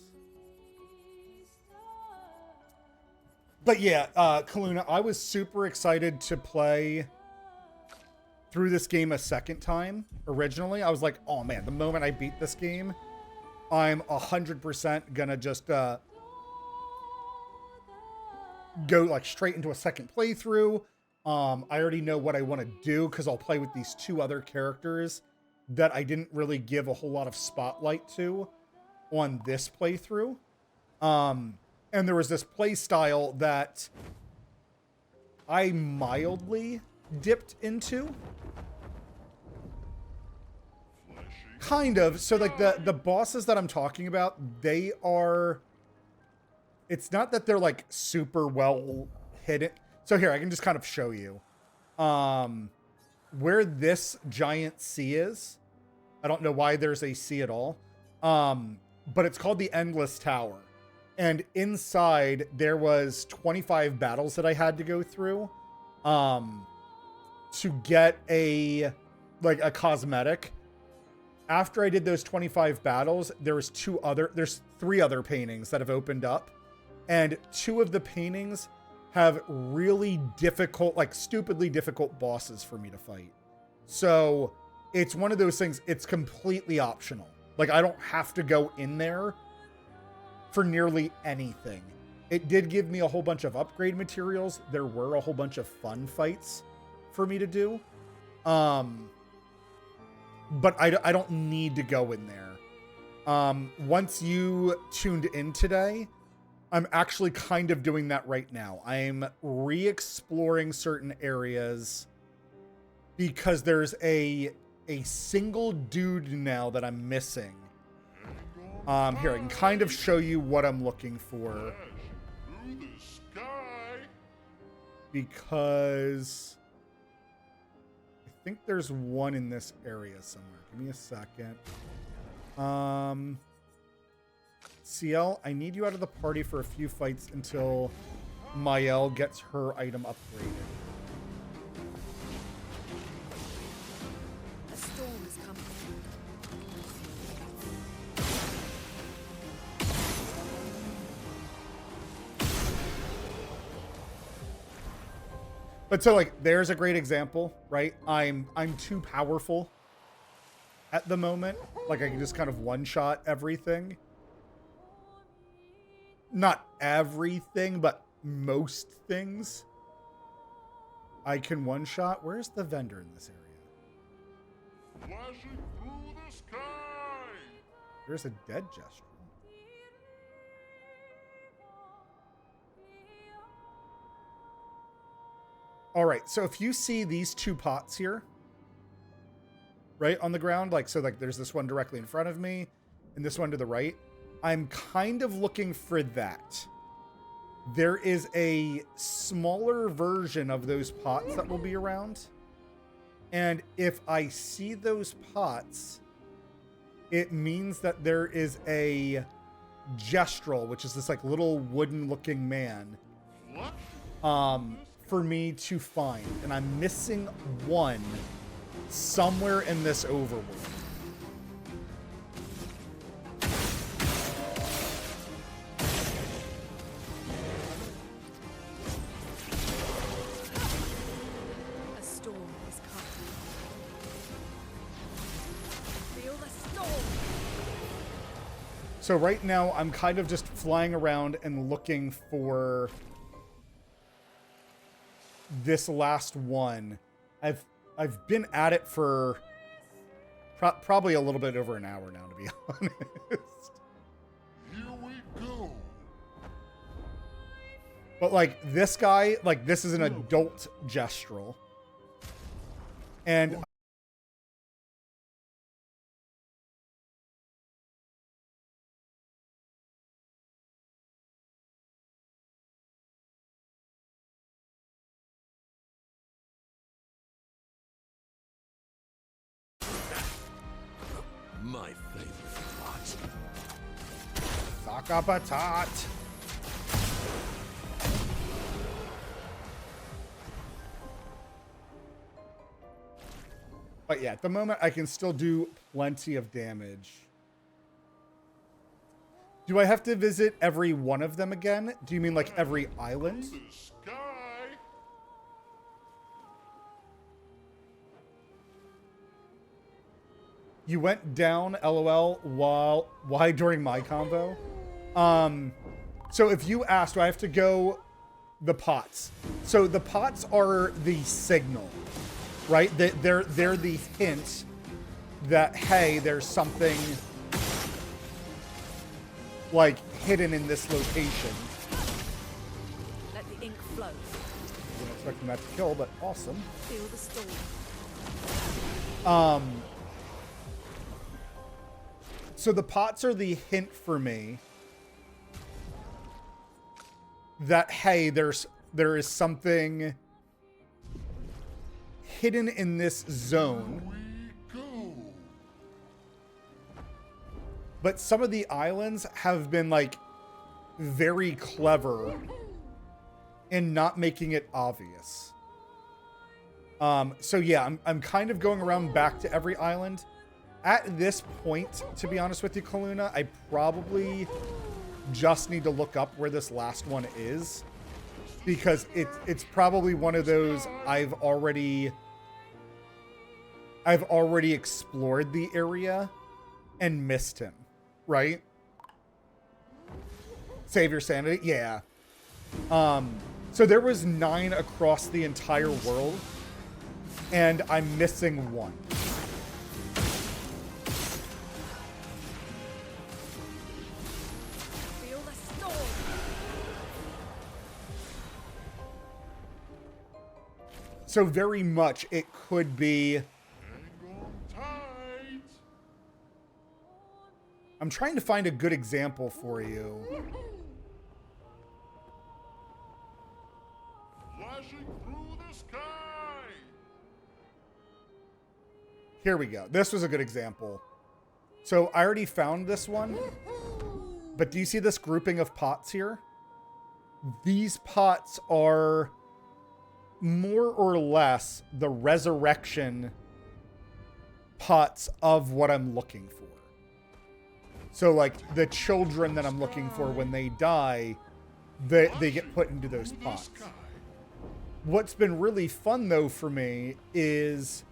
Speaker 3: But yeah, Kaluna, I was super excited to play through this game a second time. Originally, I was like, oh man, the moment I beat this game, I'm 100% gonna just go like straight into a second playthrough. I already know what I want to do because I'll play with these two other characters that I didn't really give a whole lot of spotlight to on this playthrough. And there was this play style that I mildly dipped into. Kind of. So like the bosses that I'm talking about, they are... It's not that they're like super well hidden. So here, I can just kind of show you. Where this giant C is. I don't know why there's a C at all. But it's called the Endless Tower. And inside there was 25 battles that I had to go through to get a cosmetic. After I did those 25 battles, there's 3 other paintings that have opened up. And 2 of the paintings have really difficult, like stupidly difficult bosses for me to fight. So it's one of those things, it's completely optional. Like I don't have to go in there for nearly anything. It did give me a whole bunch of upgrade materials. There were a whole bunch of fun fights for me to do. But I don't need to go in there. Once you tuned in today, I'm actually kind of doing that right now. I'm re-exploring certain areas because there's a single dude now that I'm missing. Here, I can kind of show you what I'm looking for.
Speaker 5: Through the sky.
Speaker 3: Because I think there's one in this area somewhere. Give me a second. CL, I need you out of the party for a few fights until Mael gets her item upgraded. But so like there's a great example, right? I'm too powerful at the moment. Like I can just kind of one-shot everything. Not everything, but most things. I can one-shot. Where's the vendor in this area?
Speaker 5: Flashing through the sky.
Speaker 3: There's a dead gesture. All right, so if you see these two pots here, right on the ground, like, so like there's this one directly in front of me and this one to the right, I'm kind of looking for that. There is a smaller version of those pots that will be around. And if I see those pots, it means that there is a gestrel, which is this like little wooden looking man, for me to find. And I'm missing one somewhere in this overworld.
Speaker 4: A storm is coming. Feel the storm.
Speaker 3: So right now I'm kind of just flying around and looking for this last one. I've been at it for probably a little bit over an hour now, to be honest.
Speaker 5: Here we go.
Speaker 3: But like this guy, like this is an adult gestrel. And
Speaker 2: My favorite part.
Speaker 3: Saka patat. But yeah, at the moment I can still do plenty of damage. Do I have to visit every one of them again? Do you mean like every island?
Speaker 5: The sky.
Speaker 3: You went down, LOL, why during my combo? So if you asked, do I have to go the pots? So the pots are the signal, right? They're the hint that, hey, there's something like hidden in this location.
Speaker 4: Let the ink flow.
Speaker 3: Wasn't expecting that to kill, but awesome.
Speaker 4: Feel the storm.
Speaker 3: So the pots are the hint for me that, hey, there is something hidden in this zone.
Speaker 5: We go.
Speaker 3: But some of the islands have been like very clever in not making it obvious. So yeah, I'm kind of going around back to every island. At this point, to be honest with you, Kaluna, I probably just need to look up where this last one is, because it's probably one of those I've already explored the area and missed him, right? Save your sanity, yeah. So there was 9 across the entire world, and I'm missing 1.
Speaker 4: Feel the storm.
Speaker 3: So very much it could be.
Speaker 5: Hang on tight.
Speaker 3: I'm trying to find a good example for you.
Speaker 5: Flashing through the sky.
Speaker 3: Here we go. This was a good example. So I already found this one. But do you see this grouping of pots here? These pots are more or less the resurrection pots of what I'm looking for. So like the children that I'm looking for when they die, they get put into those pots. What's been really fun though for me is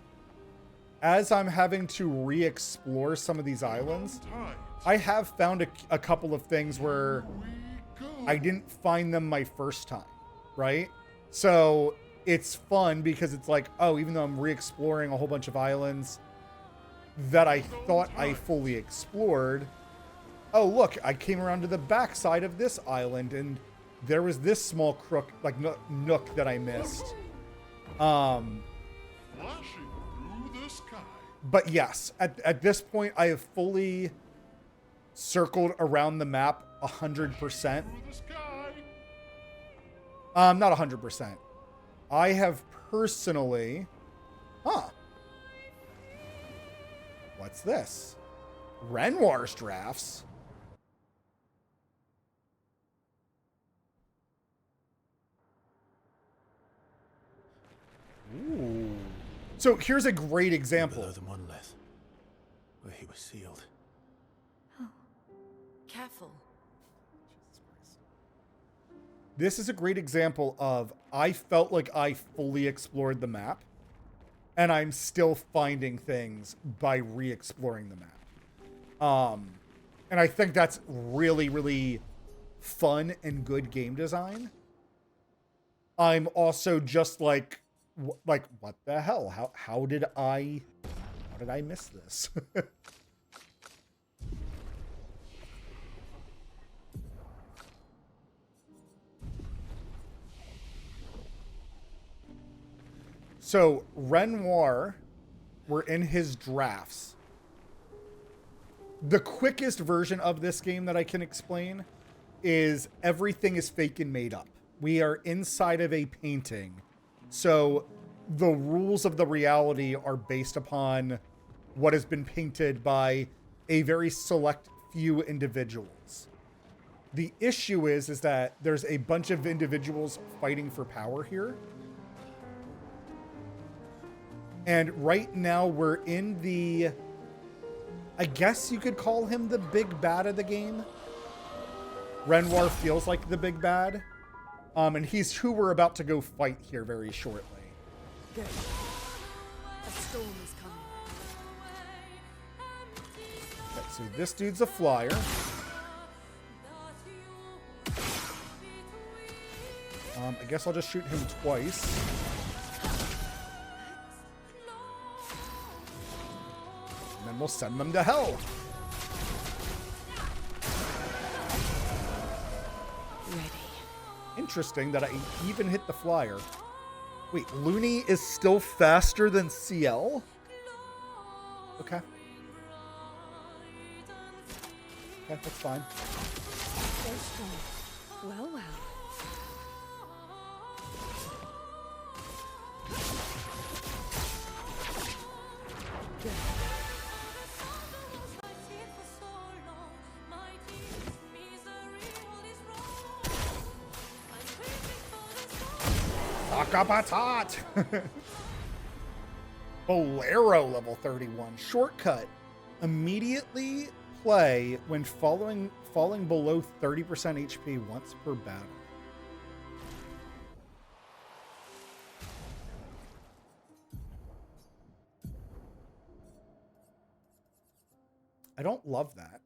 Speaker 3: as I'm having to re-explore some of these islands,
Speaker 5: Tight.
Speaker 3: I have found a couple of things where
Speaker 5: We go.
Speaker 3: I didn't find them my first time, right? So it's fun because it's like, oh, even though I'm re-exploring a whole bunch of islands that I thought I fully explored, oh, look, I came around to the back side of this island and there was this small crook, like nook that I missed.
Speaker 5: Flashing through the sky.
Speaker 3: But yes, at this point, I have fully circled around the map 100%.
Speaker 5: Through the sky.
Speaker 3: Not 100%. I have personally... Huh. What's this? Renoir's drafts? Ooh. So here's a great example.
Speaker 2: Below the monolith, where he was sealed.
Speaker 4: Careful.
Speaker 3: This is a great example of I felt like I fully explored the map, and I'm still finding things by re-exploring the map. And I think that's really, really fun and good game design. I'm also just like what the hell? How did I miss this? So Renoir, we're in his drafts. The quickest version of this game that I can explain is everything is fake and made up. We are inside of a painting. So the rules of the reality are based upon what has been painted by a very select few individuals. The issue is that there's a bunch of individuals fighting for power here. And right now we're in the, I guess you could call him the big bad of the game. Renoir feels like the big bad. And he's who we're about to go fight here very shortly.
Speaker 4: Good. A storm is coming.
Speaker 3: Okay, so this dude's a flyer. I guess I'll just shoot him twice. And then we'll send them to hell.
Speaker 4: Ready.
Speaker 3: Interesting that I even hit the flyer. Wait, Looney is still faster than CL? Okay. Okay, that's fine.
Speaker 4: So strong. Well, well. Good.
Speaker 3: Akapatat! Bolero level 31. Shortcut. Immediately play when falling below 30% HP once per battle. I don't love that.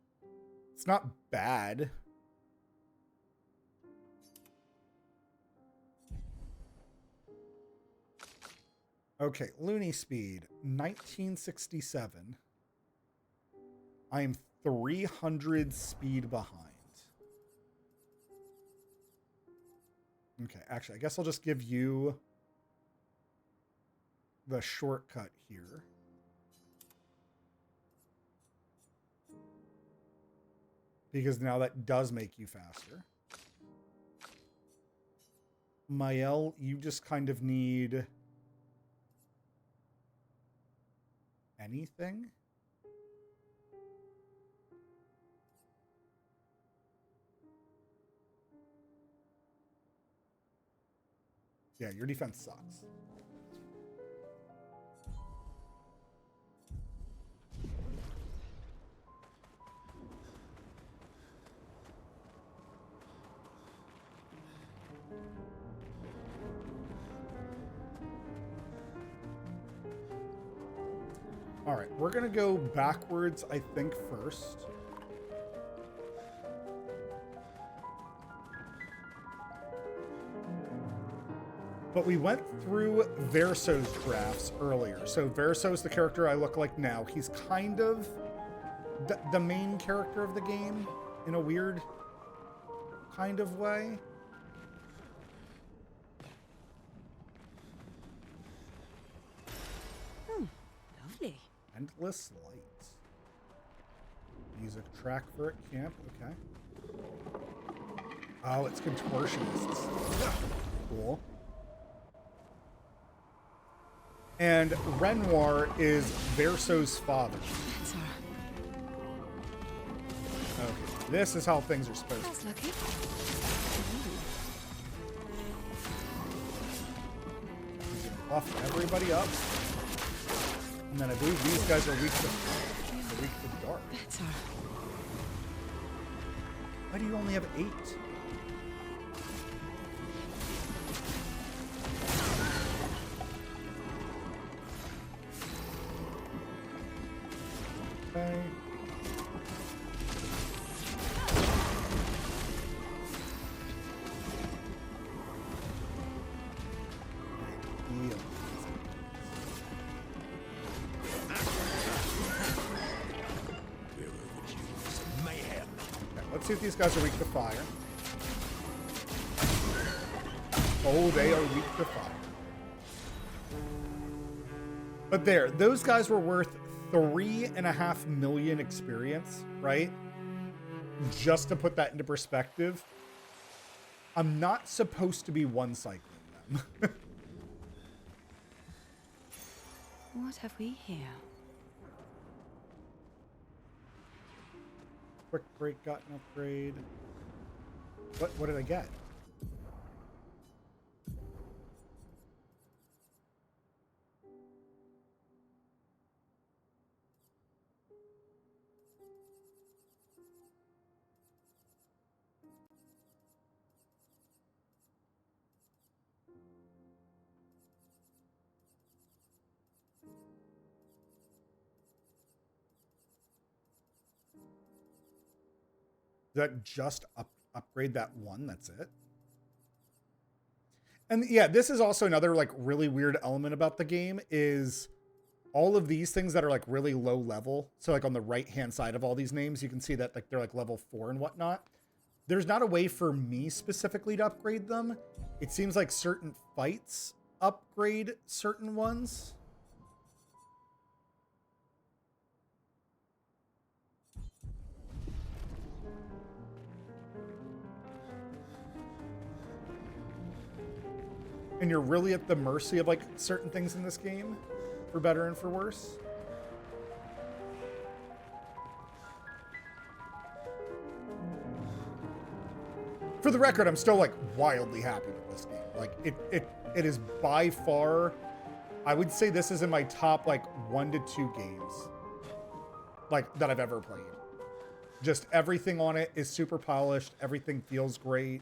Speaker 3: It's not bad. Okay, Looney speed, 1967. I am 300 speed behind. Okay, actually, I guess I'll just give you the shortcut here. Because now that does make you faster. Mael, you just kind of need anything. Yeah, your defense sucks. All right, we're gonna go backwards, I think, first. But we went through Verso's drafts earlier. So Verso's the character I look like now. He's kind of the main character of the game in a weird kind of way.
Speaker 4: Lovely.
Speaker 3: Endless lights. Music track for it. Camp. Okay. Oh, it's contortionists. Cool. And Renoir is Verso's father.
Speaker 4: That's her.
Speaker 3: Okay, this is how things are supposed to
Speaker 4: That's lucky.
Speaker 3: be. He's gonna buff everybody up. And then I believe these guys are weak to dark.
Speaker 4: That's her.
Speaker 3: Why do you only have 8? Okay. Heal.
Speaker 2: Mayhem.
Speaker 3: Okay, let's see if these guys are weak to fire. Oh, they are weak to fire. But there, those guys were worth 3.5 million experience, right? Just to put that into perspective, I'm not supposed to be one-cycling them.
Speaker 4: What have we here?
Speaker 3: Quick break got an upgrade. What did I get? That just upgrade that one, that's it. And yeah, this is also another like really weird element about the game is all of these things that are like really low level. So like on the right hand side of all these names, you can see that like they're like level 4 and whatnot. There's not a way for me specifically to upgrade them. It seems like certain fights upgrade certain ones. And you're really at the mercy of like certain things in this game, for better and for worse. For the record, I'm still like wildly happy with this game. Like it is by far, I would say this is in my top like 1 to 2 games like that I've ever played. Just everything on it is super polished. Everything feels great.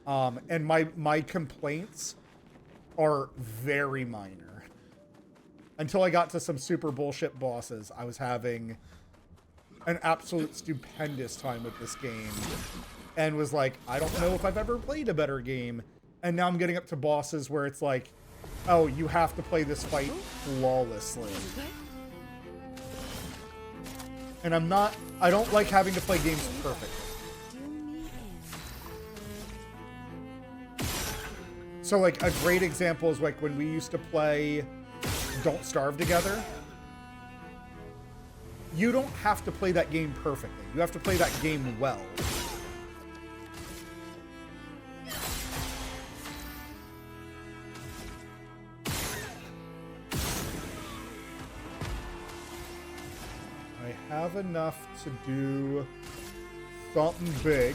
Speaker 3: And my complaints are very minor. Until I got to some super bullshit bosses, I was having an absolute stupendous time with this game. And was like, I don't know if I've ever played a better game. And now I'm getting up to bosses where it's like, oh, you have to play this fight flawlessly. And I don't like having to play games perfectly. So like a great example is like when we used to play Don't Starve together. You don't have to play that game perfectly. You have to play that game well. I have enough to do something big.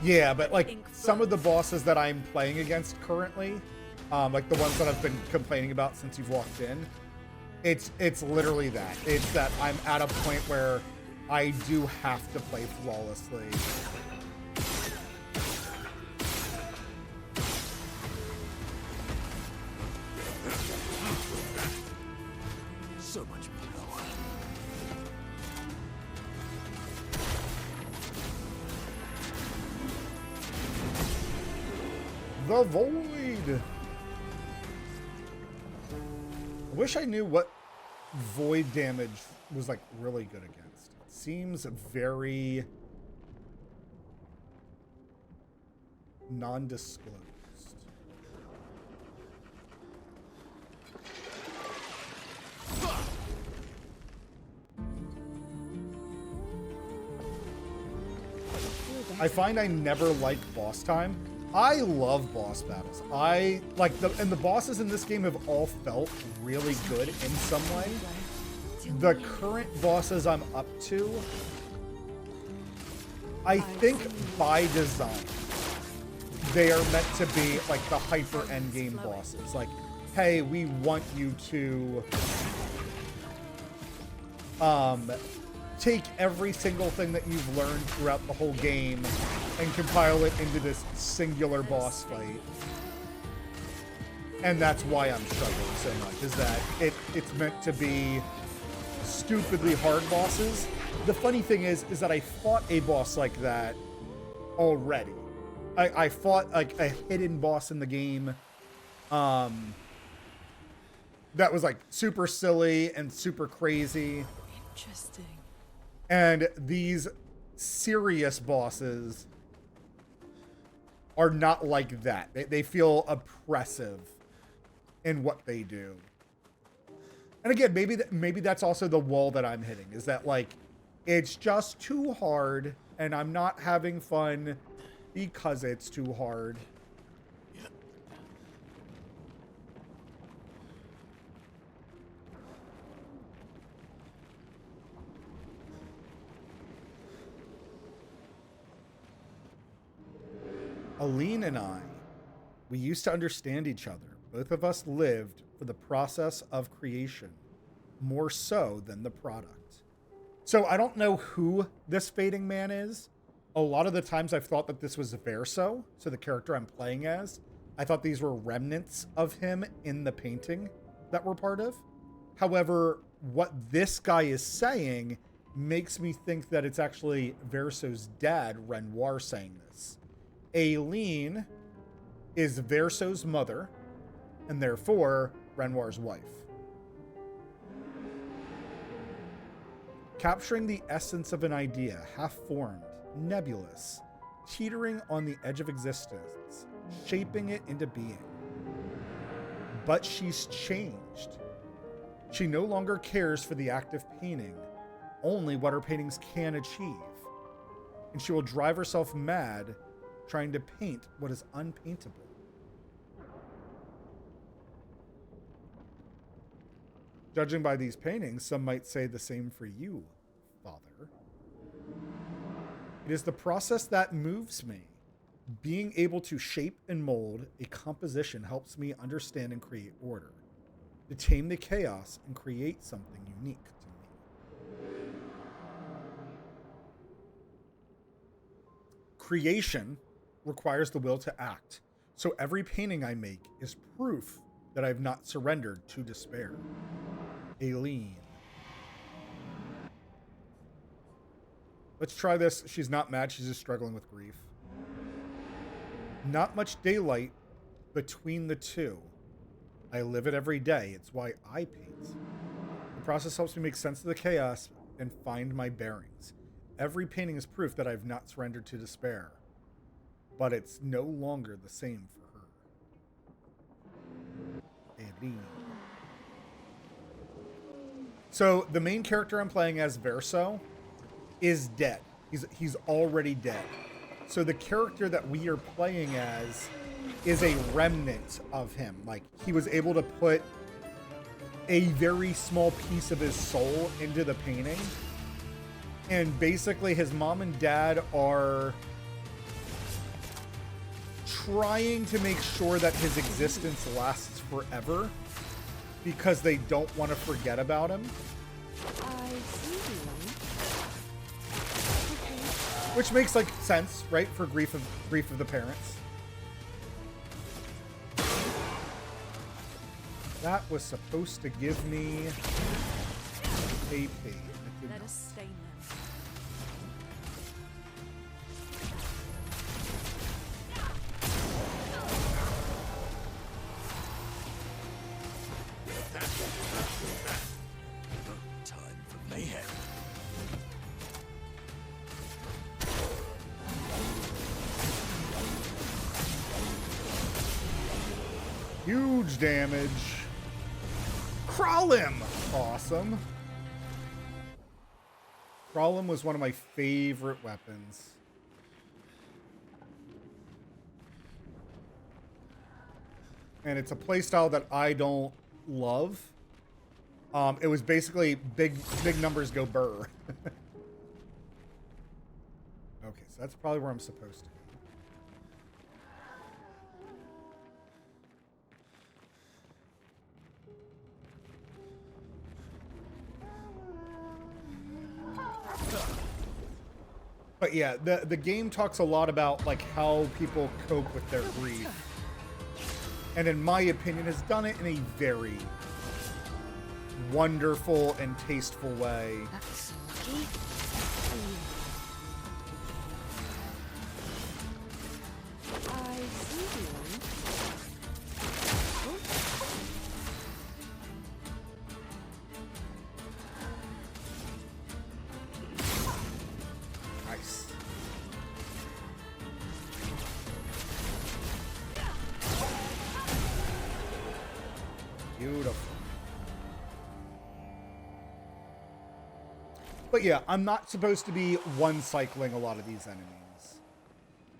Speaker 3: Yeah, but like some of the bosses that I'm playing against currently, like the ones that I've been complaining about since you've walked in, it's literally that. It's that I'm at a point where I do have to play flawlessly. The Void. I wish I knew what void damage was like really good against. It seems very non-disclosed. I find I never like boss time. I love boss battles. I like and the bosses in this game have all felt really good in some way. The current bosses I'm up to, I think by design, they are meant to be like the hyper endgame bosses. Like, hey, we want you to take every single thing that you've learned throughout the whole game and compile it into this singular boss fight. And that's why I'm struggling so much, is that it's meant to be stupidly hard bosses. The funny thing is that I fought a boss like that already. I fought like a hidden boss in the game that was like super silly and super crazy.
Speaker 4: Interesting.
Speaker 3: And these serious bosses are not like that. They feel oppressive in what they do. And again, maybe that's also the wall that I'm hitting, is that like it's just too hard and I'm not having fun because it's too hard. Aline and I, we used to understand each other. Both of us lived for the process of creation, more so than the product. So I don't know who this fading man is. A lot of the times I've thought that this was Verso, so the character I'm playing as. I thought these were remnants of him in the painting that we're part of. However, what this guy is saying makes me think that it's actually Verso's dad, Renoir, saying this. Aileen is Verso's mother, and therefore Renoir's wife. Capturing the essence of an idea, half-formed, nebulous, teetering on the edge of existence, shaping it into being. But she's changed. She no longer cares for the act of painting, only what her paintings can achieve. And she will drive herself mad trying to paint what is unpaintable. Judging by these paintings, some might say the same for you, Father. It is the process that moves me. Being able to shape and mold a composition helps me understand and create order, to tame the chaos and create something unique to me. Creation requires the will to act, so every painting I make is proof that I have not surrendered to despair. Aileen. Let's try this. She's not mad, she's just struggling with grief. Not much daylight between the two. I live it every day. It's why I paint. The process helps me make sense of the chaos and find my bearings. Every painting is proof that I have not surrendered to despair. But it's no longer the same for her. Aileen. So the main character I'm playing as, Verso, is dead. He's already dead. So the character that we are playing as is a remnant of him. Like, he was able to put a very small piece of his soul into the painting. And basically his mom and dad are trying to make sure that his existence lasts forever because they don't want to forget about him.
Speaker 4: I see. Okay.
Speaker 3: Which makes like sense, right? For grief of the parents. That was supposed to give me a page.
Speaker 4: Let us stain them.
Speaker 3: Huge damage. Crawl him! Awesome. Crawl him was one of my favorite weapons. And it's a playstyle that I don't love. It was basically big numbers go burr. Okay, so that's probably where I'm supposed to go. But yeah, the game talks a lot about like how people cope with their grief. And in my opinion, has done it in a very wonderful and tasteful way.
Speaker 4: That's lucky. I see you. Oh.
Speaker 3: Nice. Beautiful. But yeah, I'm not supposed to be one-cycling a lot of these enemies.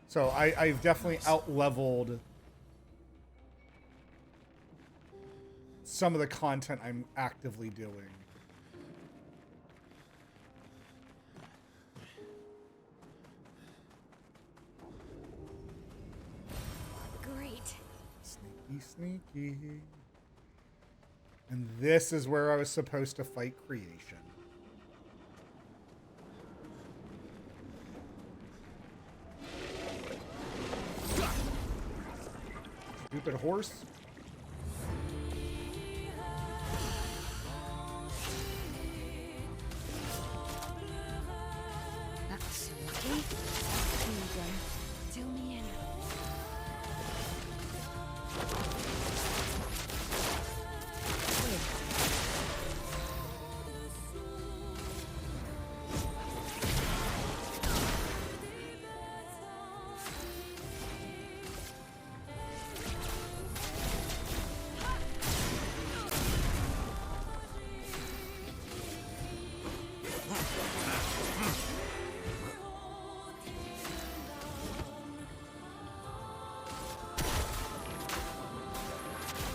Speaker 3: So I've definitely out-leveled some of the content I'm actively doing.
Speaker 6: Great.
Speaker 3: Sneaky, sneaky. And this is where I was supposed to fight creation. Stupid horse.
Speaker 4: That's lucky. Here you go. Fill me in.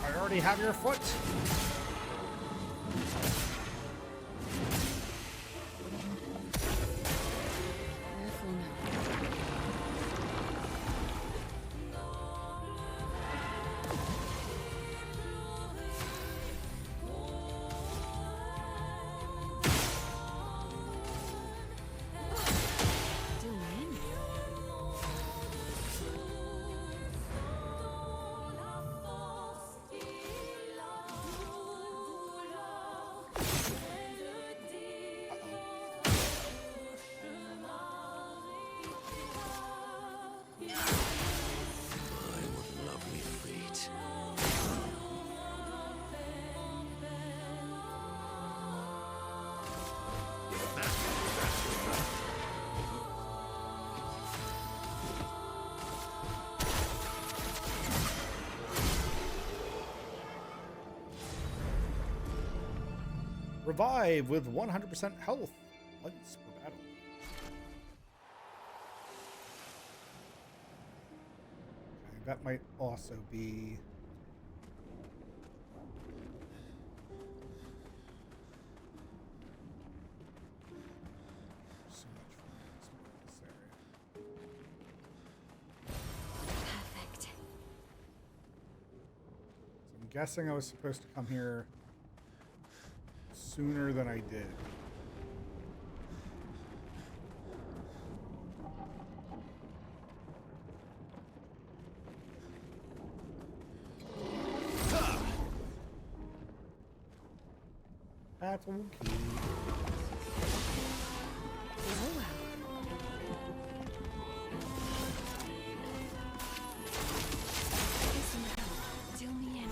Speaker 3: I already have your foot.
Speaker 4: Careful now. Fill me in.
Speaker 2: My, what lovely feet.
Speaker 3: Revive with 100% health once per battle. Okay, that might also be... so much fun in this area.
Speaker 6: Perfect.
Speaker 3: So I'm guessing I was supposed to come here sooner than I did. That's okay.
Speaker 4: Oh well. Get some help. Fill me in.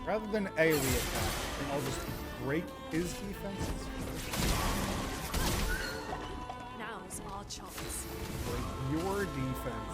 Speaker 3: Rather than AoE attack, I think I'll just break his defenses.
Speaker 4: Now's our chance.
Speaker 3: Break your defense.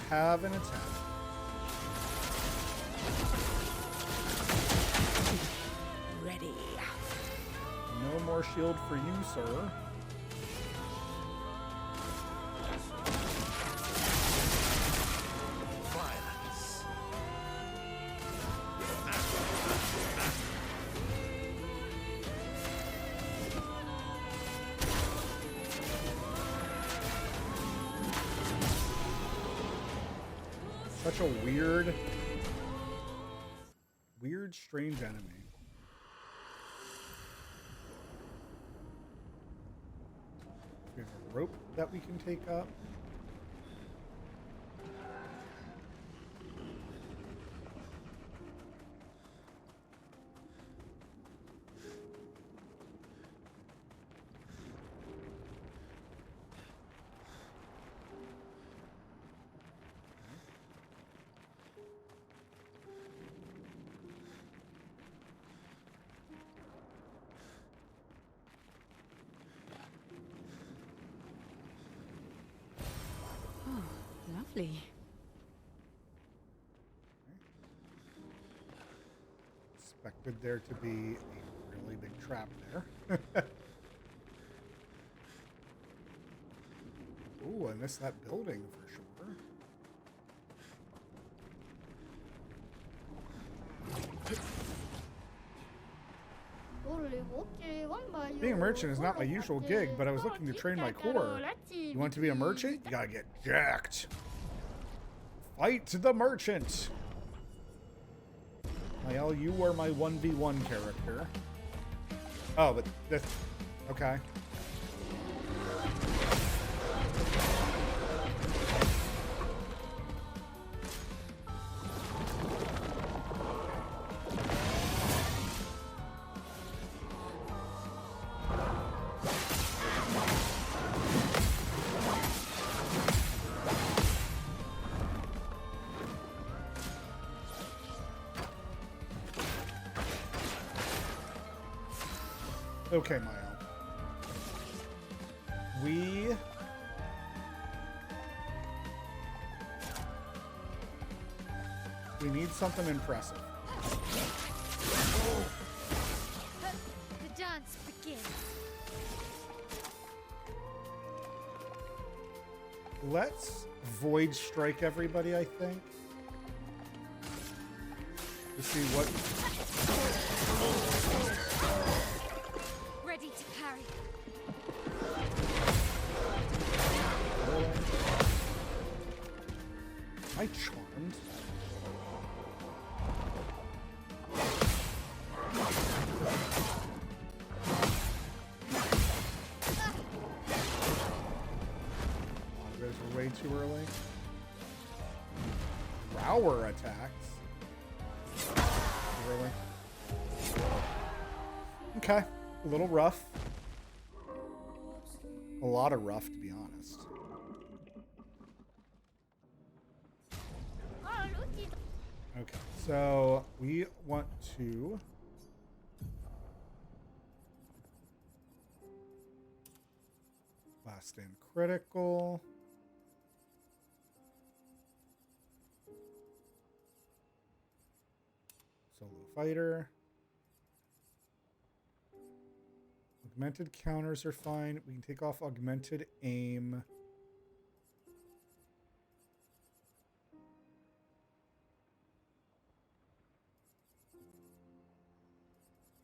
Speaker 3: have an attack.
Speaker 4: Ready.
Speaker 3: No more shield for you, sir.
Speaker 2: Violence.
Speaker 3: Such a weird, strange enemy. We have a rope that we can take up.
Speaker 4: Lovely.
Speaker 3: Expected there to be a really big trap there. Ooh, I missed that building for sure. Being a merchant is not my usual gig, but I was looking to train my core. You want to be a merchant? You gotta get jacked. Fight the merchant. Well, you are my 1v1 character. Oh, but this... Okay. Okay, Mile. We need something impressive.
Speaker 6: The dance begins.
Speaker 3: Let's void strike everybody, I think. To see what...
Speaker 6: Ready to parry.
Speaker 3: Am I charmed? Those were way too early. Rower attacks. Too early. Okay, a little rough. A lot of rough, to be honest. Okay, so we want to... Last stand critical. Solo fighter. Augmented counters are fine. We can take off augmented aim.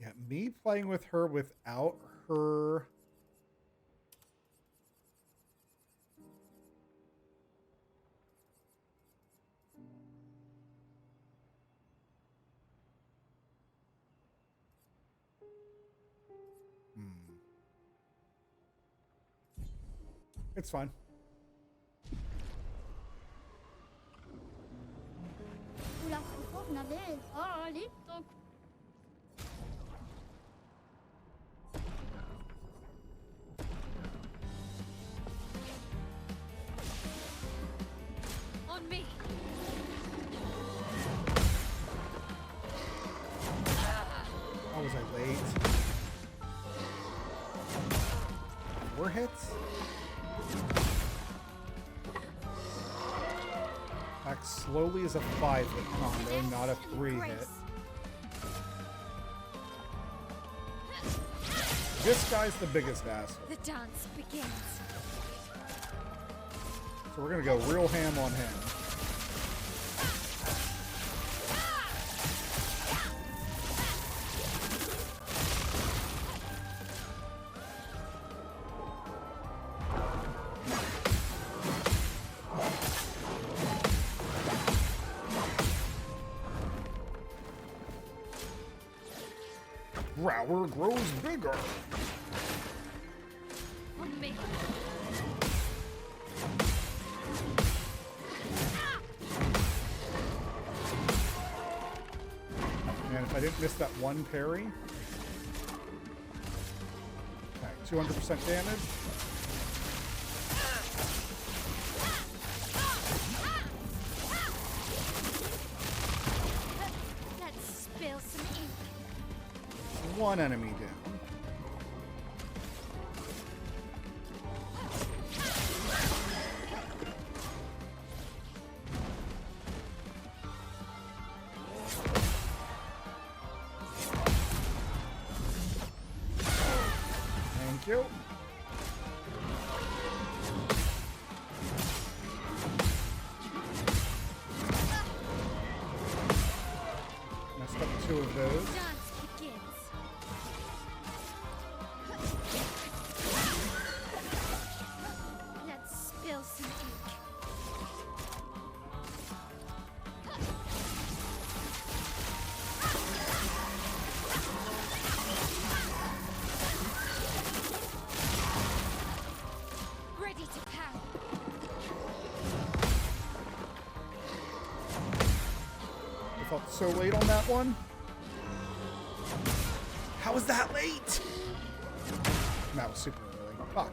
Speaker 3: Yeah, me playing with her without her... It's fine.
Speaker 6: On me.
Speaker 3: How was I late? 4 hits? slowly is a 5-hit combo, not a 3-hit. This guy's the biggest asshole.
Speaker 6: The dance begins.
Speaker 3: So we're gonna go real ham on him. Grower grows bigger.
Speaker 6: On me.
Speaker 3: And if I didn't miss that one parry. Okay, 200% damage.
Speaker 6: Let's spill some ink.
Speaker 3: One enemy down. Thank you. Messed up 2 of those.
Speaker 6: Dance begins. Let's spill some ink. Ready to parry.
Speaker 3: I felt so late on that one. How was that late? That was super early. Fuck.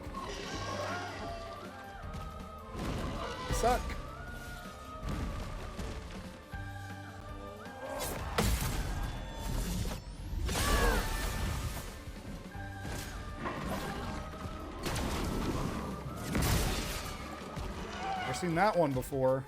Speaker 3: I suck. Never seen that one before.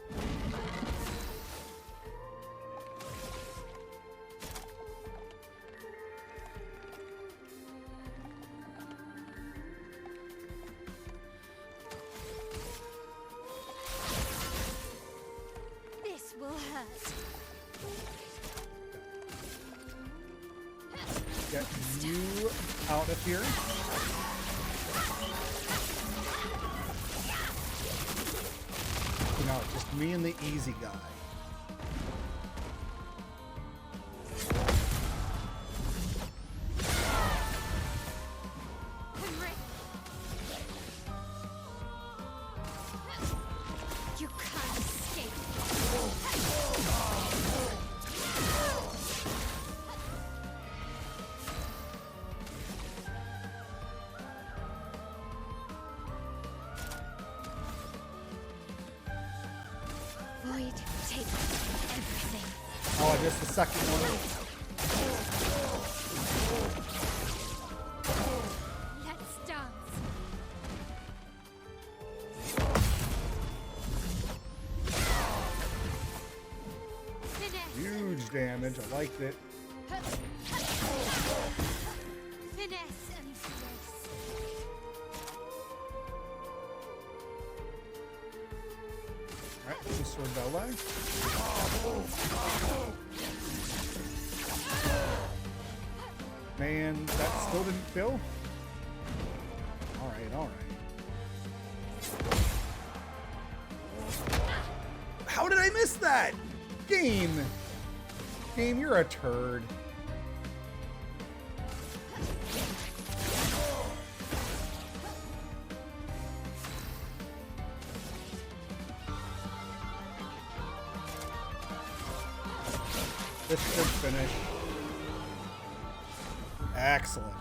Speaker 6: This will hurt.
Speaker 3: Get you out of here. So now it's just me and the easy guy.
Speaker 6: I'm ready. You can't escape. Void, take everything.
Speaker 3: Oh, I missed the second one.
Speaker 6: Let's dance. Finesse.
Speaker 3: Huge damage. I liked it.
Speaker 6: Finesse and grace.
Speaker 3: Alright, this is Sorbella. Man, that still didn't kill? Alright, alright. How did I miss that? Game! Game, you're a turd. This should finish. Excellent.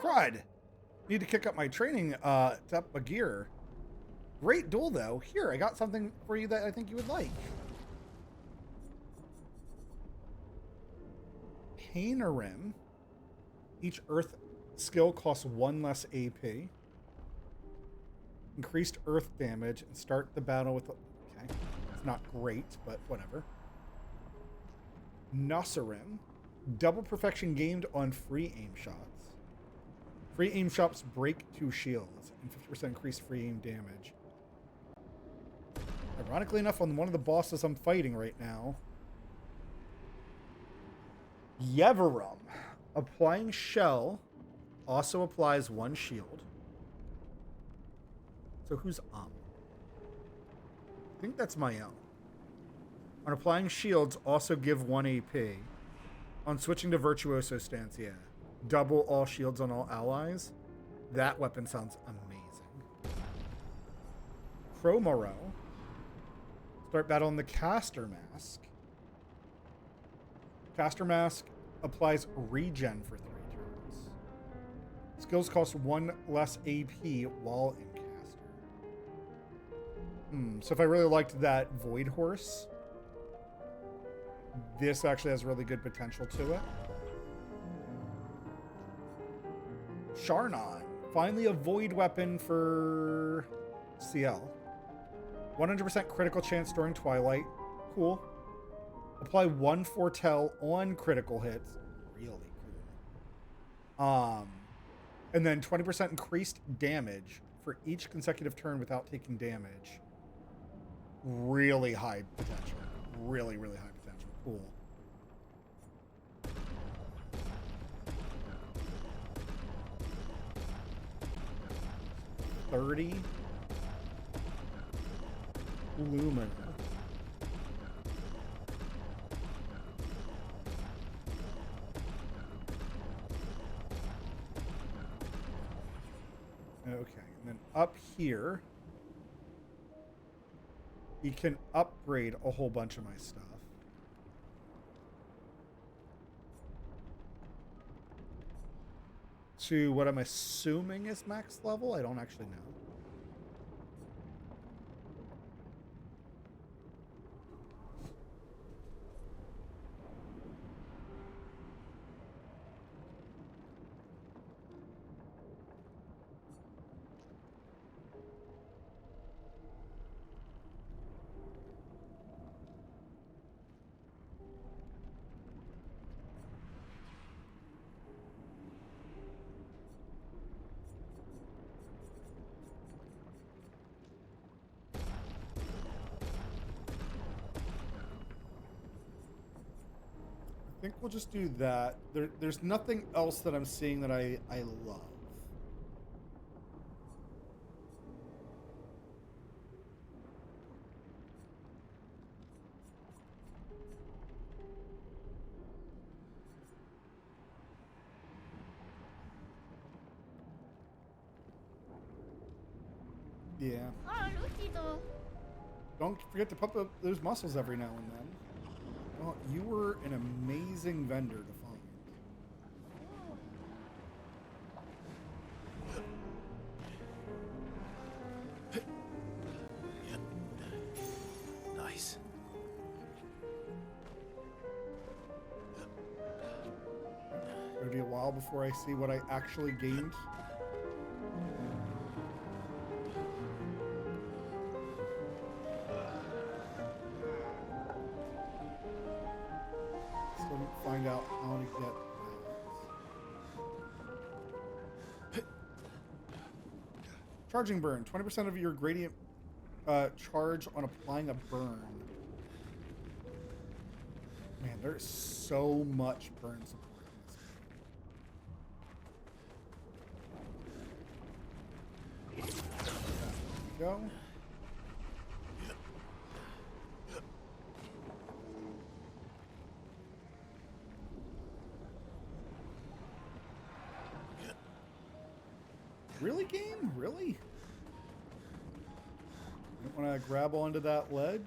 Speaker 3: Crud! Need to kick up my training to up a gear. Great duel though. Here, I got something for you that I think you would like. Painerim. Each earth skill costs 1 less AP. increased earth damage, and start the battle with... Okay, it's not great, but whatever. Nosarim, double perfection gained on free aim shots. Free aim shots break 2 shields, and 50% increased free aim damage. Ironically enough, on one of the bosses I'm fighting right now, Yevarum, applying shell also applies 1 shield. So who's I think that's my own. On applying shields, also give 1 AP. On switching to Virtuoso stance, yeah. Double all shields on all allies. That weapon sounds amazing. Cromoro. Start battle in the Caster Mask. Caster Mask applies regen for 3 turns. Skills cost 1 less AP while in Caster. So if I really liked that Void Horse, this actually has really good potential to it. Sharnon. Finally a Void weapon for CL. 100% critical chance during Twilight. Cool. Apply 1 foretell on critical hits. Really cool. And then 20% increased damage for each consecutive turn without taking damage. Really high potential. Really, really high potential. Cool. $30. Lumina. Okay, and then up here, you can upgrade a whole bunch of my stuff. To what I'm assuming is max level. I don't actually know. I think we'll just do that. There's nothing else that I'm seeing that I love. Yeah. Don't forget to pump up those muscles every now and then. Well, you were an amazing vendor to find.
Speaker 2: Nice.
Speaker 3: It'll be a while before I see what I actually gained. Find out how to get that. Charging burn. 20% of your gradient charge on applying a burn. Man, there's so much burn support in this game. There we go. Really, game? Really? Don't want to grab onto that ledge?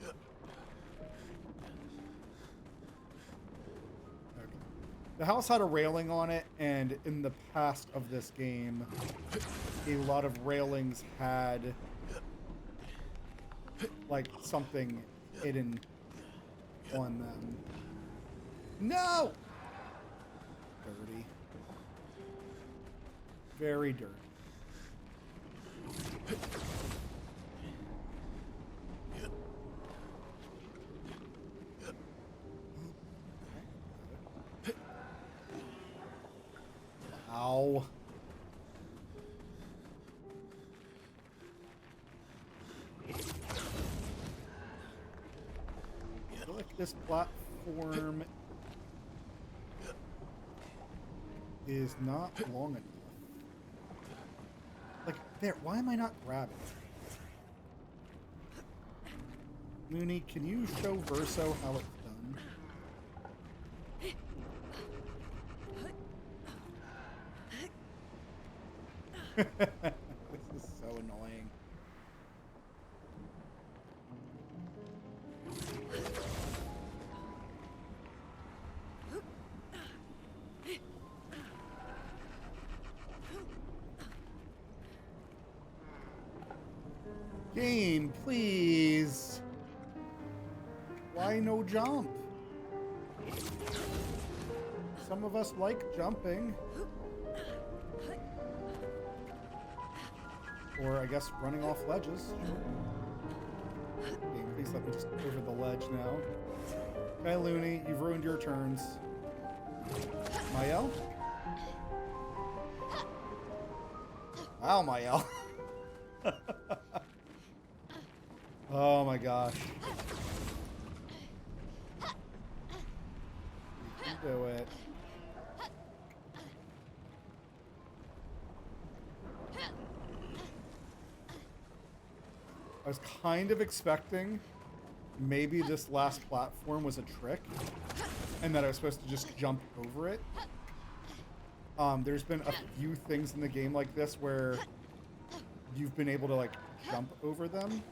Speaker 3: Okay. The house had a railing on it, and in the past of this game, a lot of railings had like something hidden on them. No! Dirty. Very dirty. Ow. I feel like this platform is not long enough. Like, there, why am I not grabbing? Looney, can you show Verso how it's done? This is so annoying. Game, please. Why no jump? Some of us like jumping. Or, I guess, running off ledges. Game, please let me just over the ledge now. Okay, Looney, you've ruined your turns. Mael? Wow, Mael. Oh my gosh. You can do it. I was kind of expecting maybe this last platform was a trick and that I was supposed to just jump over it. There's been a few things in the game like this where you've been able to like jump over them.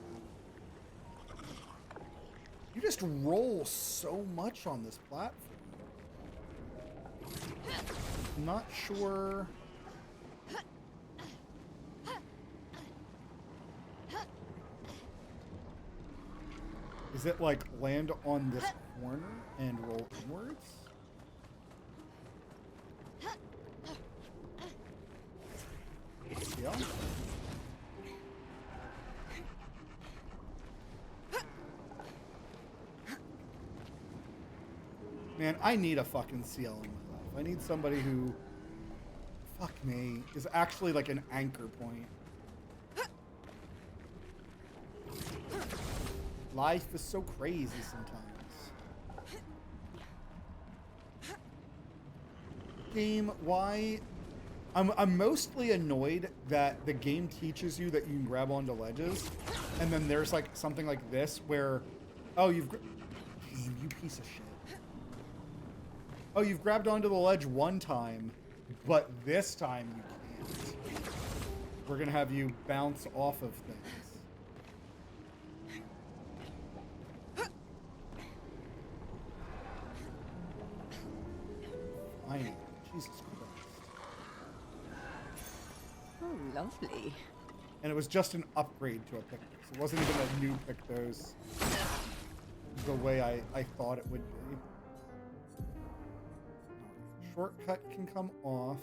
Speaker 3: You just roll so much on this platform. I'm not sure. Is it like land on this corner and roll inwards? Yeah. Man, I need a fucking CL in my life. I need somebody who, fuck me, is actually like an anchor point. Life is so crazy sometimes. Game, why? I'm mostly annoyed that the game teaches you that you can grab onto ledges, and then there's like something like this where, oh, game, you piece of shit. Oh, you've grabbed onto the ledge one time, but this time you can't. We're gonna have you bounce off of things. Fine. Jesus Christ.
Speaker 4: Oh, lovely.
Speaker 3: And it was just an upgrade to a Pictos. It wasn't even a new Pictos the way I thought it would be. Shortcut can come off.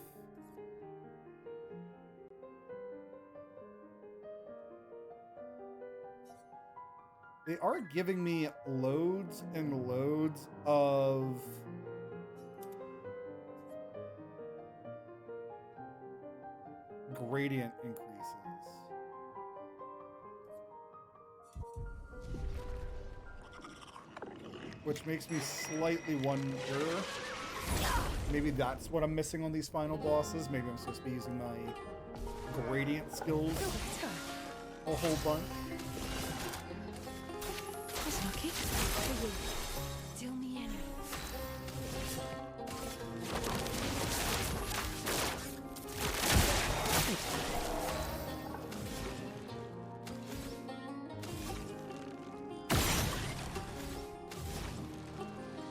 Speaker 3: They are giving me loads and loads of gradient increases. Which makes me slightly wonder, maybe that's what I'm missing on these final bosses. Maybe I'm supposed to be using my gradient skills a whole bunch.
Speaker 4: That's lucky. Still me enemy.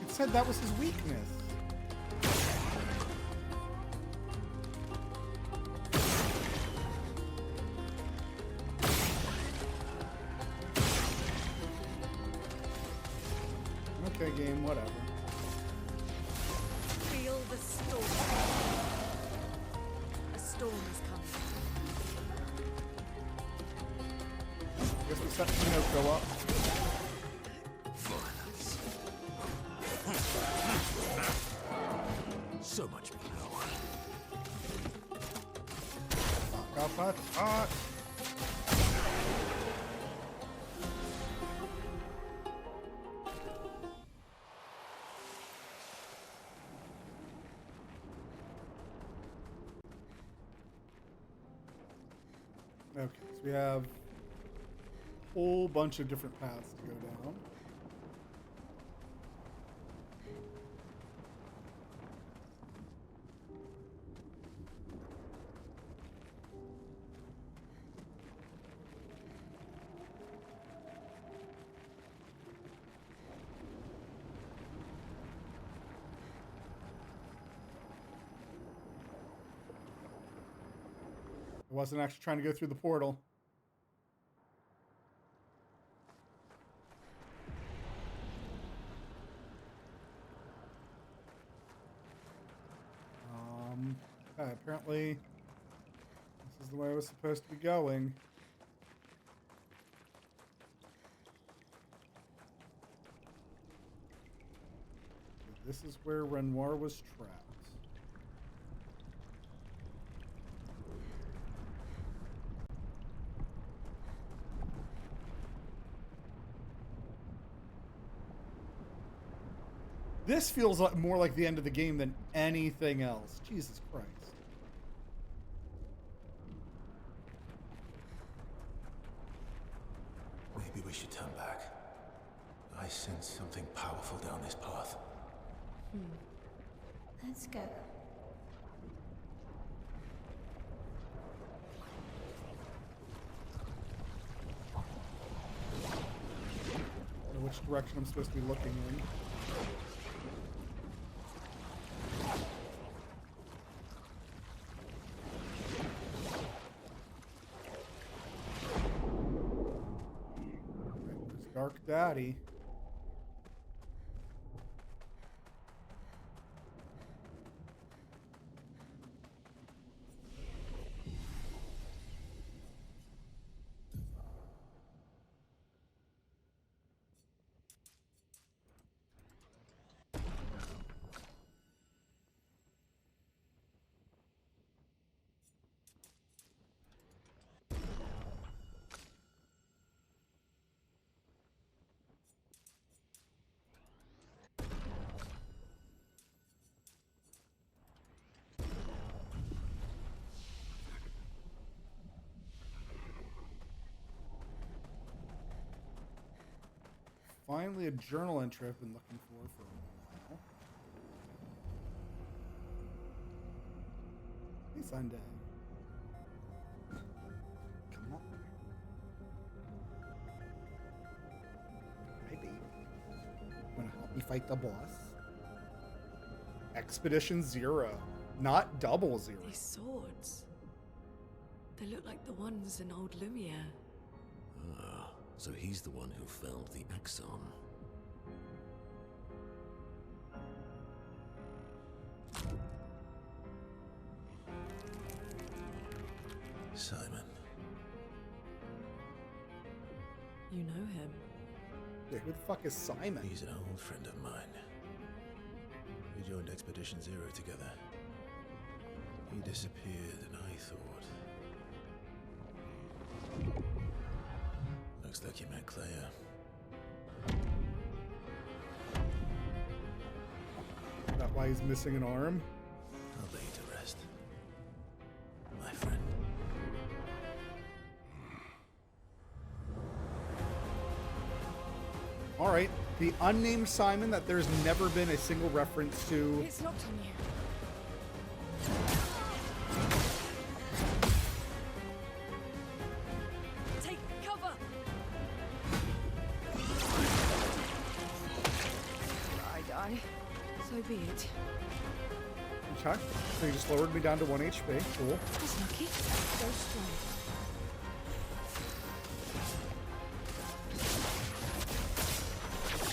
Speaker 3: It said that was his weakness. Okay, game, whatever.
Speaker 4: Feel the storm. A storm is coming.
Speaker 3: guess we set go up.
Speaker 2: Violence. So much power.
Speaker 3: Hot. Okay, so we have a whole bunch of different paths to go down. I wasn't actually trying to go through the portal. Okay, apparently this is the way I was supposed to be going. So this is where Renoir was trapped. This feels like more like the end of the game than anything else. Jesus Christ.
Speaker 2: Maybe we should turn back. I sense something powerful down this path.
Speaker 6: Let's go.
Speaker 3: I don't know which direction I'm supposed to be looking in. Dark Daddy. Finally, a journal entry I've been looking for a while. Hey, Sunday. Come on. Hi, baby. Wanna help me fight the boss? Expedition 0, not double 0.
Speaker 4: These swords. They look like the ones in old Lumiere.
Speaker 2: Ah, so he's the one who felled the Axon. Simon.
Speaker 4: You know him.
Speaker 3: Wait, who the fuck is Simon?
Speaker 2: He's an old friend of mine. We joined Expedition 0 together. He disappeared and I thought... Looks like you met Claire.
Speaker 3: Is that why he's missing an arm?
Speaker 2: I'll lay you to rest. My friend.
Speaker 3: All right, the unnamed Simon that there's never been a single reference to.
Speaker 4: It's locked on you. Take cover! I die. So be it.
Speaker 3: Okay, so you just lowered me down to 1 HP. Cool.
Speaker 4: That's lucky. Go strong.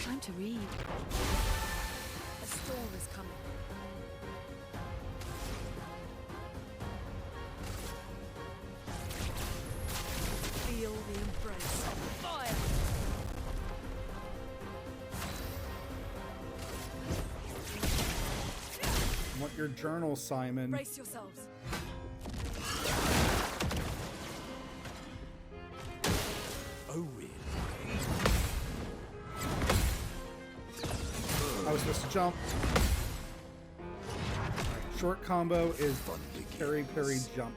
Speaker 4: Time to read. A storm is coming. Feel the embrace.
Speaker 3: your journal, Simon.
Speaker 4: Brace yourselves.
Speaker 2: Oh, really?
Speaker 3: I was supposed to jump. Alright, short combo is parry, parry, jump.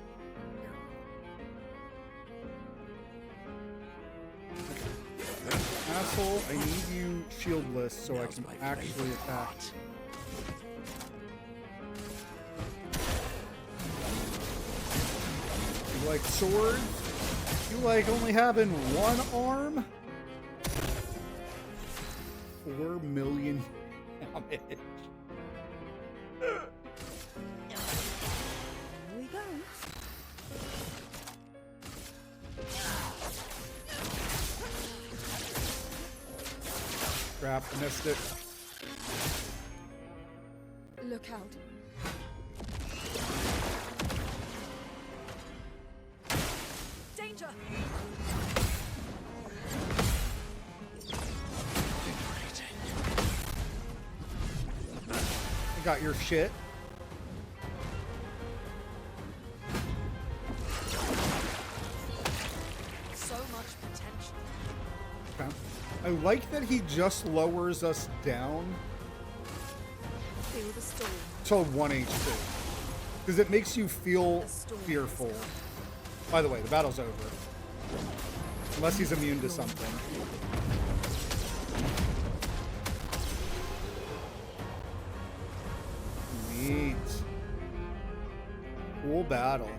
Speaker 3: Asshole, I need you shieldless so I can actually attack. You like swords? You like only having one arm? 4 million damage.
Speaker 4: Here we go.
Speaker 3: Crap, missed it.
Speaker 4: Look out. Danger!
Speaker 3: I got your shit.
Speaker 4: So much potential.
Speaker 3: Okay. I like that he just lowers us down
Speaker 4: Feel the storm.
Speaker 3: to 1 HP. Because it makes you feel fearful. By the way, the battle's over. Unless he's immune to something. Neat. Cool battle.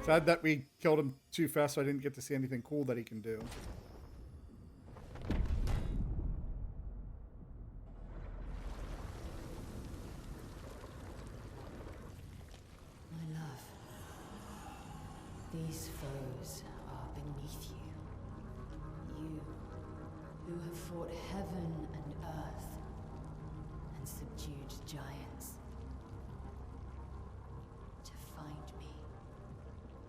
Speaker 3: Sad that we killed him too fast so I didn't get to see anything cool that he can do.
Speaker 7: My love, these foes are beneath you. You, who have fought heaven and earth and subdued giants. To find me,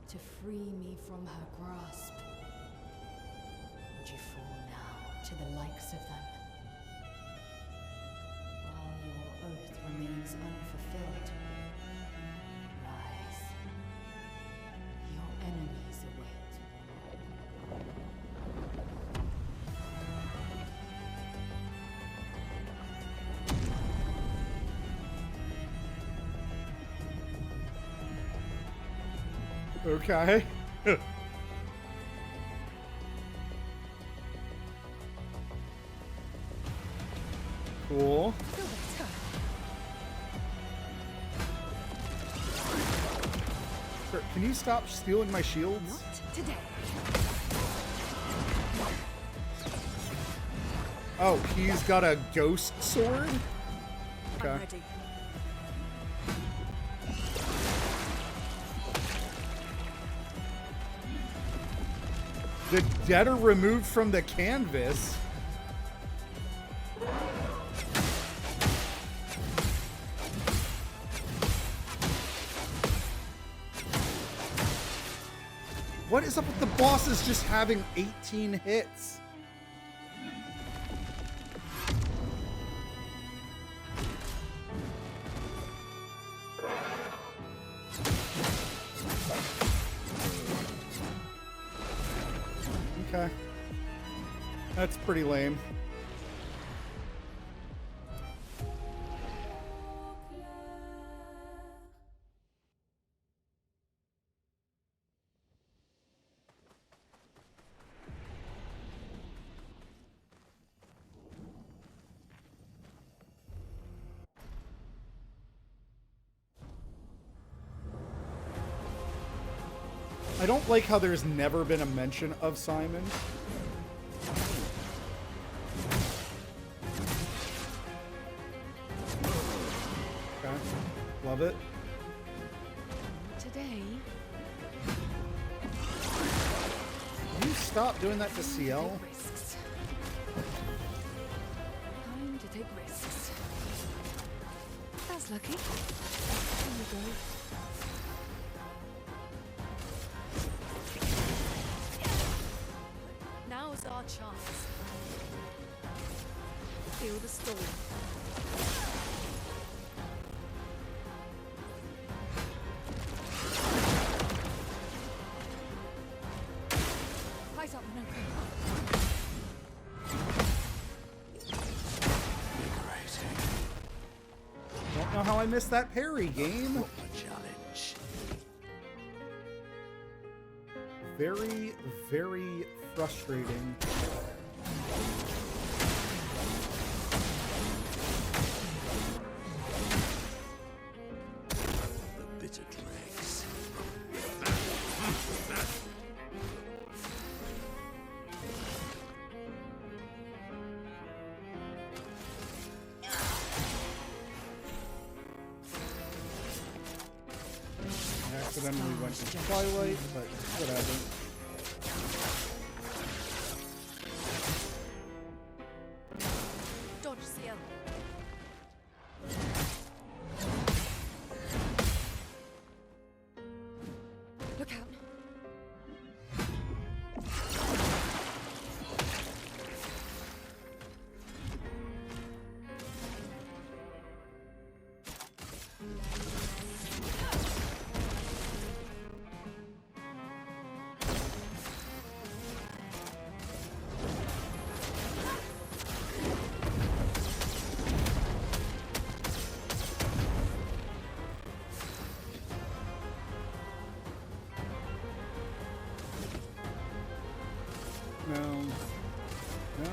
Speaker 7: to free me from her grasp. Would you fall now to the likes of them? While your oath remains unfulfilled, rise. Your enemies await.
Speaker 3: Okay. Cool.
Speaker 4: Feel better.
Speaker 3: Sir, can you stop stealing my shields?
Speaker 4: Not today.
Speaker 3: Oh, he's got a ghost sword?
Speaker 4: I'm ready.
Speaker 3: The dead are removed from the canvas. What is up with the bosses just having 18 hits? Okay. That's pretty lame. I don't like how there's never been a mention of Simon. Okay, love it.
Speaker 4: Today,
Speaker 3: Can you stop doing that to CL?
Speaker 4: risks. Time to take risks. That's lucky. Here we go. Now's our chance. Feel the storm.
Speaker 3: I missed that parry, game.
Speaker 2: Proper challenge.
Speaker 3: Very, very frustrating.
Speaker 2: The bitter dregs.
Speaker 3: I accidentally went to Twilight, but whatever.
Speaker 4: Dodge CL. Look out.
Speaker 3: No. No.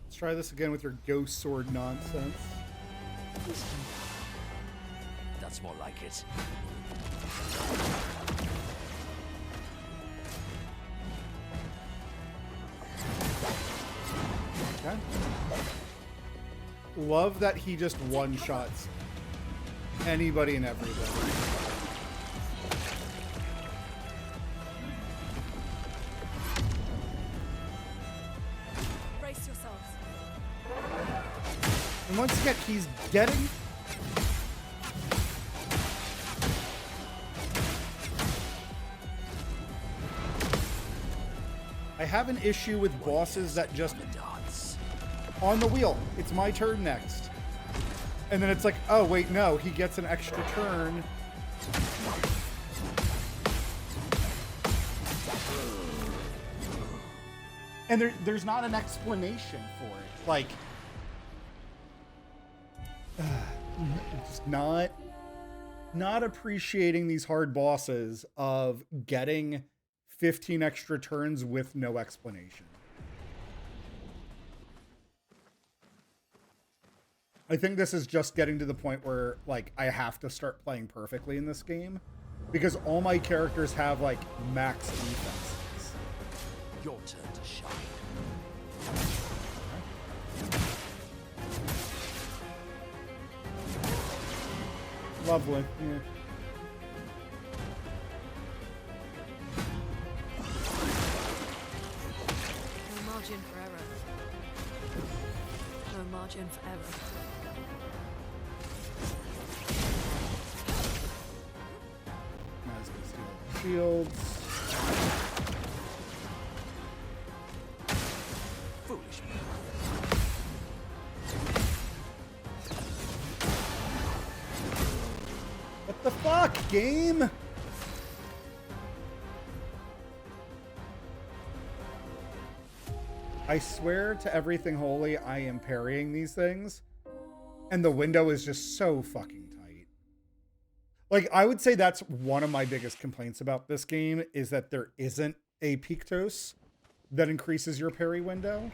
Speaker 3: Let's try this again with your ghost sword nonsense.
Speaker 2: That's more like it.
Speaker 3: Okay. Love that he just one-shots anybody and everybody.
Speaker 4: Brace yourselves.
Speaker 3: And once again, he's getting... I have an issue with bosses that just...
Speaker 2: Dance.
Speaker 3: On the wheel. It's my turn next. And then it's like, oh, wait, no. He gets an extra turn. And there's not an explanation for it. Like... just not appreciating these hard bosses of getting 15 extra turns with no explanation. I think this is just getting to the point where, like, I have to start playing perfectly in this game because all my characters have, like, max defenses.
Speaker 2: Your turn to shine.
Speaker 3: Lovely. Yeah.
Speaker 4: No margin for error. No margin for error.
Speaker 3: Might as well steal shields.
Speaker 2: Foolish.
Speaker 3: What the fuck, game? I swear to everything holy, I am parrying these things. And the window is just so fucking tight. Like, I would say that's one of my biggest complaints about this game is that there isn't a Pictos that increases your parry window.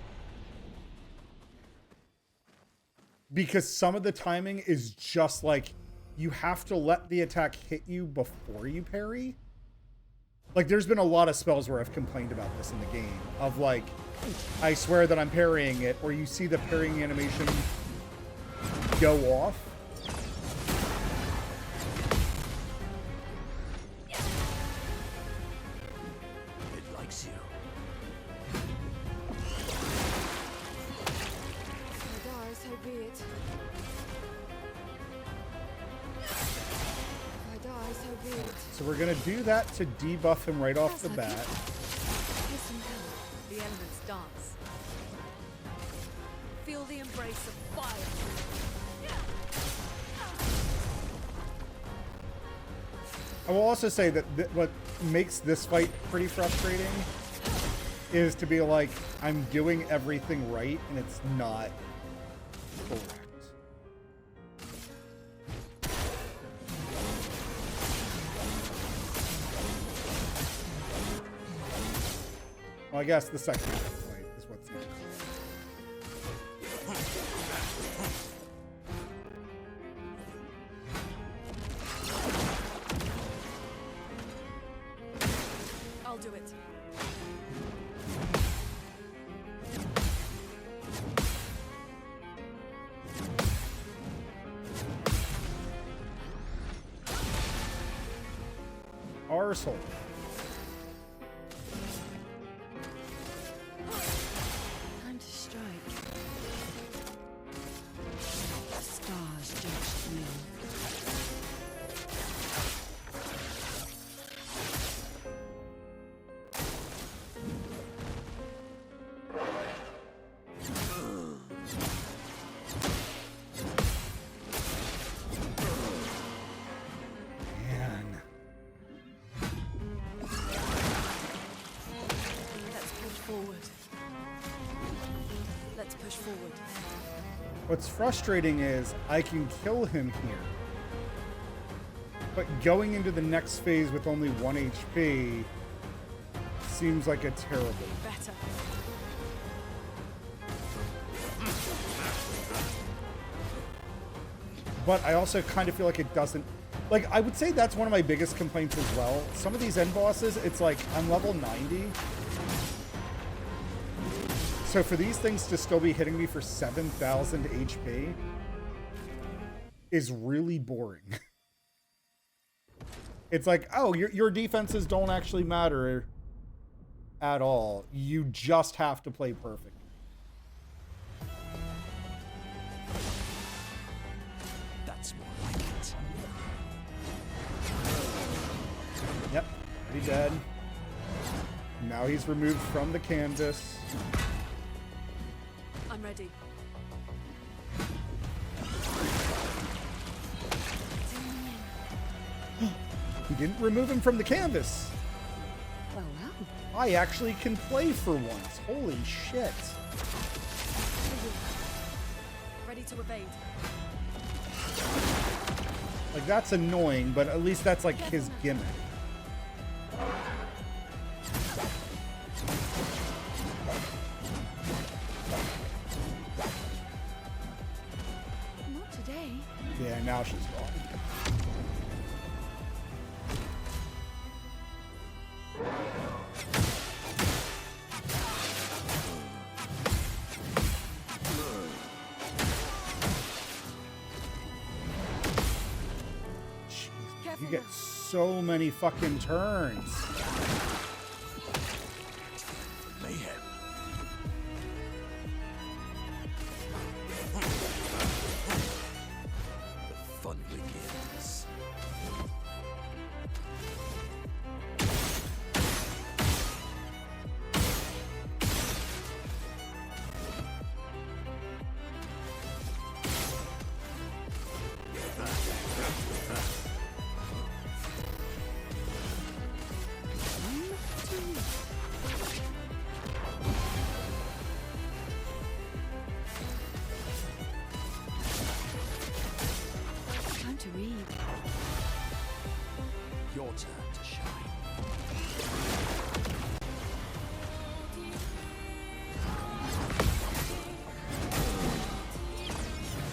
Speaker 3: Because some of the timing is just like, you have to let the attack hit you before you parry. Like, there's been a lot of spells where I've complained about this in the game. Of like, I swear that I'm parrying it, or you see the parrying animation go off.
Speaker 2: It likes you.
Speaker 4: If I die, so be it. If I die, so be it.
Speaker 3: So we're gonna do that to debuff him right off the bat.
Speaker 4: Here's some help. The elements dance. Feel the embrace of fire.
Speaker 3: I will also say that what makes this fight pretty frustrating is to be like, I'm doing everything right and it's not correct. Well, I guess the second fight is what's next.
Speaker 4: I'll do it.
Speaker 3: Arsehole.
Speaker 4: Time to strike. The stars judged me.
Speaker 3: Man.
Speaker 4: Let's push forward. Let's push forward.
Speaker 3: What's frustrating is I can kill him here. But going into the next phase with only 1 HP seems like a terrible.
Speaker 4: Better.
Speaker 3: But I also kind of feel like it doesn't. Like, I would say that's one of my biggest complaints as well. Some of these end bosses, it's like, I'm level 90. So for these things to still be hitting me for 7,000 HP is really boring. It's like, oh, your defenses don't actually matter at all. You just have to play perfect.
Speaker 2: That's more like it.
Speaker 3: Yep, already dead. Now he's removed from the canvas.
Speaker 4: I'm ready.
Speaker 3: He didn't remove him from the canvas.
Speaker 4: Well, well.
Speaker 3: I actually can play for once. Holy shit.
Speaker 4: Ready to evade.
Speaker 3: Like, that's annoying, but at least that's like his gimmick.
Speaker 4: Not today.
Speaker 3: Yeah, now she's gone. Jeez, you get so many fucking turns.
Speaker 2: Mayhem. The fun begins.
Speaker 4: Time to read.
Speaker 2: Your turn to shine.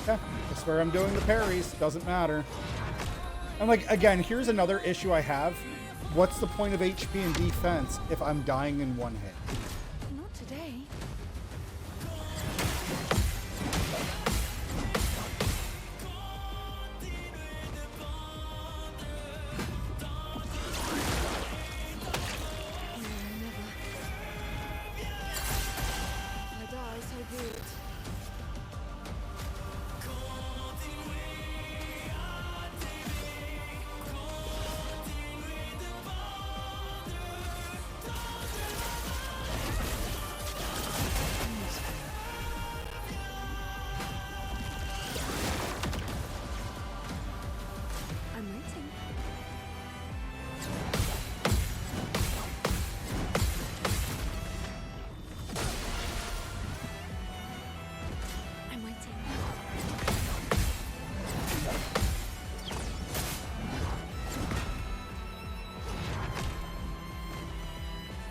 Speaker 3: Yeah, I swear I'm doing the parries. Doesn't matter. And like, again, here's another issue I have. What's the point of HP and defense if I'm dying in one hit?
Speaker 4: Not today. Never. I die so good.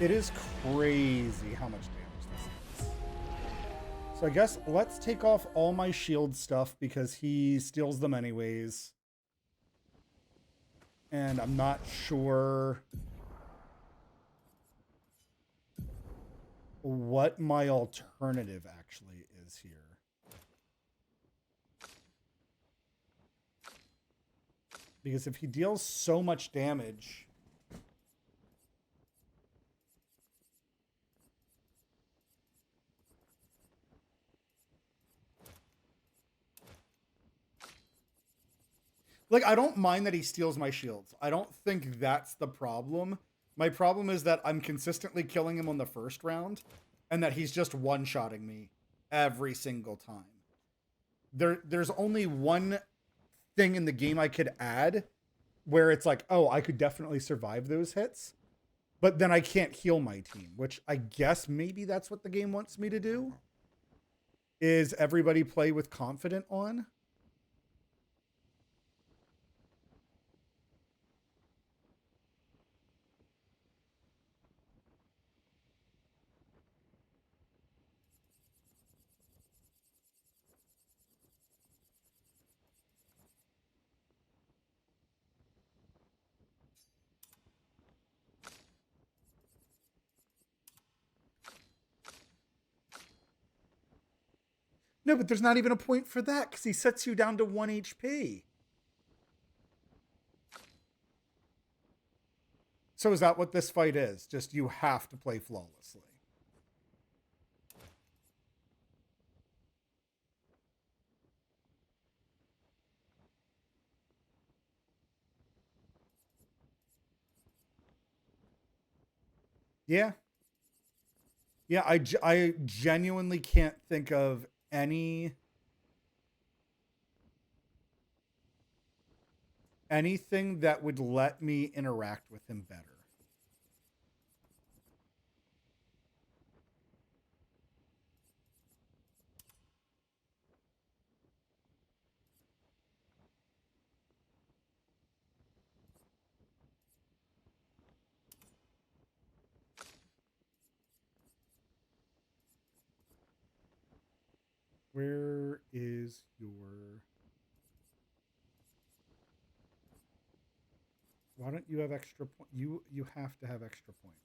Speaker 3: It is crazy how much damage this is. So I guess let's take off all my shield stuff because he steals them anyways. And I'm not sure what my alternative actually is here. Because if he deals so much damage, like, I don't mind that he steals my shields. I don't think that's the problem. My problem is that I'm consistently killing him on the first round and that he's just one-shotting me every single time. There's only one thing in the game I could add where it's like, oh, I could definitely survive those hits, but then I can't heal my team, which I guess maybe that's what the game wants me to do, is everybody play with confident on. No, but there's not even a point for that because he sets you down to 1 HP. So is that what this fight is? Just you have to play flawlessly. Yeah. Yeah, I genuinely can't think of anything that would let me interact with him better. Where is your... Why don't you have extra points? You have to have extra points.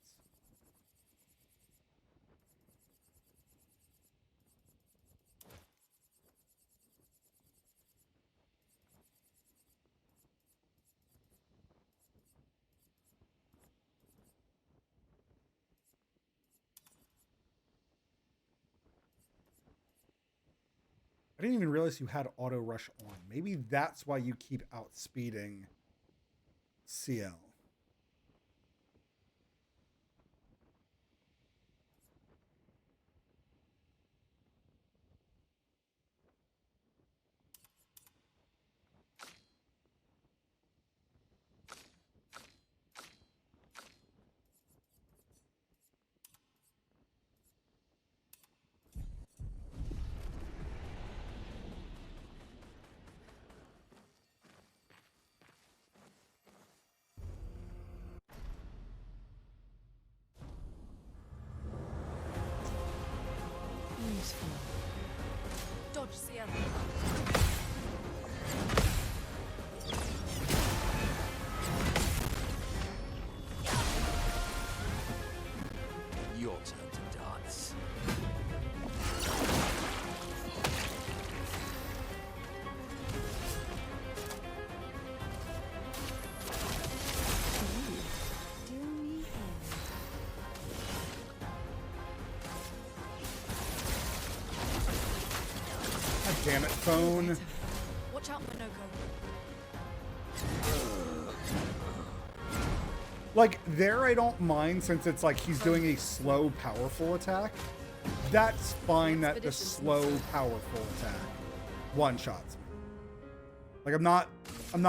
Speaker 3: I didn't even realize you had auto rush on. Maybe that's why you keep outspeeding CL.
Speaker 7: Useful.
Speaker 4: Dodge CL.
Speaker 2: Your turn to dance.
Speaker 7: Do me in.
Speaker 3: God damn it, phone.
Speaker 4: Watch out, Minoko.
Speaker 3: Like, there I don't mind since it's like he's doing a slow, powerful attack. That's fine that the slow, powerful attack one-shots me. Like, I'm not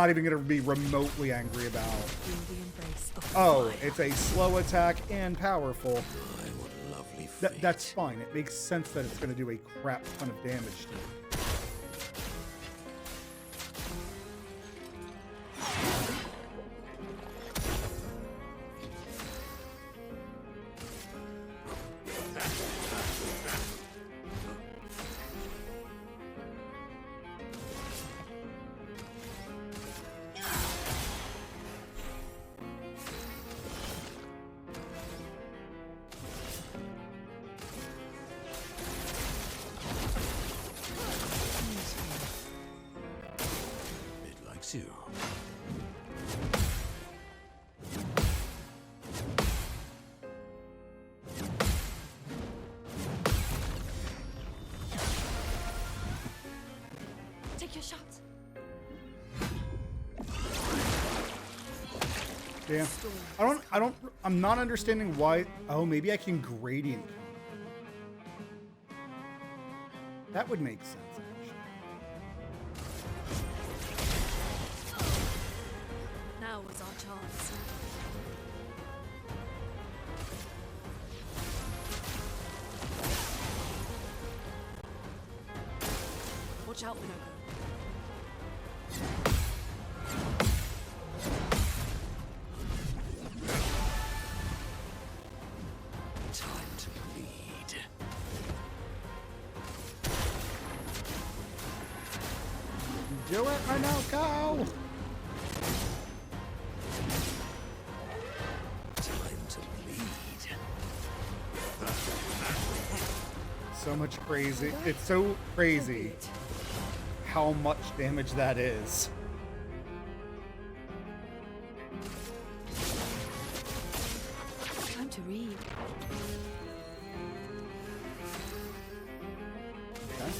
Speaker 3: even going to be remotely angry about,
Speaker 4: Feel the embrace of the
Speaker 3: oh,
Speaker 4: fire.
Speaker 3: it's a slow attack and powerful.
Speaker 2: My, what lovely fate.
Speaker 3: That's fine. It makes sense that it's going to do a crap ton of damage to you.
Speaker 2: likes you.
Speaker 4: Take your shots.
Speaker 3: Yeah. I'm not understanding why. Oh, maybe I can gradient. That would make sense, actually.
Speaker 4: Now is our chance. Watch out, Minoko.
Speaker 2: Time to bleed.
Speaker 3: Do it, I know, go!
Speaker 2: Time to bleed.
Speaker 3: So much crazy. It's so crazy how much damage that is.
Speaker 4: Time to read.
Speaker 3: Okay.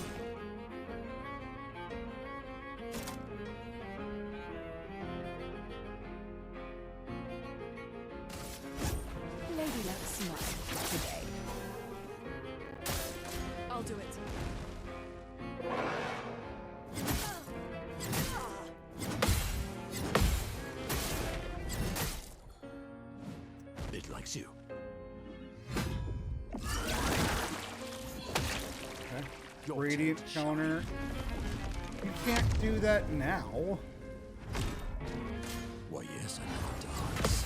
Speaker 7: Lady Luck smile today.
Speaker 4: I'll do it.
Speaker 2: It likes you.
Speaker 3: Okay. Radiant counter. You can't do that now.
Speaker 2: Why, yes, I know the dance.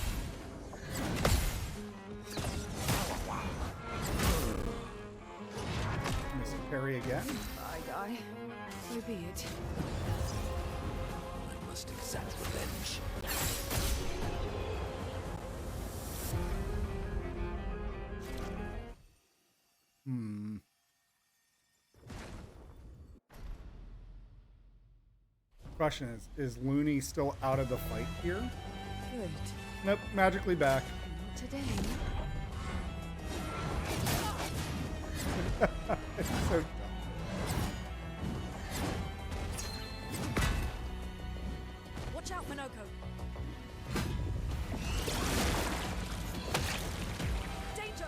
Speaker 3: Miss parry again.
Speaker 4: I die. So be it.
Speaker 2: I must exact revenge.
Speaker 3: Question is Looney still out of the fight here?
Speaker 4: Good.
Speaker 3: Nope, magically back.
Speaker 4: Not today.
Speaker 3: It's so dumb.
Speaker 4: Watch out, Minoko. Danger!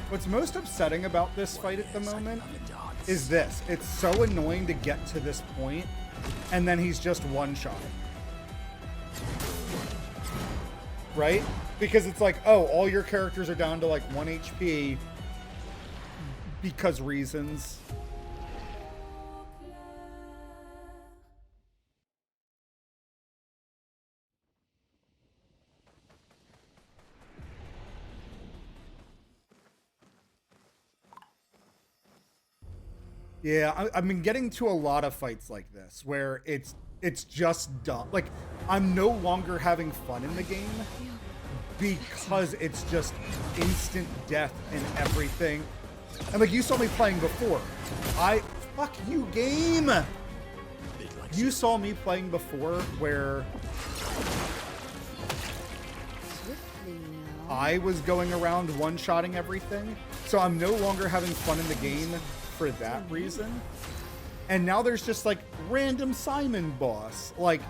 Speaker 3: What's most upsetting about this fight at the moment is this. It's so annoying to get to this point, and then he's just one-shot. Right? Because it's like, oh, all your characters are down to like 1 HP because reasons. Yeah, I've been getting to a lot of fights like this where it's just dumb. Like, I'm no longer having fun in the game because it's just instant death and everything. And like you saw me playing before. Fuck you, game! You saw me playing before where
Speaker 7: Swiftly now.
Speaker 3: I was going around one-shotting everything. So I'm no longer having fun in the game for that reason. And now there's just like random Simon boss. Like,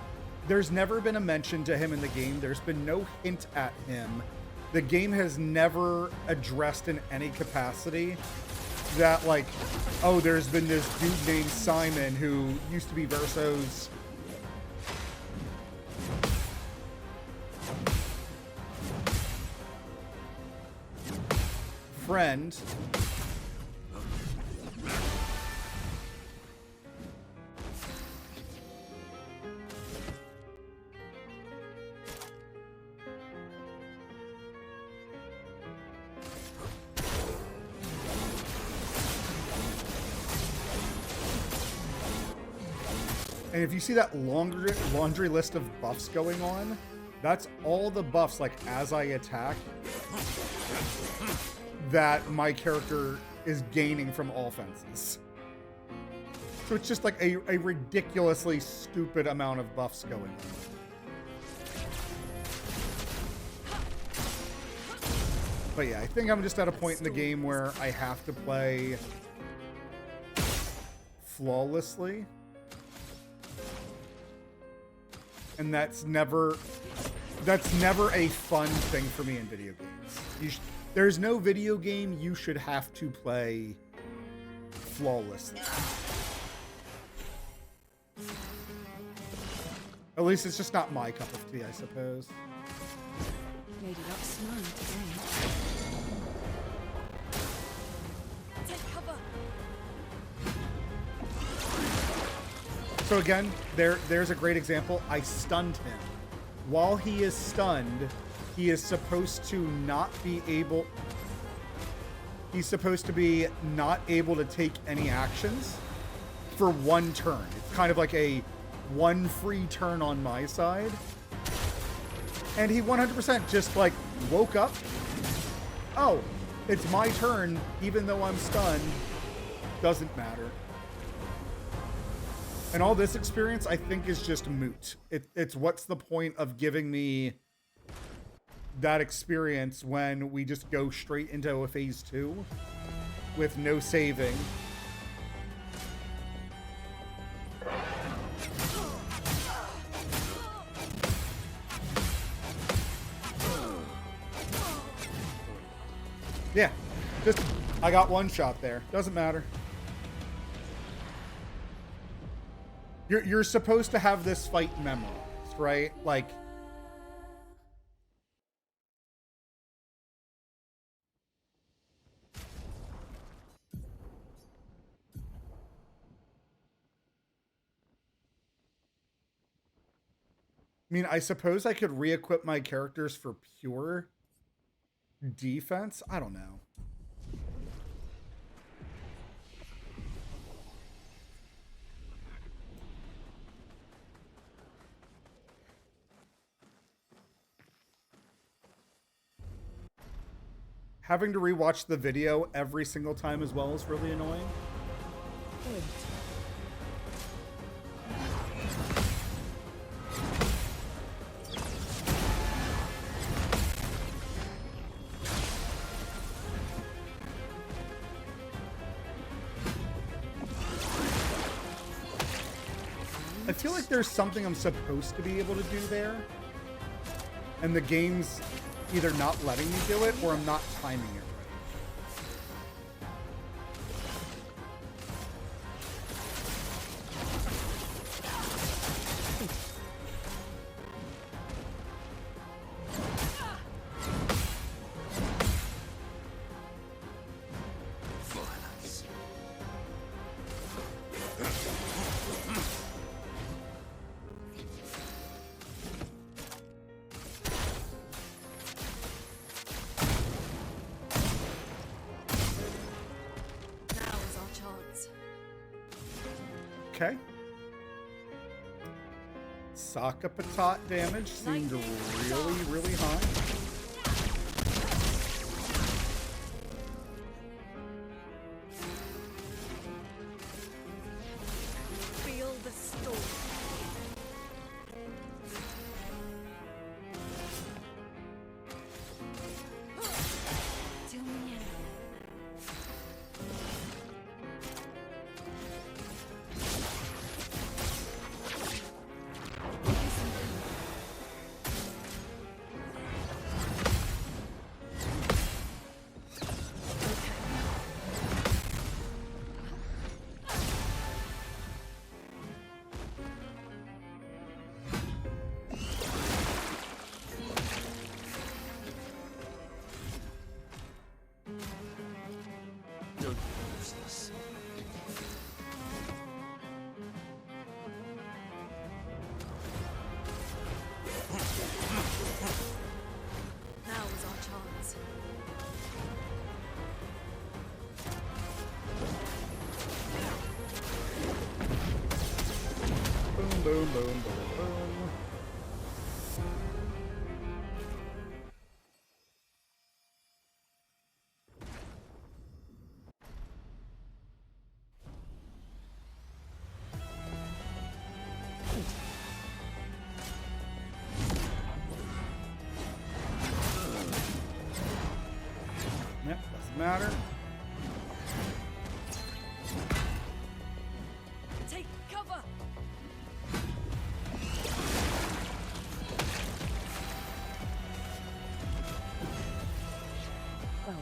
Speaker 3: there's never been a mention to him in the game. There's been no hint at him. The game has never addressed in any capacity that like, oh, there's been this dude named Simon who used to be Verso's friend. And if you see that laundry list of buffs going on, That's all the buffs, like, as I attack, that my character is gaining from all fences. So it's just like a ridiculously stupid amount of buffs going on. But yeah, I think I'm just at a point in the game where I have to play flawlessly. And that's never a fun thing for me in video games. There's no video game you should have to play flawlessly. At least it's just not my cup of tea, I suppose.
Speaker 4: Lady Luck smiled today. Take cover.
Speaker 3: So again, there's a great example. I stunned him. While he is stunned, he is supposed to not be able... He's supposed to be not able to take any actions for one turn. It's kind of like a one free turn on my side. And he 100% just like woke up. Oh, it's my turn, even though I'm stunned. Doesn't matter. And all this experience, I think, is just moot. It's what's the point of giving me that experience when we just go straight into a phase 2 with no saving. Yeah, just, I got one shot there. Doesn't matter. You're supposed to have this fight memorized, right? Like, I mean, I suppose I could re-equip my characters for pure defense. I don't know. Having to rewatch the video every single time as well is really annoying.
Speaker 4: Good.
Speaker 3: I feel like there's something I'm supposed to be able to do there, and the game's either not letting me do it or I'm not timing it right. Okay. Sokka Patat damage seemed really, really high.
Speaker 4: Feel the storm. Till the end. Now is our chance.
Speaker 3: Boom, boom, boom, boom, boom. matter.
Speaker 4: Take cover. Well.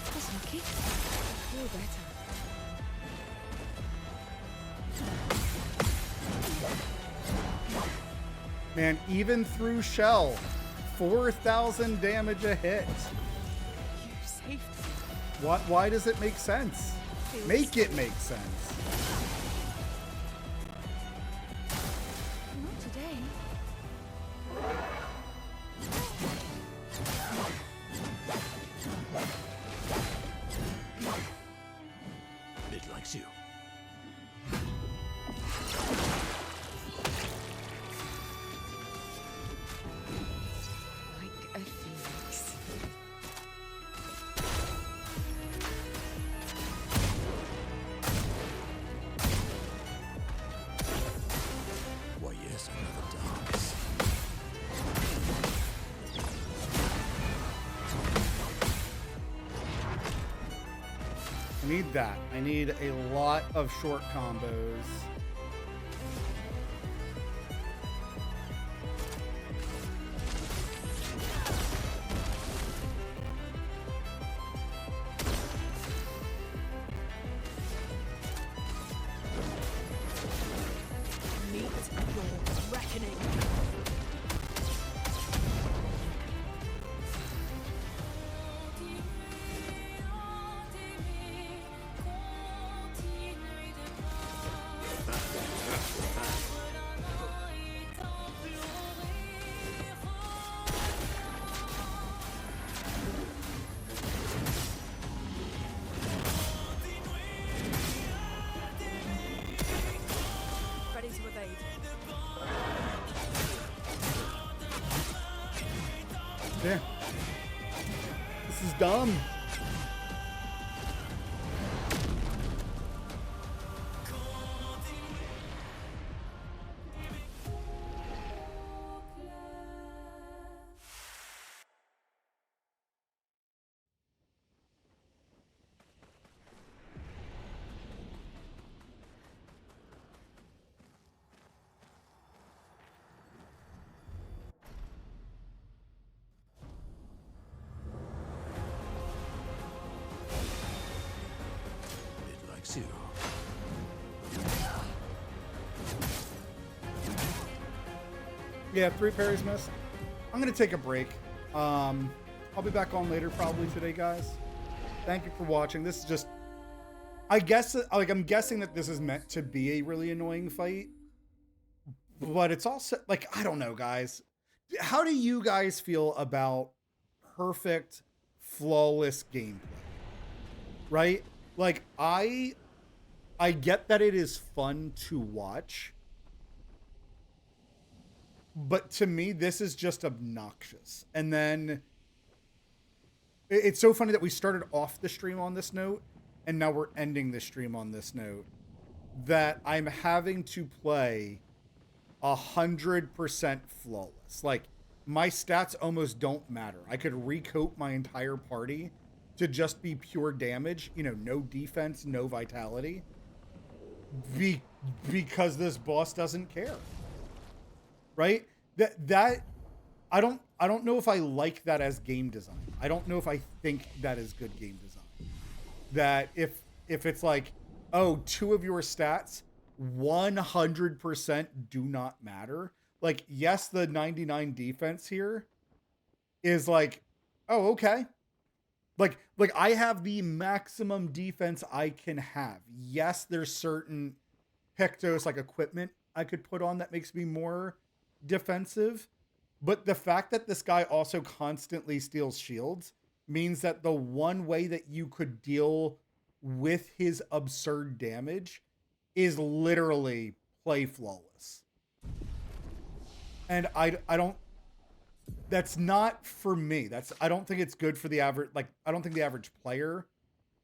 Speaker 4: That's lucky. Feel better.
Speaker 3: Man, even through shell, 4,000 damage a hit.
Speaker 4: You saved me.
Speaker 3: Why does it make sense? Make it make sense.
Speaker 4: Not today.
Speaker 2: It likes you.
Speaker 4: Like a phoenix.
Speaker 2: Why, yes, another dance.
Speaker 3: I need that. I need a lot of short combos.
Speaker 4: Meet your reckoning. Ready to evade.
Speaker 3: Yeah. This is dumb.
Speaker 2: It likes you.
Speaker 3: Yeah, 3 parries missed. I'm gonna take a break. I'll be back on later probably today, guys. Thank you for watching. This is just, I guess, like, I'm guessing that this is meant to be a really annoying fight, but it's also like, I don't know, guys. How do you guys feel about perfect, flawless gameplay? Right? Like, I get that it is fun to watch, but to me, this is just obnoxious. And then it's so funny that we started off the stream on this note, and now we're ending the stream on this note, that I'm having to play 100% flawless. Like, my stats almost don't matter. I could recoat my entire party to just be pure damage, you know, no defense, no vitality, because this boss doesn't care. Right? That I don't know if I like that as game design. I don't know if I think that is good game design. That if it's like, oh, 2 of your stats 100% do not matter. Like, yes, the 99 defense here is like, oh, okay. Like I have the maximum defense I can have. Yes, there's certain Pictos, like equipment I could put on that makes me more defensive. But the fact that this guy also constantly steals shields means that the one way that you could deal with his absurd damage is literally play flawless. And I don't, that's not for me. I don't think it's good for the average, like, I don't think the average player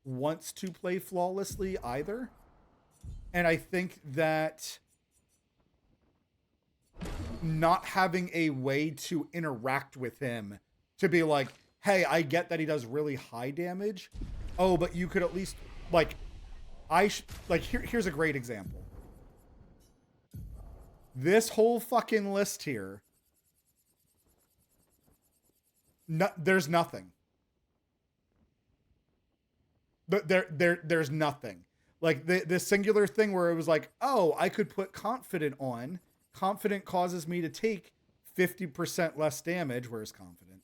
Speaker 3: wants to play flawlessly either. And I think that not having a way to interact with him to be like, hey, I get that he does really high damage. Oh, but you could at least like, here's a great example. This whole fucking list here, there's nothing. There's nothing. Like the singular thing where it was like, oh, I could put confident on. Confident causes me to take 50% less damage. Where's confident?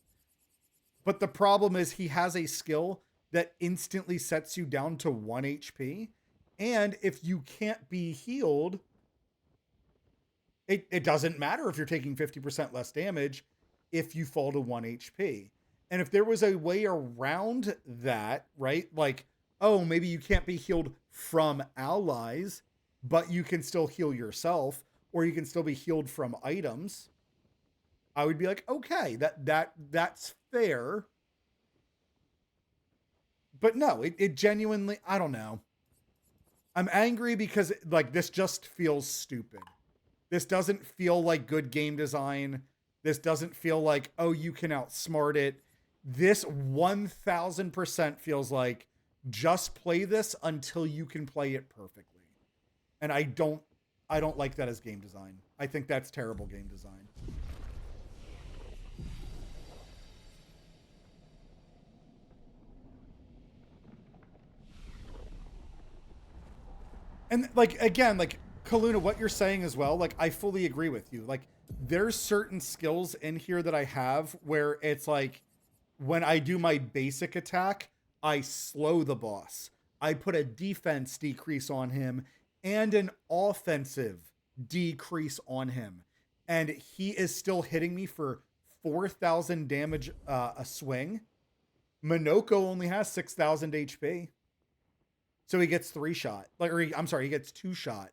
Speaker 3: But the problem is he has a skill that instantly sets you down to 1 HP. And if you can't be healed, it doesn't matter if you're taking 50% less damage if you fall to 1 HP. And if there was a way around that, right? Like, oh, maybe you can't be healed from allies, but you can still heal yourself, or you can still be healed from items. I would be like, okay, that's fair. But no, it genuinely, I don't know. I'm angry because like this just feels stupid. This doesn't feel like good game design. This doesn't feel like, oh, you can outsmart it. This 1000% feels like just play this until you can play it perfectly. And I don't like that as game design. I think that's terrible game design. And like, again, like Kaluna, what you're saying as well, like I fully agree with you. Like there's certain skills in here that I have where it's like, when I do my basic attack, I slow the boss. I put a defense decrease on him and an offensive decrease on him. And he is still hitting me for 4,000 damage a swing. Minoko only has 6,000 HP. So he gets 3 shot. He gets 2 shot.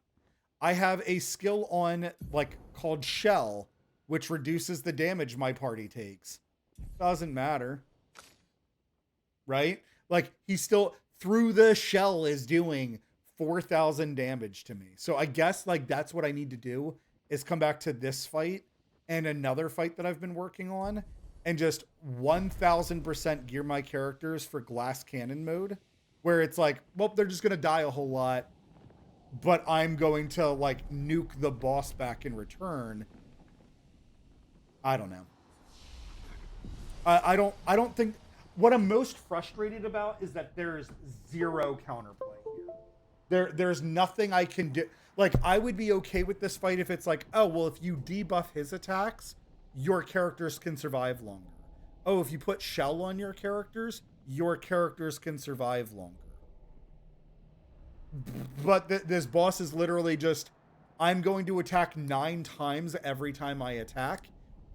Speaker 3: I have a skill on like called Shell, which reduces the damage my party takes. Doesn't matter. Right? Like he still through the shell is doing 4,000 damage to me. So I guess like that's what I need to do is come back to this fight and another fight that I've been working on and just 1000% gear my characters for glass cannon mode, where it's like, well, they're just going to die a whole lot, but I'm going to like nuke the boss back in return. I don't know. I don't think what I'm most frustrated about is that there's zero counterplay here. There's nothing I can do. Like I would be okay with this fight if it's like, oh, well, if you debuff his attacks, your characters can survive longer. Oh, if you put shell on your characters can survive longer. But this boss is literally just, I'm going to attack 9 times every time I attack,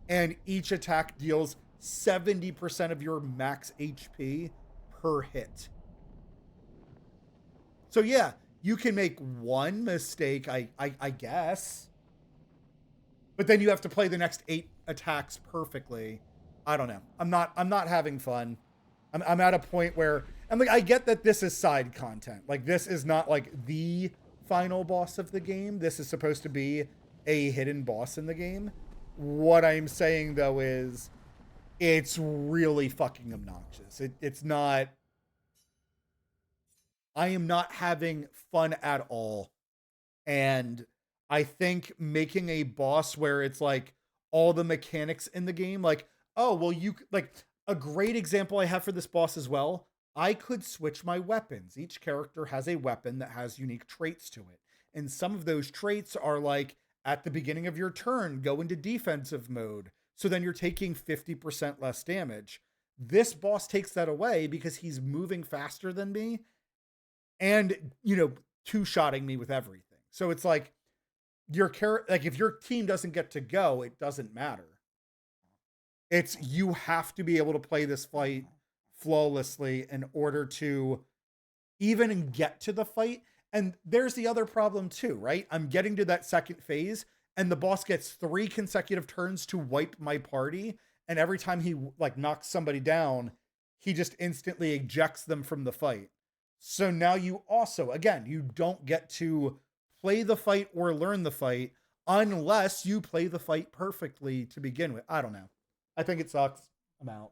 Speaker 3: and each attack deals 70% of your max HP per hit. So yeah, you can make one mistake, I guess. But then you have to play the next 8 attacks perfectly. I don't know. I'm not having fun. I'm at a point where I'm like, I get that this is side content. Like this is not like the final boss of the game. This is supposed to be a hidden boss in the game. What I'm saying though is it's really fucking obnoxious. It's not, I am not having fun at all. And I think making a boss where it's like all the mechanics in the game, like, oh, well, you like a great example I have for this boss as well. I could switch my weapons. Each character has a weapon that has unique traits to it. And some of those traits are like at the beginning of your turn, go into defensive mode. So then you're taking 50% less damage. This boss takes that away because he's moving faster than me and, you know, two-shotting me with everything. So it's like your character, like if your team doesn't get to go, it doesn't matter. It's you have to be able to play this fight flawlessly in order to even get to the fight. And there's the other problem too, right? I'm getting to that second phase and the boss gets 3 consecutive turns to wipe my party. And every time he like knocks somebody down, he just instantly ejects them from the fight. So now you also, again, you don't get to play the fight or learn the fight unless you play the fight perfectly to begin with. I don't know. I think it sucks. I'm out.